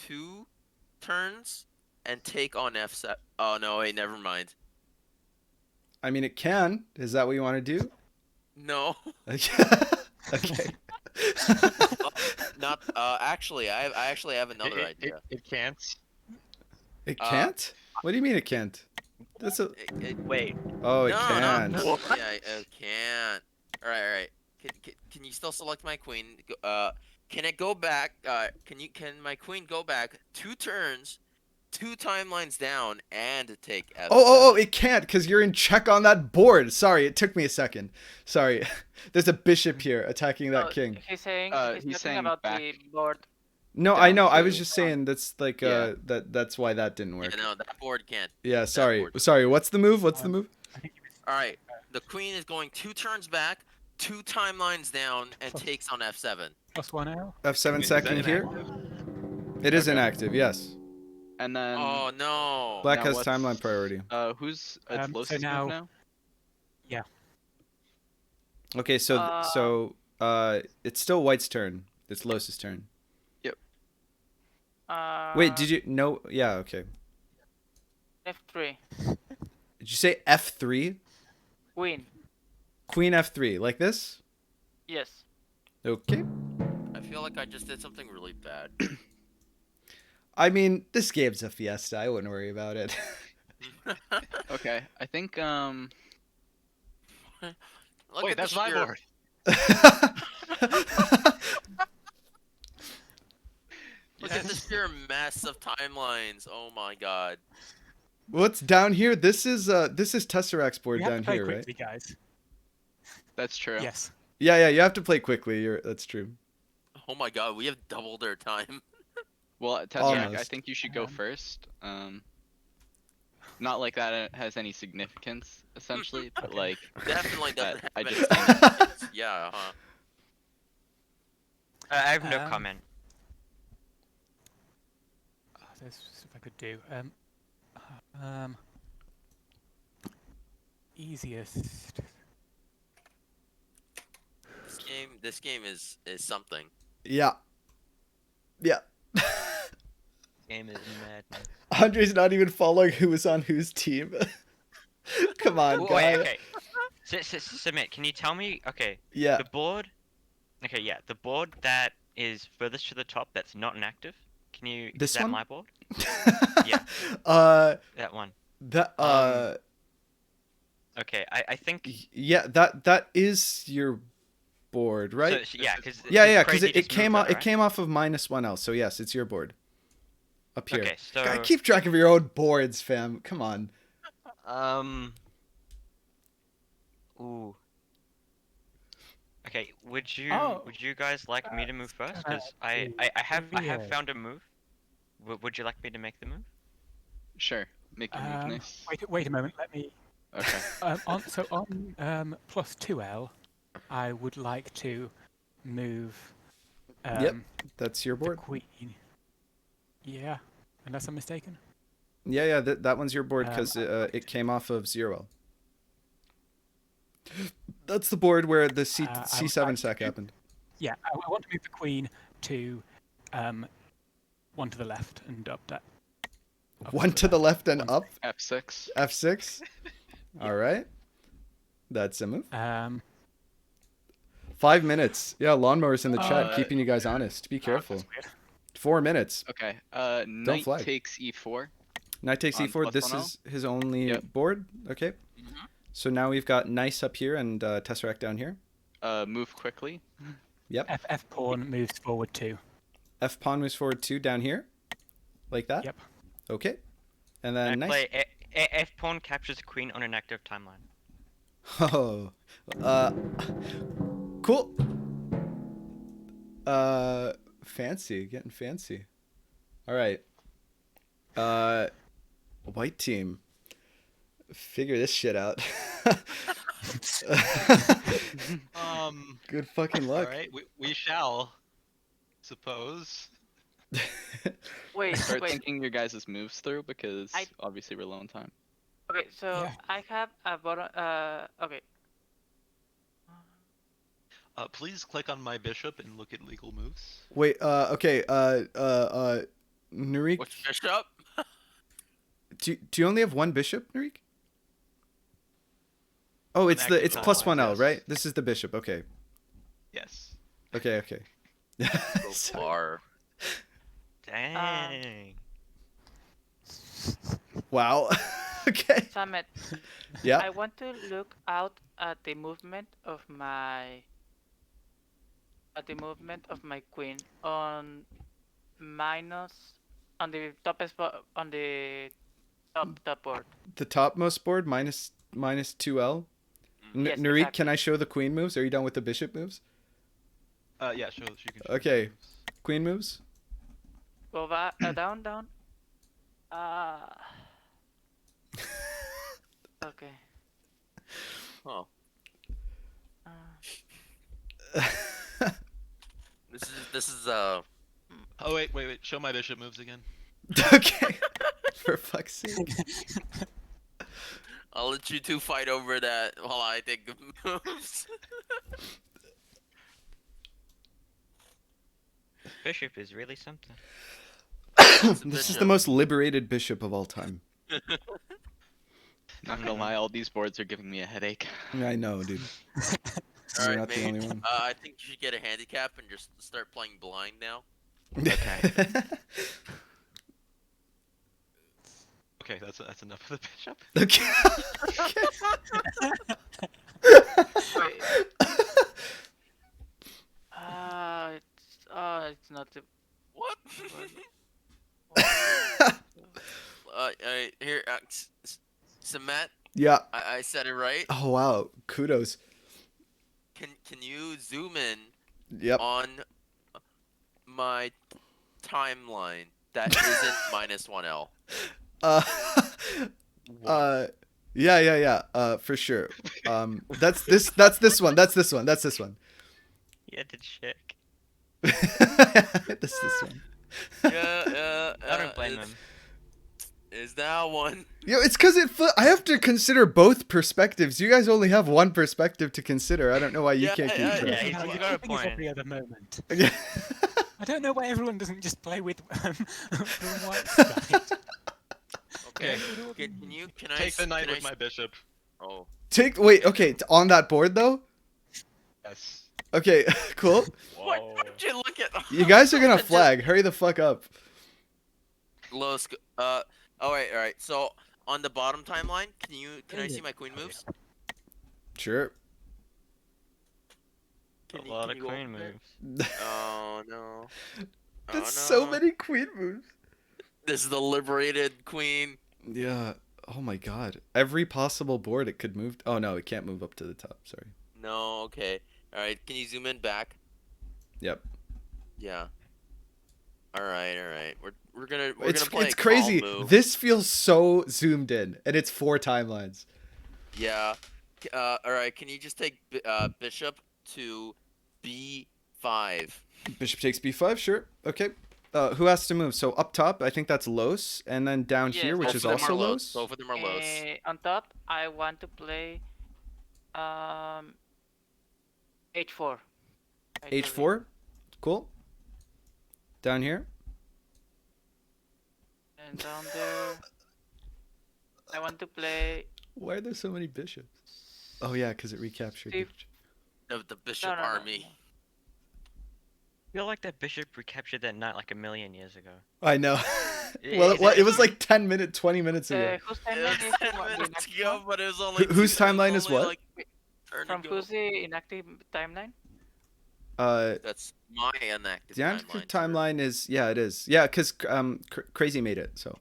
2 turns and take on F7? Oh, no, wait, never mind. I mean, it can. Is that what you want to do? No. Okay. Not, actually, I actually have another idea. It can't. It can't? What do you mean it can't? That's a. Wait. Oh, it No, can. no. Yeah, it can't. Alright. Can you still select my queen? Can it go back? Can my queen go back 2 turns, 2 timelines down, and take F7? Oh, it can't because you're in check on that board. Sorry, it took me a second. Sorry. There's a bishop here attacking that Oh, king. He's saying He's talking saying about back. the board. No, I know. I was to- just saying that's like Yeah. that's why that didn't work. Yeah, no, that board can't. Yeah, sorry. board. Sorry. What's the move? What's the move? Alright, the queen is going 2 turns back, 2 timelines down, and takes on F7. +1 arrow. F7 Is second that here. It is inactive. Yes. And then Oh no! Black now has what's- timeline priority. Who's So Los's move now- now? Okay, so it's still White's turn. It's Los's turn. Wait, did you no? Yeah, okay. F3. Did you say F3? Queen. Queen F3, like this? Yes. Okay. I feel like I just did something really bad. I mean, this game's a fiesta. I wouldn't worry about it. Okay, I think Look Wait, at that's the my sheer, board. Look at the sheer mess of timelines. Oh my god. What's down here? This is Tesseract's board We have down to play here, right? quickly, guys. that's true. Yes. Yeah, you have to play quickly. That's true. Oh my god, we have doubled our time. Well, Tesseract, I Almost. think you should go Um, first. Not like that it has any significance, essentially, but like Definitely doesn't That- I have any just- significance. Yeah, huh? I have no Um, comment. Oh, there's stuff I could do. Um, easiest. This game is something. Yeah. Yeah. Game is madness. Andre's not even following who was on whose team. Come on, Wait, guy. okay. Submit, can you tell me? Okay, Yeah. the board. Okay, yeah, the board that is furthest to the top that's not inactive. Can you? This is that one? my board? Yeah. That one. That Okay, I think. yeah, that is your board, right? So, yeah, because Yeah, because it came off it came off of -1L. So yes, it's your board. Up here. Okay, so God, keep track of your own boards, fam. Come on. Ooh. Okay, would you Oh, guys like me to move first? Because I have found a move. Would you like me to make the move? Sure, make your move nice. Wait a moment. Let me. Okay. On plus 2L, I would like to move. Yep. That's your The board. queen. Yeah, unless I'm mistaken. Yeah, that one's your board because it came off of 0L. That's the board where the C7 like sack to- happened. Yeah, I want to move the queen to one to the left and up that. up One to the left and up. F6. F6. All right. That's a move. 5 minutes. Yeah, lawnmowers in the chat, keeping you guys honest. Be careful. That's weird. 4 minutes. Okay. Knight flag. takes E4. Knight takes On E4. This +1L? is his only Yep. board. Okay. So now we've got Nice up here and Tesseract down here. Move quickly. Yep. F pawn moves forward 2. F pawn moves forward 2 down here. Like that? Yep. Okay. And I then Nice. play F pawn captures a queen on an active timeline. Oh. Cool. Fancy. Getting fancy. All right. White team. Figure this shit out. Good fucking All luck. right, we shall. Suppose. Wait, Start wait. thinking your guys' moves through because I- obviously we're low on time. Okay, so Yeah. I have a bottom. Okay. Please click on my bishop and look at legal moves. Wait, okay, Narik, Which bishop? do you only have one bishop, Narik? Oh, it's active it's timeline, +1L, yes. right? This is the bishop. Okay. Yes. Okay. Go Sorry. far. Dang. Wow. Okay. Summit. Yeah. I want to look out at the movement of my queen on the top spot on the top board. The topmost board -2L. Yes, Narik, exactly. can I show the queen moves? Are you done with the bishop moves? Yeah, sure. You can show Okay. the moves. Queen moves. Go down. Okay. Oh. This is Oh wait. Show my bishop moves again. Okay. For fuck's sake. I'll let you two fight over that while I think of moves. Bishop is really something. This is the most liberated bishop of all time. Not gonna lie, all these boards are giving me a headache. I know, dude. You're Alright, not the only one. I think you should get a handicap and just start playing blind now. Okay. Okay, that's enough of the bishop. Okay. Wait. It's not the. What? Here, so Matt, Yeah. I said it right. Oh wow. Kudos. Can you zoom in Yep. on my timeline that isn't -1L? Uh, yeah. For sure. That's this one. That's this one. Yeah, did check. This one. Yeah, I don't blame him. Is that one? It's because I have to consider both perspectives. You guys only have one perspective to consider. I don't know why you Yeah, can't keep yeah, track. yeah, How he's you got a keeping us point. every other moment. Yeah. I don't know why everyone doesn't just play with the white side. Okay. Okay. Can I Take the knight can I with my bishop. Oh. Wait, okay, on that board though? Yes. Okay, cool. What? Whoa. Would you look at? You guys are gonna Just- flag. Hurry the fuck up. All right. So on the bottom timeline, can I see my queen moves? Sure. Can A you- lot can of you go queen over there? moves. Oh no. That's Oh, so no. many queen moves. This is the liberated queen. Yeah. Oh my god. Every possible board it could move. Oh no, it can't move up to the top. Sorry. No. Okay. All right. Can you zoom in back? Yep. Yeah. All right. We're gonna It's play a calm crazy. move. This feels so zoomed in, and it's 4 timelines. Yeah. All right. Can you just take bishop to b5? Bishop takes b5. Sure. Okay. Who has to move? So up top, I think that's Los, and then down Yes, here, which Both is of them also are lows. Los. Both of them are lows. On top, I want to play h4. actually. H4. Cool. Down here. And down there, I want to play. Why are there so many bishops? Oh yeah, because it recaptured. Steve- The bishop No, no, no, army. no. I feel like that bishop recaptured that knight like a million years ago. I know. Is Well, it- it was like 10 minutes, 20 minutes ago. Whose It timeline was is 10 the minutes inactive ago, one? but it was only. Whose timeline is what? From who's the inactive timeline? That's my inactive The active timeline. timeline is it is. Yeah, because Crazy made it. So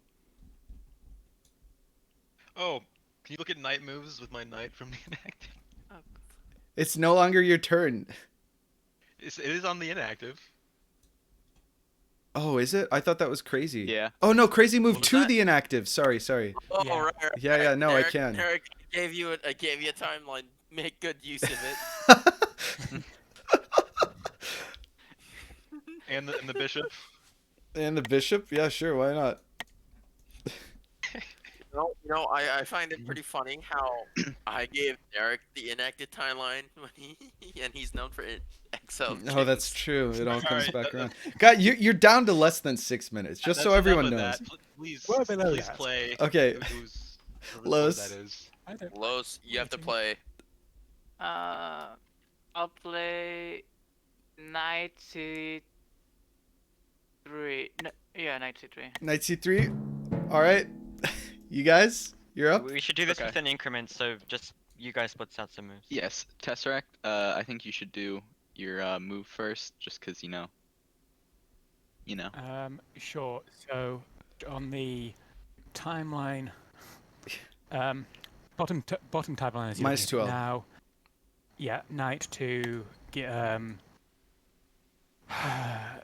Oh, can you look at knight moves with my knight from the inactive? it's no longer your turn. It is on the inactive. Oh, is it? I thought that was Crazy. Yeah. Oh no, Crazy moved What was to that? the inactive. Sorry. Oh, Yeah. right. Yeah, no, I Derek, can. Derek, I gave you a timeline. Make good use of it. And the bishop. And the bishop? Yeah, sure. Why not? I find it pretty funny how I gave Derek the inactive timeline when he's known for it. XL. Oh, that's true. It all comes Alright, back around. God, you're down to less than 6 minutes, just so That's everyone enough knows. of that. Please, Well below please that. play. Okay. Who's Los. that is. I don't. Los, you have to play. I'll play knight c3. No, yeah, knight c3. Knight c3. All right, you guys, you're up. We should do this Okay. within increments, so just you guys put out some moves. Yes, Tesseract. I think you should do your move first, just because you know. Sure. So on the timeline, bottom timeline is Minus yours 2L. now. Yeah, knight to get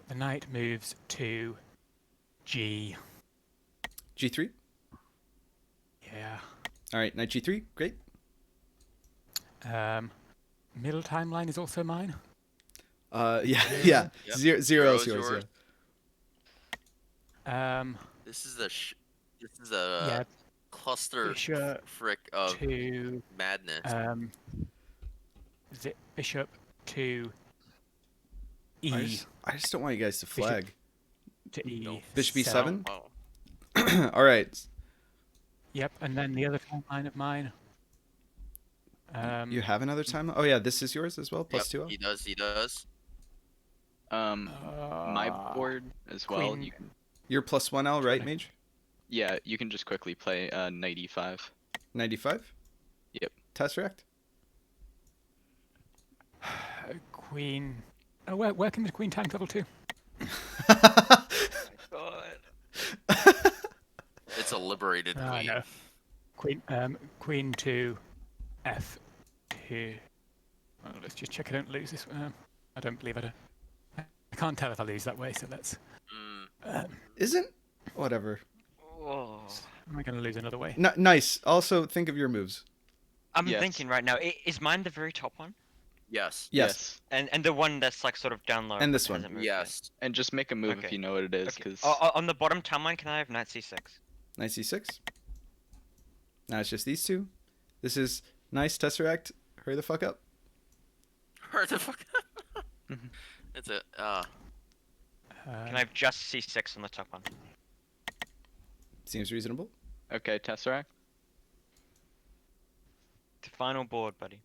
the knight moves to G. G3. Yeah. All right, knight G3. Great. Middle timeline is also mine. Yeah. Yep. Zero Zero is is yours. yours. This is a Yeah, cluster bishop frick of to madness. bishop to E I just don't want you guys to flag. to E. No. Bishop seven. E7? Oh. All right. Yep, and then the other timeline of mine. You have another time? Oh yeah, this is yours as well. Plus Yep, 2. he does. He does. My board as well. Queen. You can, You're plus 1L, right, Mage? yeah, you can just quickly play knight e5. 95. Yep. Tesseract. Queen. Oh, where can the queen time travel to? It's a liberated Ah, queen. no. Queen to F2. Well, let's just check I don't lose this. I don't believe I do. I can't tell if I lose that way, so let's. Isn't? Whatever. Oh. Am I going to lose another way? Nice. Also, think of your moves. I'm Yes. thinking right now. Is mine the very top one? Yes. Yes. And the one that's like sort of down low. And but this one. hasn't moved yet? Yes. And just make a move Okay. if you know what it is, Okay. because On the bottom timeline, can I have knight c6? Knight c6. Now it's just these two. This is nice. Tesseract. Hurry the fuck up. Hurt the fuck. It's a. Can I have just c6 on the top one? Seems reasonable. okay, Tesseract. The final board, buddy.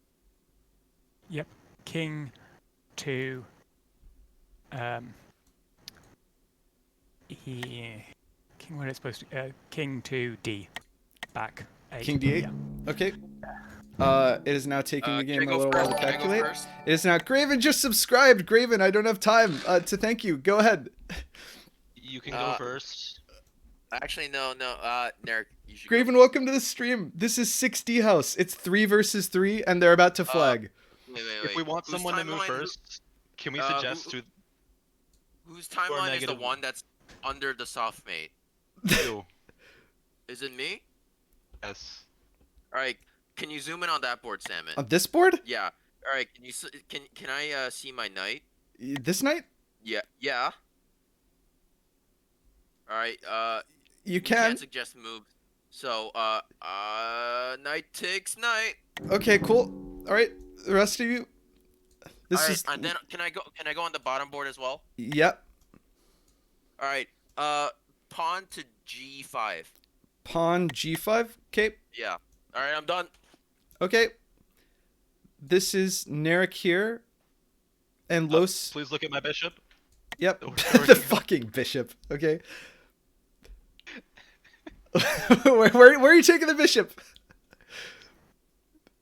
King to. King where it's supposed to. King to D. Back. 8. King d8. Yeah. Okay. It is now taking the Can I game a go little while to first? Can I go calculate. first? It is now. Graven just subscribed. Graven, I don't have time to thank you. Go ahead. You can go Uh, first. Actually, no. Narek, you should. Graven, welcome to the stream. This is 6D House. It's 3 versus 3, and they're about to flag. Wait. If we want Whose someone to move timeline- first, can we uh, suggest to Whose timeline is the negative- one that's under the soft mate? you? Is it me? Yes. All right. Can you zoom in on that board, Salmon? On this board? Yeah. All right. Can I see my knight? This night? Yeah. Yeah. All right. You You can. can't suggest moves. So knight takes knight. Okay, cool. All right, the rest of you. This All right. is. And then can I go on the bottom board as well? Yep. All right. Pawn to g5. Pawn g5. Okay. Yeah. All right. I'm done. Okay. This is Narek here. And Los. Please look at my bishop. Yep. Where The you go? fucking bishop. Okay. where are you taking the bishop?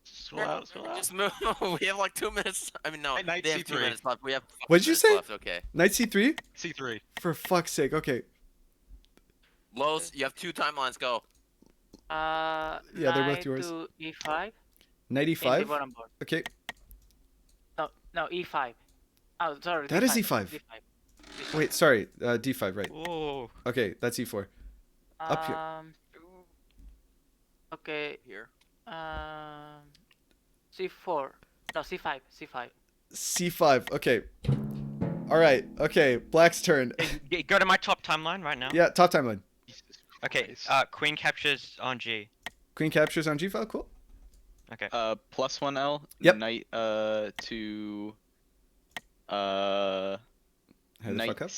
Scroll out. Scroll out. Just move. We have like 2 minutes. I mean, no. Knight They have 2 C3. minutes left. We have. What'd you 5 minutes say? Left. Okay. Knight c3? C3. For fuck's sake. Okay. Los, you have 2 timelines. Go. Yeah, they're both knight yours. to e5 Knight in the e5. bottom board. Okay. No, e5. Oh, sorry. That is d5. e5. Wait, sorry. d5, right. Oh. Okay, that's e4. Up here. Okay. Here. C4. No, c5. C5. c5. Okay. All right. Okay. Black's turn. Go to my top timeline right now. Yeah, top timeline. Jesus Okay. Christ. Queen captures on G. Queen captures on g5. Cool. Okay. Plus 1L. Yep. Knight to How the knight fuck up?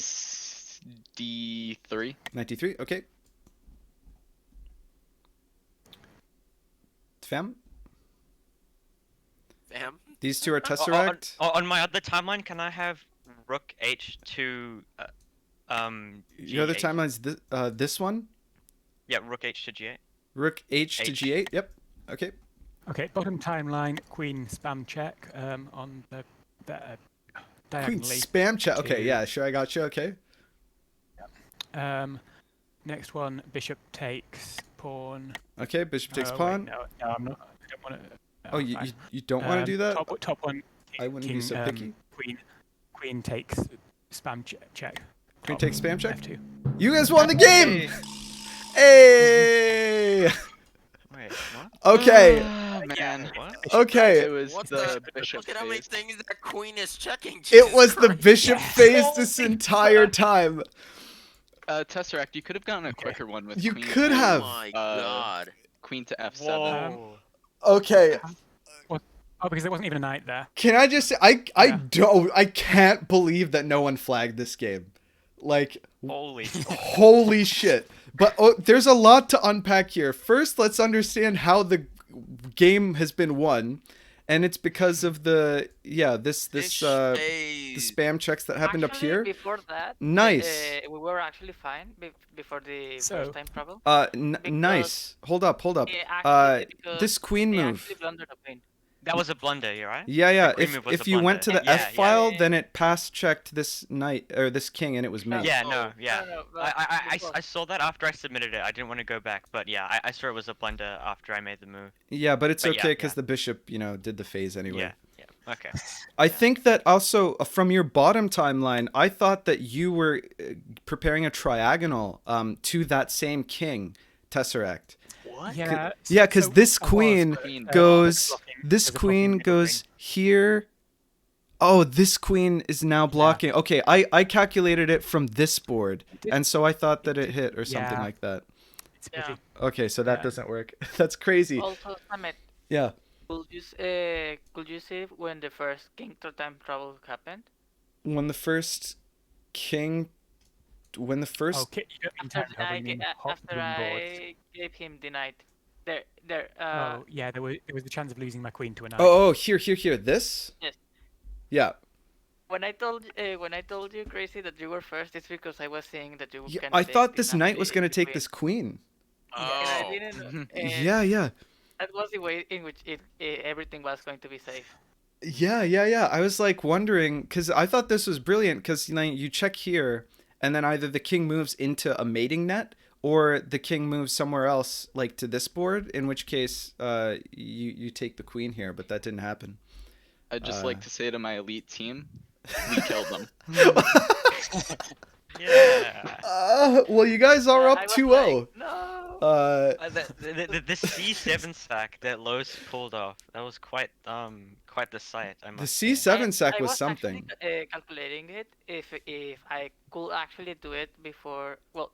D3. Knight d3. Okay. Fam. Bam. These two are On, Tesseract. on my other timeline, can I have Rook H to Your other G8? timeline's this one. Yeah, Rook H to G8. Rook h to H. g8. Yep. Okay. Okay, bottom timeline, queen spam check on the Queen diagonally. spam chat. Okay. to- Yeah. Sure. I got you. Okay. Next one, bishop takes pawn. Okay. Bishop takes Wait, pawn. no, I'm not. I don't want to. Oh, you don't want to do that? Top one. I wouldn't be so picky. Queen takes spam check. Queen Top takes spam check. F2. You guys won the game. Hey. Wait, what? Okay. Ah, man. What? Okay. It was What's the that? bishop Look at how many phase. things that queen is checking. It Jesus was the Christ. bishop phase this Holy entire time. Tesseract, you could have gotten a quicker one with You queen. could Oh have. my Uh, god. Queen to F7. Whoa. Okay. Oh, because there wasn't even a knight there. Can I just say I can't believe that no one flagged this game. Like Holy. holy shit. But there's a lot to unpack here. First, let's understand how the game has been won, and it's because of the this Hey, the spam checks that happened up Actually, here. before that, Nice. we were actually fine before the So- first time travel. Nice. Hold up. Yeah, actually, because This queen they move. actually blundered the queen. That was a blunder, you right? Yeah. queen move was If a you went to blunder. the Yeah, F file, yeah. then it pass checked this knight or this king, and it was me. Yeah, No, no, yeah. no, but before. I saw that after I submitted it. I didn't want to go back, but yeah, I saw it was a blunder after I made the move. Yeah, but it's But yeah, okay because yeah. the bishop, did the phase anyway. Yeah, okay. I think that also from your bottom timeline, I thought that you were preparing a triagonal to that same king, Tesseract. What? Yeah. Yeah, because so this I was, queen Queen goes. blocking. This There's a queen blocking middle goes here. Oh, this queen is now blocking. Okay, I calculated it from this board, and so I thought that it hit or something Yeah. like that. It's a Yeah. pity. Okay, so that Yeah. doesn't work. That's crazy. Also, Samet, Yeah. could you see when the first king to time travel happened? When the first king, when the first. Oh, you don't mean After time travel, you mean hot after green board. I gave him the knight. There. Oh, yeah, there was the chance of losing my queen to a knight. Oh, here. This. Yes. Yeah. When I told you, Gracie, that you were first, it's because I was saying that you. Yeah, can I take thought the this knight was the gonna take queen. this queen. And Oh. I didn't. And Yeah. That was the way in which everything was going to be safe. Yeah. I was like wondering because I thought this was brilliant because you check here and then either the king moves into a mating net or the king moves somewhere else like to this board, in which case you take the queen here, but that didn't happen. I'd just like to say to my elite team, we killed them. Yeah. Well, you guys are I up was 2-0. like, no. The C7 sack that Lowe's pulled off, that was quite the sight, I The must say. C7 sack I was was something. actually, calculating it if I could actually do it before. Well,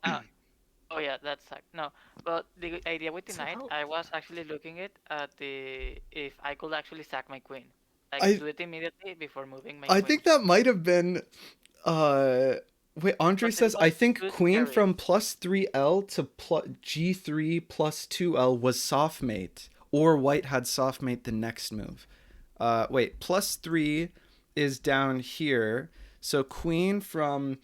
oh yeah, that sucked. No, but the idea with the So knight, how- I was actually looking at the if I could actually sack my queen, like I- do it immediately before moving my I queen. think that might have been. Wait, Andre But it says I was think good queen carry. from +3L to G3 +2L was soft mate, or white had soft mate the next move. Wait, +3 is down here, so queen from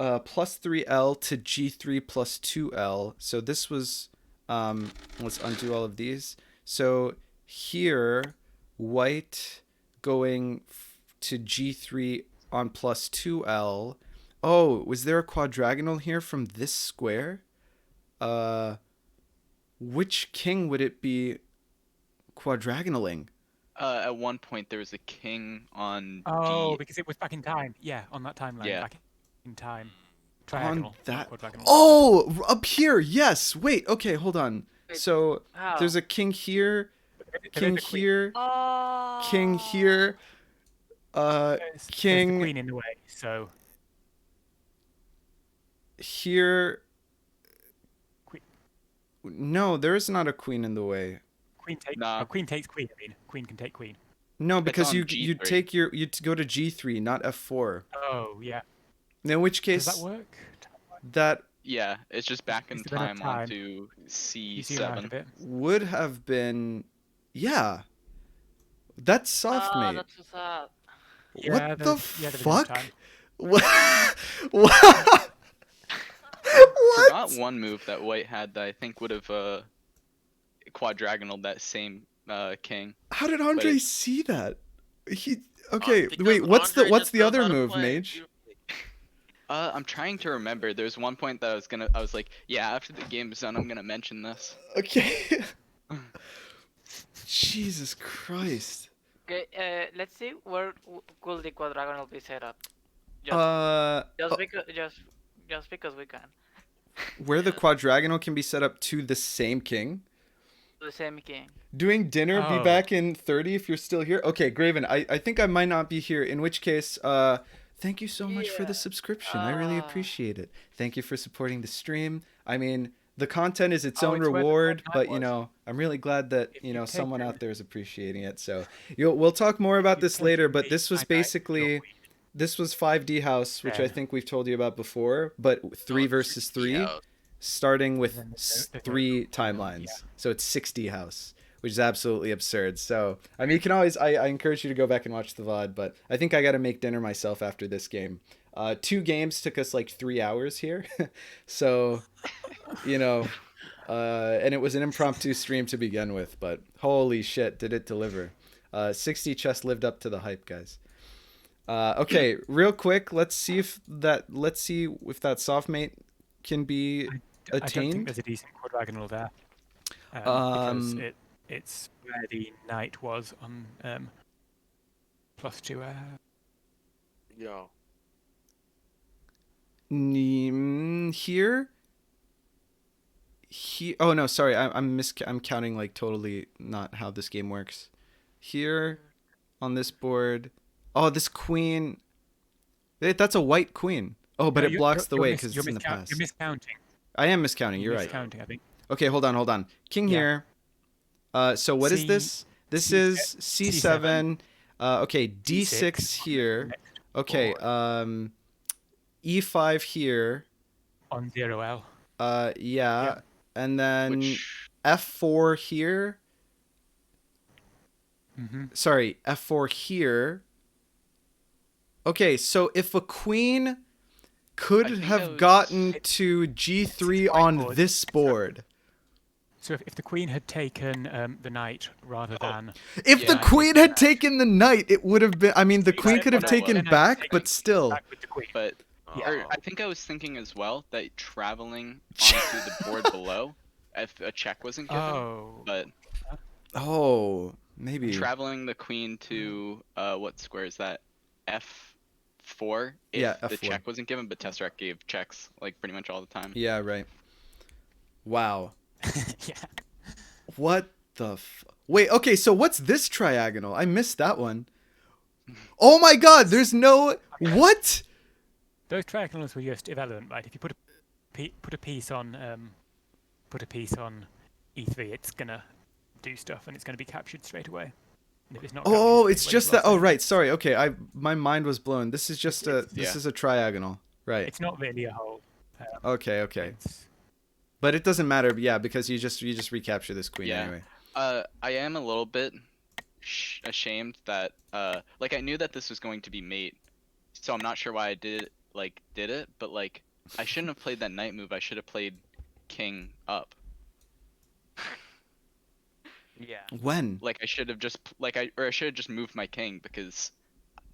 +3L to G3 +2L. So this was let's undo all of these. So here, white going to G3 on +2L. Oh, was there a quadrigonal here from this square? Which king would it be quadragonaling? At one point, there was a king on Oh, G. because it was back in time. Yeah, on that timeline. Yeah. Back in time. On Triagonal, not that. quadrigonal. Oh, up here. Yes. Wait. Okay. Hold on. Wait, So How? there's a king here, There is king a queen- here, Oh. king here. there's the King queen in the way, so here. Queen. No, there is not a queen in the way. queen takes. Nah. Oh, queen takes queen. I mean, queen can take queen. No, because on you G3. take you go to G3, not F4. Oh, yeah. In which Does case that work? that Yeah, it's just back in Is there enough time time? onto You zoom out a C7. bit. would have been, yeah. That's soft Oh, mate. that's so sad. Yeah, What the there was enough fuck? time. What? Forgot What? one move that white had that I think would have quadrigonal that same king. How did Andre it- see that? He okay. Because wait, what's Andre what's just the knows other how to move, play Mage? beautifully. I'm trying to remember. There's one point that I was like, yeah, after the game is done, I'm gonna mention this. Okay. Jesus Christ. Okay, let's see where could the quadrigonal be set up. Just, just because we can. Where the quadrigonal can be set up to the same king. The same king. Doing dinner, be Oh. back in 30 if you're still here. Okay, Graven, I think I might not be here, in which case, thank you so much for the Yeah. subscription. I really Ah. appreciate it. Thank you for supporting the stream. I mean, the content is its Oh, own it's where the reward, time but was. I'm really glad that, If you take someone it- out there is appreciating it. So we'll talk more about You this take later, the but this was time back, basically, your queen. this was 5D House, which I Yeah. think we've told you about before, but 3 Oh, versus 3. yeah. Starting with then the third 3 timeline, timelines. yeah. So it's 60 house, which is absolutely absurd. So, I mean, you can always, I encourage you to go back and watch the VOD, but I think I got to make dinner myself after this game. 2 games took us like 3 hours here. So, you know, and it was an impromptu stream to begin with, but holy shit, did it deliver. 60 chess lived up to the hype, guys. Okay, real quick, let's see if that soft mate can be I don't think attained. there's a decent quadrigonal there. Because it's where the knight was on +2. Yo. Here. Oh no, sorry, I'm counting like totally not how this game works. Here, on this board. Oh, this queen. That's a white queen. Oh, but No, it blocks the way because you're it's in the past. You're miscounting. I am miscounting. You're right. Miscounting, I think. Okay, hold on. King Yeah. here. So what is this? This C- is C7. Okay, D6 D6 here. next Okay, board. E5 here. On 0L. Yeah. Yeah. And then Which F4 here. Mm-hmm. Sorry, F4 here. Okay, so if a queen I could think have that was- gotten to G3 It's on whiteboard. this board. So if the queen had taken the knight rather than... If the Yeah. queen had taken the knight, it would have been... I mean, the Yeah, queen could have no, taken then I'd back, take but still. back with the queen. But Yeah. I think I was thinking as well that traveling onto the board below, if a check wasn't given, Oh. but Oh, maybe. traveling the queen to what square is that? F4. If Yeah, the F4. check wasn't given, but Tesseract gave checks like pretty much all the time. Yeah, right. Wow. Yeah. What the Wait, okay, so what's this triagonal? I missed that one. Oh my god, there's no... What? Those triagonals were just irrelevant, right? If you put a piece on E3, it's gonna do stuff and it's gonna be captured straight away. And if it's not Oh, captured it's straight away, just you've that... lost Oh, everything. right, sorry. Okay, my mind was blown. This is just a... This Yeah. is a triagonal. Right. It's not really a whole. Okay. It's, But it doesn't matter, yeah, because you just recapture this queen Yeah. anyway. I am a little bit ashamed that like I knew that this was going to be mate, so I'm not sure why I did it, but like I shouldn't have played that knight move. I should have played king up. Yeah. When? Like I should have just I should have just moved my king because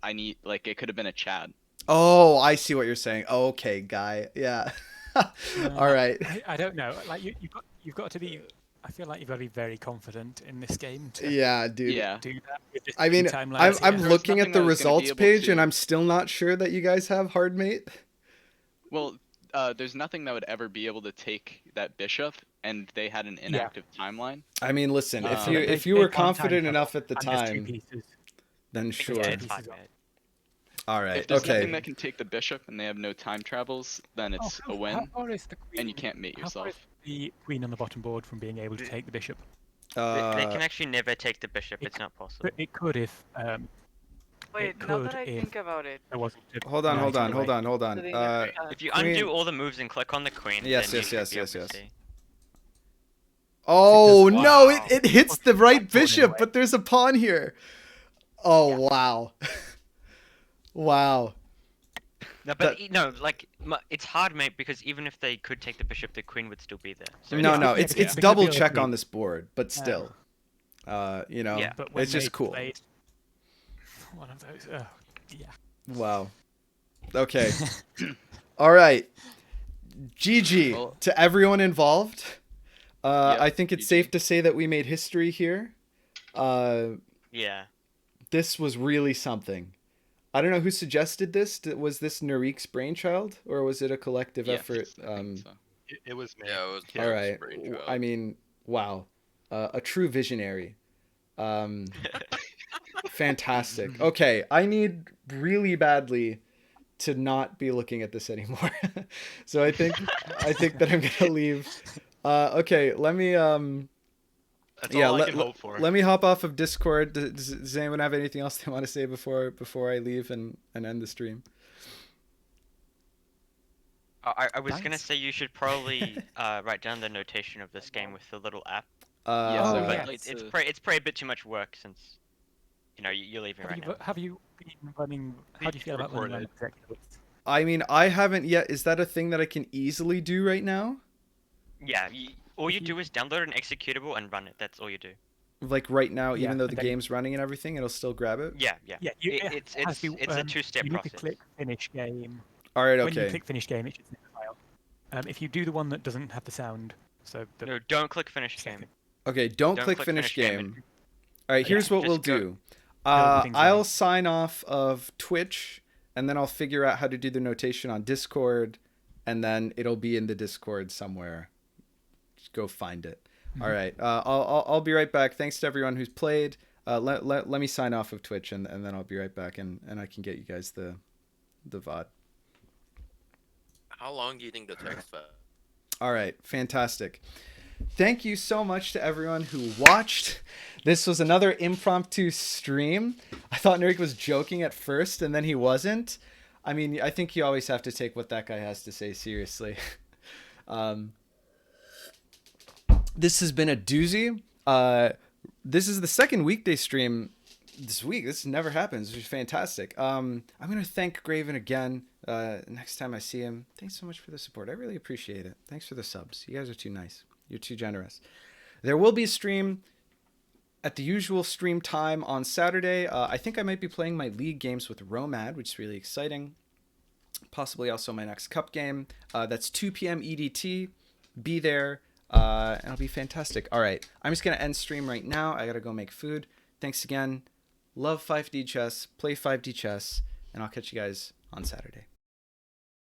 I need like it could have been a Chad. Oh, I see what you're saying. Okay, guy. Yeah. All right. I don't know. Like you've got to be. I feel like you've got to be very confident in this game to Yeah, dude. Yeah. do that. With this I mean, many timelines. I'm There was looking at nothing the that was gonna be results able page, and to- I'm still not sure that you guys have hard mate. Well, there's nothing that would ever be able to take that bishop, and they had an inactive timeline. I mean, listen, if Uh, you They- if you they were can't time confident travel, enough at the and there's two time, pieces. then sure. Yeah, it's pieces fine, of- man. All right. If there's nothing Okay. that can take the bishop and they have no time travels, then it's Oh, a win, How far is the queen? and you can't mate How far is yourself. the queen on the bottom board from being able to take the bishop? They can Uh, actually never take the bishop. it It's not possible. But it could if Wait, now could that I if think about it, there wasn't. hold on, knight hold in on, the hold way. on, hold on. Doing If you queen- undo all the moves and click on the queen, Yes, then yes, you yes, should be able yes, to yes. see. Oh Because- no! Wow. It hits the right Pawn in the bishop, way. but there's a pawn here. Oh wow! Wow. No, but no, like it's hard, mate, because even if they could take the bishop, the queen would still be there. So No, yeah, no, yeah, it's because- because double the check ability- on this board, but still, you know, Yeah. But when it's just they cool. played one of those. Yeah. Wow. Okay. All right. GG Well- to everyone involved. Yep, I think it's GG. safe to say that we made history here. yeah. This was really something. I don't know who suggested this. Was this Narik's brainchild, or was it a collective Yes, effort? I think so. It was me. Yeah, it was. All right. I mean, wow. A true visionary. Fantastic. Okay, I need really badly to not be looking at this anymore. So I think that I'm gonna leave. Okay, let me That's yeah, all I can hope for. let me hop off of Discord. Does anyone have anything else they want to say before I leave and end the stream? I was gonna Nice. say you should probably write down the notation of this game with the little app Yeah, Oh, so yeah. I'd like it's to- probably a bit too much work since you're leaving right now. Have you been running? How do you feel about running around executives? I mean, I haven't yet. Is that a thing that I can easily do right now? Yeah, all If you you- do is download an executable and run it. That's all you do. Like right now, Yeah, even though the and then- game's running and everything, it'll still grab it. Yeah, yeah. Yeah, It's a two-step you need process. to click finish game. All right, When you okay. click finish game, it should save the file. If you do the one that doesn't have the sound, so the No, don't click finish game. second- Okay, don't Don't click click finish finish game game. All right, here's Yeah, what we'll just go- do. Everything's I'll running. sign off of Twitch, and then I'll figure out how to do the notation on Discord, and then it'll be in the Discord somewhere. Just go find it. All right, I'll be right back. Thanks to everyone who's played. Let me sign off of Twitch, and then I'll be right back, and I can get you guys the VOD. How long do you think the text file? All right, fantastic. Thank you so much to everyone who watched. This was another impromptu stream. I thought Nurik was joking at first, and then he wasn't. I mean, I think you always have to take what that guy has to say seriously. This has been a doozy. This is the second weekday stream this week. This never happens, which is fantastic. I'm going to thank Graven again next time I see him. Thanks so much for the support. I really appreciate it. Thanks for the subs. You guys are too nice. You're too generous. There will be a stream at the usual stream time on Saturday. I think I might be playing my league games with Romad, which is really exciting. Possibly also my next cup game. That's 2 p.m. EDT. Be there. And it'll be fantastic. All right. I'm just going to end stream right now. I got to go make food. Thanks again. Love 5D chess. Play 5D chess. And I'll catch you guys on Saturday.